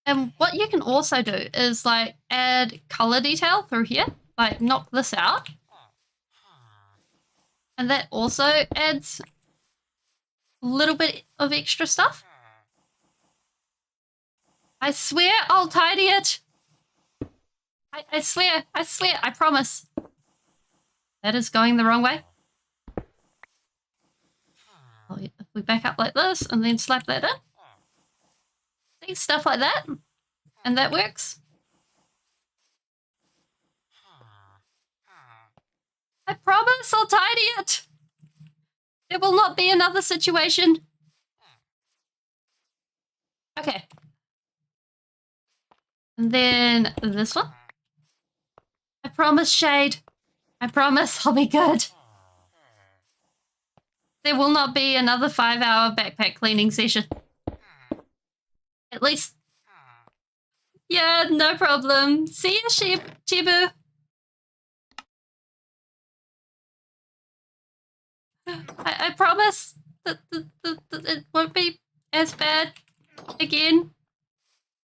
And what you can also do is like add color detail through here, like knock this out. And that also adds a little bit of extra stuff. I swear I'll tidy it. I swear, I promise. That is going the wrong way. Oh, yeah, we back up like this and then slap that in. See, stuff like that. And that works. I promise I'll tidy it. There will not be another situation. Okay. And then this one. I promise, Shade. I promise I'll be good. There will not be another 5-hour backpack cleaning session. At least. Yeah, no problem. See you, Chibu. I promise that it won't be as bad again.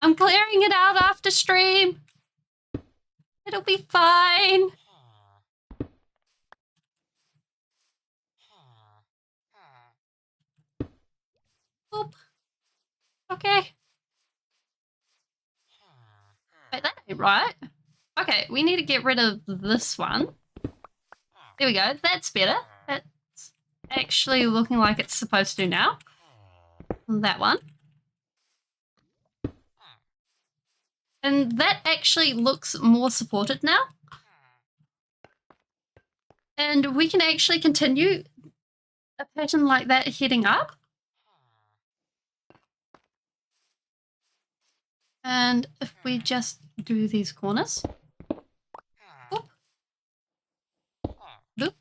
I'm clearing it out after stream. It'll be fine. Oop. Okay. Wait, that ain't right. Okay, we need to get rid of this one. There we go. That's better. That's actually looking like it's supposed to now. That one. And that actually looks more supported now. And we can actually continue a pattern like that heading up. And if we just do these corners. Boop. Boop.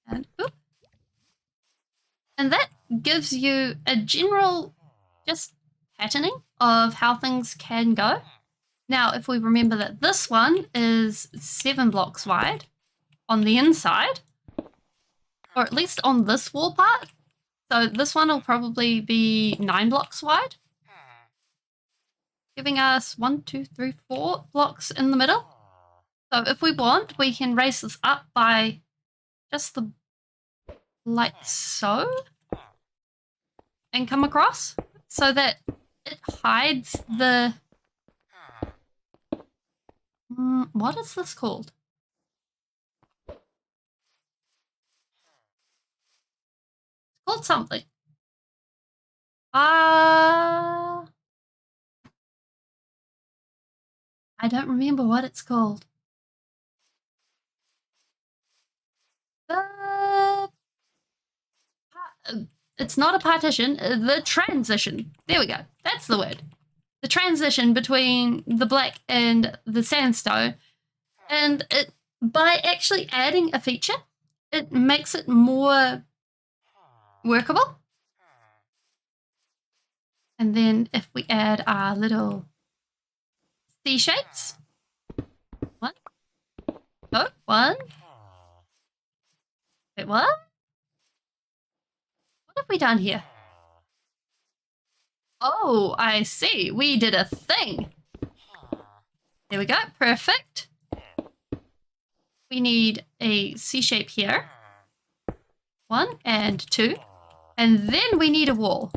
And boop. And that gives you a general just patterning of how things can go. Now, if we remember that this one is 7 blocks wide on the inside, or at least on this wall part. So this one will probably be 9 blocks wide, giving us 1, 2, 3, 4 blocks in the middle. So if we want, we can raise this up by just the like so and come across so that it hides the what is this called? It's called something. I don't remember what it's called. It's not a partition, the transition. There we go. That's the word. The transition between the black and the sandstone. And it, by actually adding a feature, it makes it more workable. And then if we add our little C-shapes. One. Oh, one. Wait, what? What have we done here? Oh, I see. We did a thing. There we go. Perfect. We need a C shape here. 1 and 2. And then we need a wall.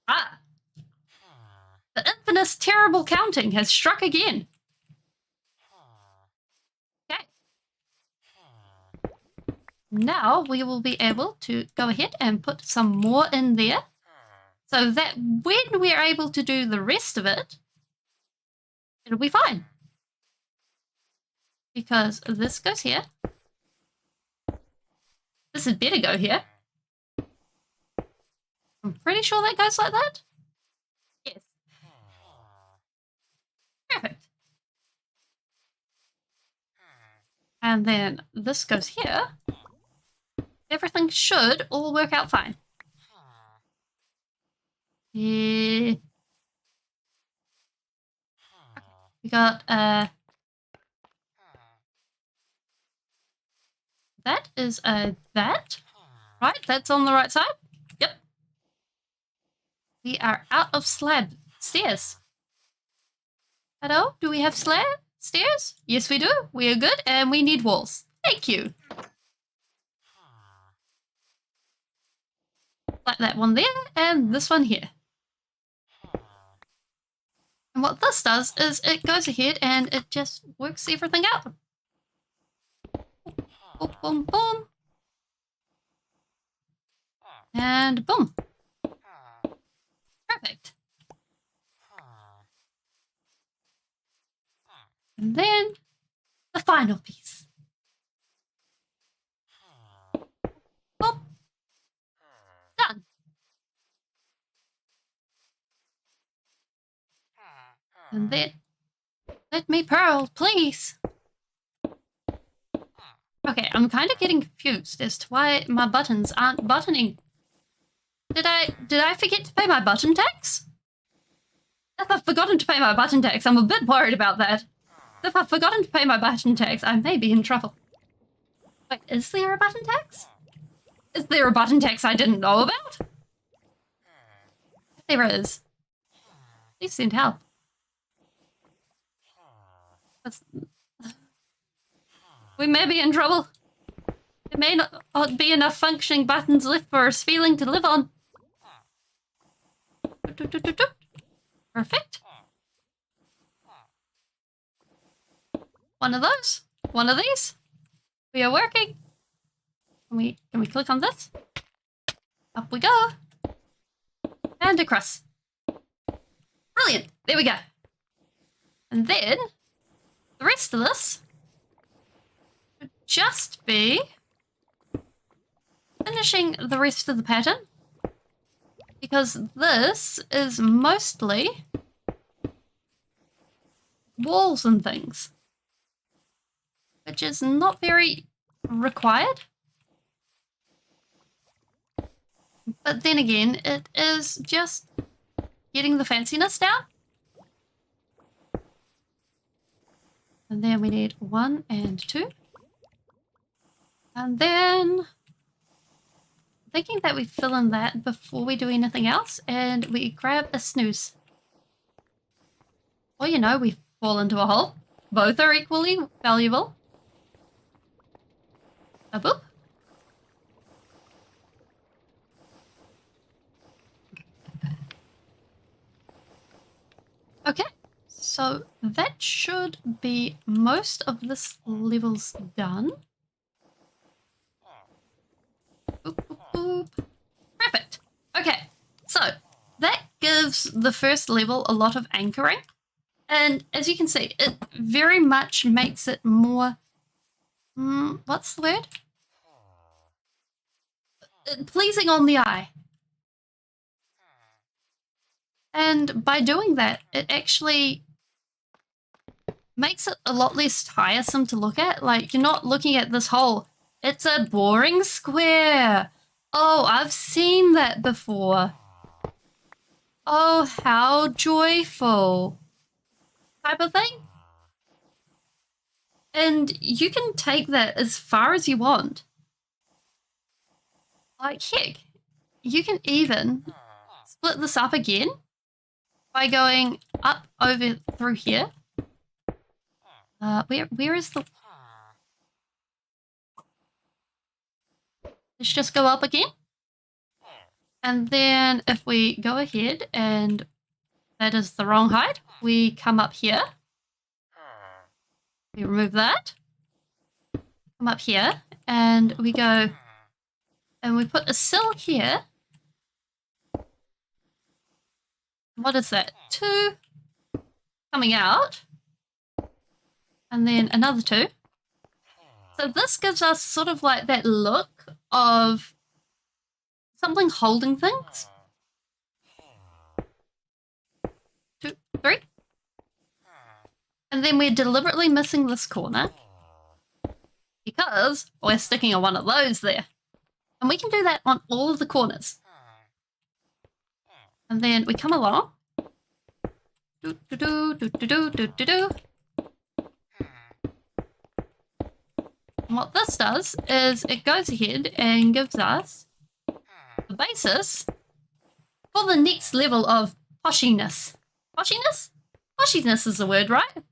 Ah. The infamous terrible counting has struck again. Okay. Now we will be able to go ahead and put some more in there. So that when we're able to do the rest of it, it'll be fine. Because this goes here. This had better go here. I'm pretty sure that goes like that. Yes. Perfect. And then this goes here. Everything should all work out fine. Yeah. We got that is that. Right, that's on the right side. Yep. We are out of slab stairs. Hello? Do we have stairs? Yes, we do. We are good, and we need walls. Thank you. Like that one there, and this one here. And what this does is it goes ahead and it just works everything out. Boom, boom, boom. And boom. Perfect. And then the final piece. Boop. Done. And then let me pearl, please. Okay, I'm kind of getting confused as to why my buttons aren't buttoning. Did I forget to pay my button tax? If I've forgotten to pay my button tax, I'm a bit worried about that. If I've forgotten to pay my button tax, I may be in trouble. Wait, is there a button tax? Is there a button tax I didn't know about? If there is, please send help. We may be in trouble. There may not be enough functioning buttons left for us feeling to live on. Perfect. One of those. One of these. We are working. Can we click on this? Up we go. And across. Brilliant. There we go. And then the rest of this would just be finishing the rest of the pattern, because this is mostly walls and things, which is not very required. But then again, it is just getting the fanciness down. And then we need 1 and 2. And then I'm thinking that we fill in that before we do anything else, and we grab a snooze. Or, you know, we fall into a hole. Both are equally valuable. A boop. Okay, so that should be most of this level's done. Boop, boop, boop. Perfect. Okay, so that gives the first level a lot of anchoring. And as you can see, it very much makes it more, what's the word? Pleasing on the eye. And by doing that, it actually makes it a lot less tiresome to look at. Like, you're not looking at this hole. It's a boring square. Oh, I've seen that before. Oh, how joyful. Type of thing. And you can take that as far as you want. Like, heck, you can even split this up again by going up over through here. Where is the... Let's just go up again. And then if we go ahead and that is the wrong height, we come up here. We remove that. Come up here and we go and we put a sill here. What is that? 2 coming out. And then another 2. So this gives us sort of like that look of something holding things. 2, 3. And then we're deliberately missing this corner because we're sticking on one of those there. And we can do that on all of the corners. And then we come along. Do, do, do, do, do, do, do, do. And what this does is it goes ahead and gives us the basis for the next level of poshiness. Poshiness? Poshiness is the word, right?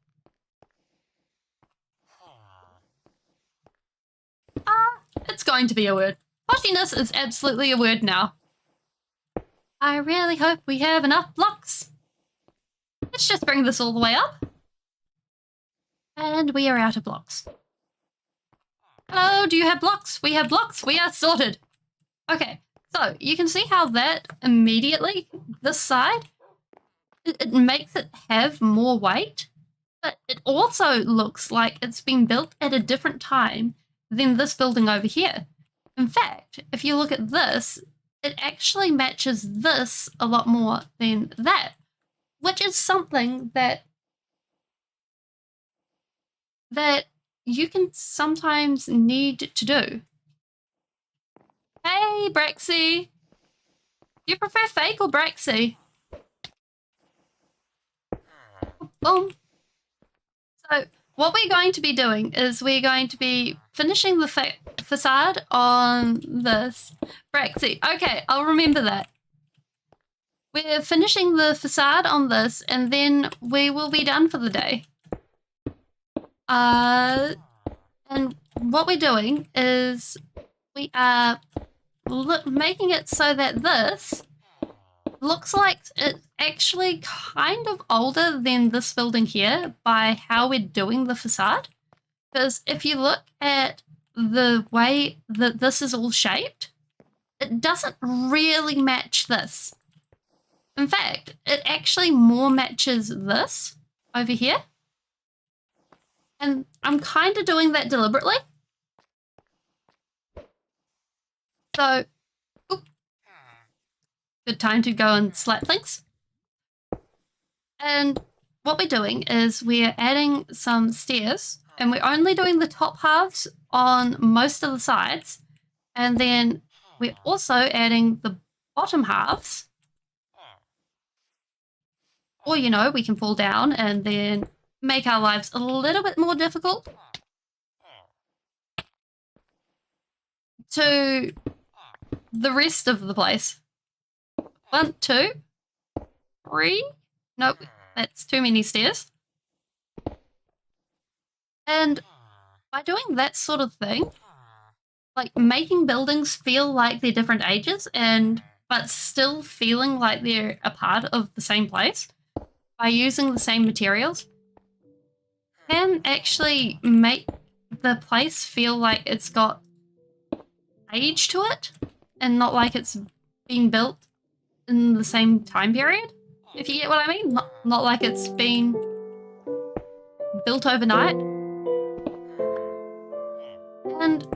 It's going to be a word. Poshiness is absolutely a word now. I really hope we have enough blocks. Let's just bring this all the way up. And we are out of blocks. Hello, do you have blocks? We have blocks. We are sorted. Okay, So you can see how that immediately, this side, it makes it have more weight, but it also looks like it's been built at a different time than this building over here. In fact, if you look at this, it actually matches this a lot more than that, which is something that you can sometimes need to do. Hey, Braxy! Do you prefer fake or Braxy? Boom. So what we're going to be doing is we're going to be finishing the facade on this. Braxy. Okay, I'll remember that. We're finishing the facade on this, and then we will be done for the day. And what we're doing is we are making it so that this looks like it's actually kind of older than this building here by how we're doing the facade. Because if you look at the way that this is all shaped, it doesn't really match this. In fact, it actually more matches this over here. And I'm kind of doing that deliberately. So, good time to go and slap things. And what we're doing is we're adding some stairs, and we're only doing the top halves on most of the sides. And then we're also adding the bottom halves. Or, you know, we can fall down and then make our lives a little bit more difficult to the rest of the place. 1, 2, 3. Nope, that's too many stairs. And by doing that sort of thing, like making buildings feel like they're different ages but still feeling like they're a part of the same place by using the same materials, can actually make the place feel like it's got age to it and not like it's being built in the same time period, if you get what I mean. Not like it's been built overnight. And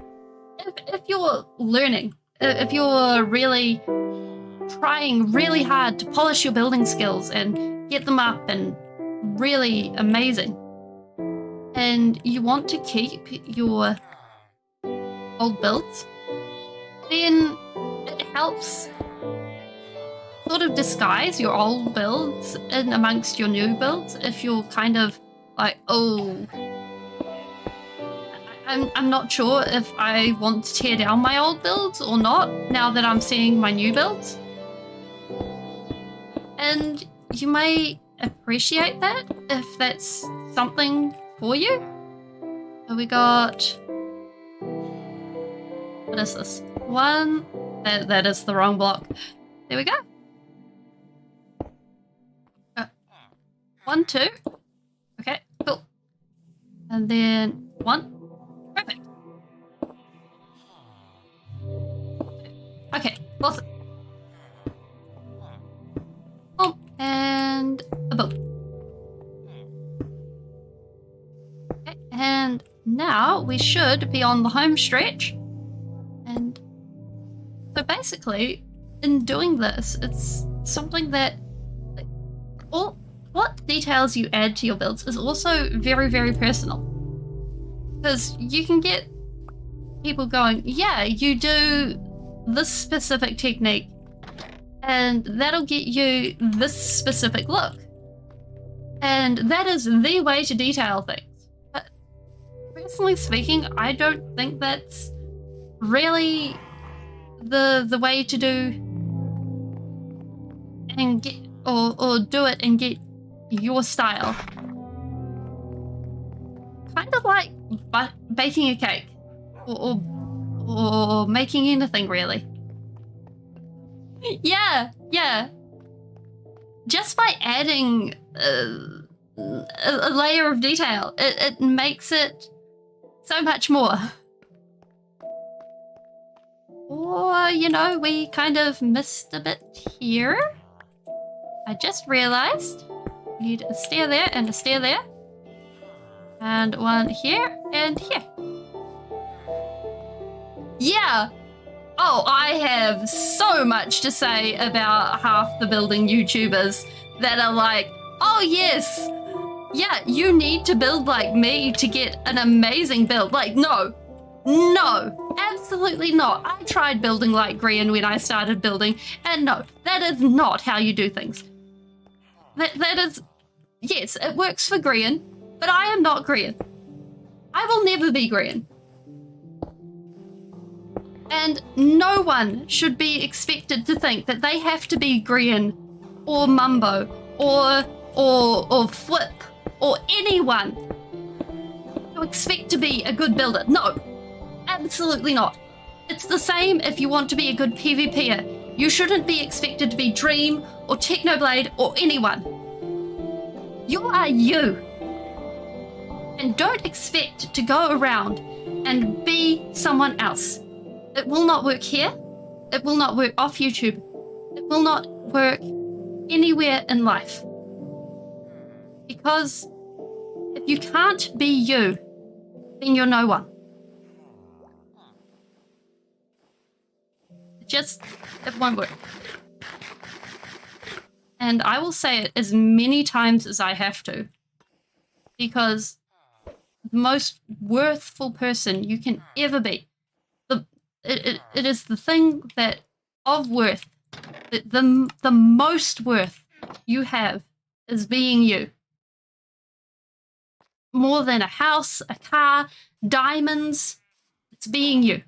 if you're learning, if you're really trying really hard to polish your building skills and get them up and really amazing, and you want to keep your old builds, then it helps sort of disguise your old builds in amongst your new builds. If you're kind of like, oh, I'm not sure if I want to tear down my old builds or not now that I'm seeing my new builds. And you may appreciate that if that's something for you. So we got, what is this? 1, that is the wrong block. There we go. 1, 2. Okay, cool. And then 1. Perfect. Okay, awesome. Boom, and a boom. Okay, and now we should be on the home stretch. And so basically, in doing this, it's something that what details you add to your builds is also very, very personal. Because you can get people going, yeah, you do this specific technique and that'll get you this specific look. And that is the way to detail things. But personally speaking, I don't think that's really the way to do and get or do it and get your style. Kind of like baking a cake or making anything really. Yeah. Just by adding a layer of detail, it makes it so much more. Or, you know, we kind of missed a bit here. I just realized we need a stair there and a stair there. And one here and here. Yeah. Oh, I have so much to say about half the building YouTubers that are like, oh yes, yeah, you need to build like me to get an amazing build. Like, no, absolutely not. I tried building like Grian when I started building, and no, that is not how you do things. That is, yes, it works for Grian, but I am not Grian. I will never be Grian. And no one should be expected to think that they have to be Grian or Mumbo or Flip or anyone to expect to be a good builder. No, absolutely not. It's the same if you want to be a good PvPer. You shouldn't be expected to be Dream or Technoblade or anyone. You are you. And don't expect to go around and be someone else. It will not work here. It will not work off YouTube. It will not work anywhere in life. Because if you can't be you, then you're no one. It won't work. And I will say it as many times as I have to, because the most worthful person you can ever be, it is the thing that of worth, the most worth you have is being you. More than a house, a car, diamonds, it's being you.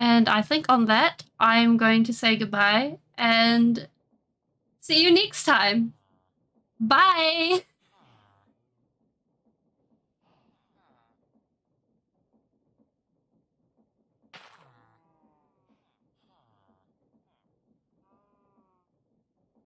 And I think on that, I'm going to say goodbye and see you next time. Bye!